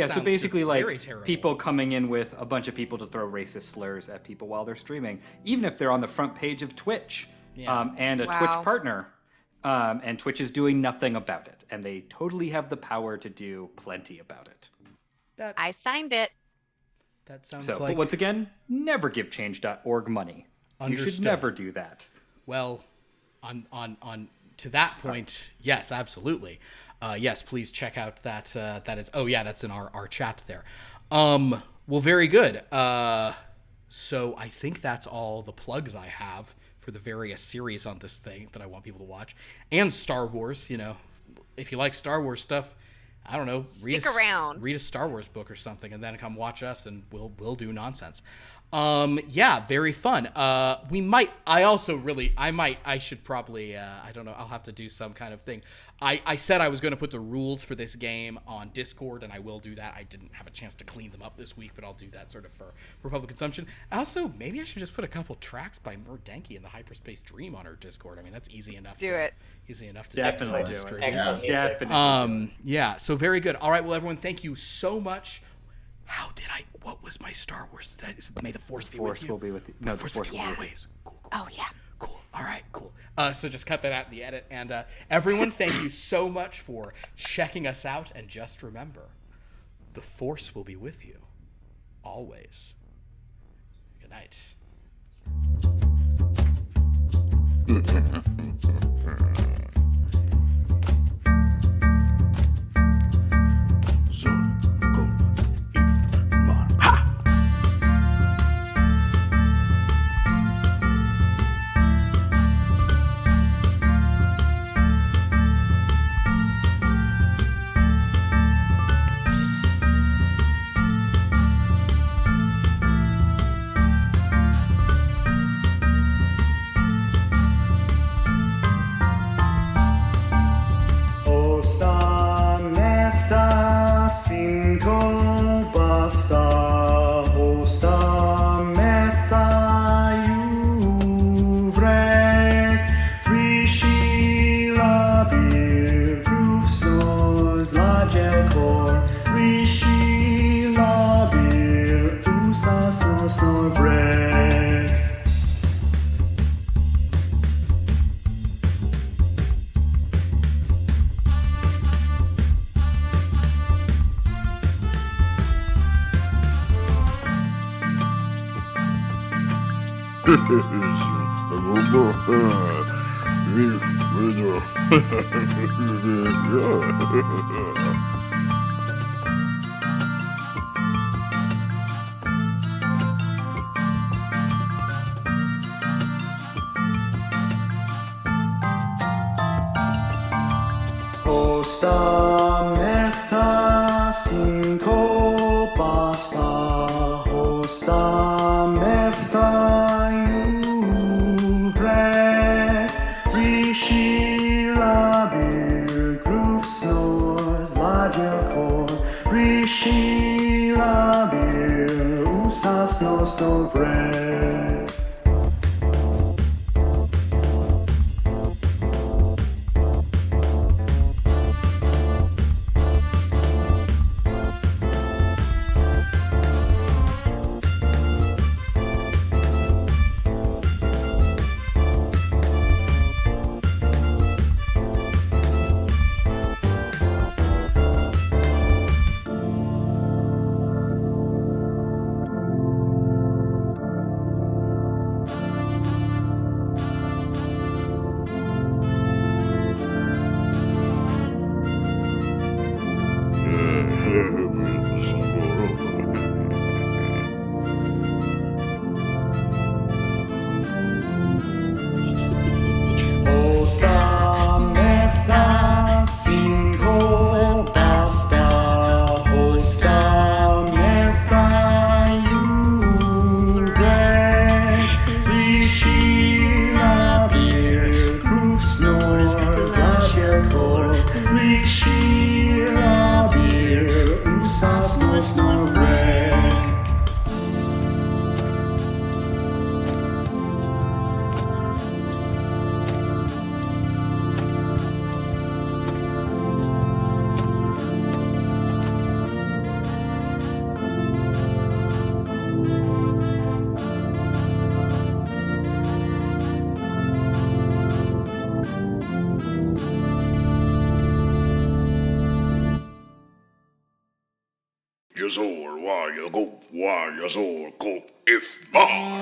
So basically like people coming in with a bunch of people to throw racist slurs at people while they're streaming, even if they're on the front page of Twitch and a Twitch partner, and Twitch is doing nothing about it, and they totally have the power to do plenty about it. I signed it. That sounds But once again, never give change.org money. Understood. You should never do that. Well, on to that point, yes, absolutely. Yes, please check out that. That is. Oh yeah, that's in our chat there. Well, very good. So I think that's all the plugs I have for the various series on this thing that I want people to watch, and Star Wars. You know, if you like Star Wars stuff, I don't know, read a Star Wars book or something, and then come watch us, and we'll do nonsense. Yeah, very fun. I should probably, I don't know, I'll have to do some kind of thing. I said I was going to put the rules for this game on Discord, and I will do that. I didn't have a chance to clean them up this week, but I'll do that sort of for public consumption. Also, maybe I should just put a couple tracks by Merdenki and the Hyperspace Dream on our Discord. I mean, that's easy enough to Definitely do stream. it. Definitely. Yeah, so very good. All right, well, everyone, thank you so much. What was my Star Wars? May the Force be with you. Will be with you. No, the Force will be always. Cool. Oh, yeah. Cool. All right, cool. So just cut that out in the edit. And everyone, thank you so much for checking us out. And just remember, the Force will be with you always. Good night. usas no break. Hosta mefta cinco basta. Hosta mefta uvre. Rishi labir groove snores lagicor. Rishi labir usas nos dovre. Hosta mefta cinco basta. Hosta mefta uvre. Rishi labir groove snores lagicor. Rishi labir usas nos norveg. Yazor, why you go, if my.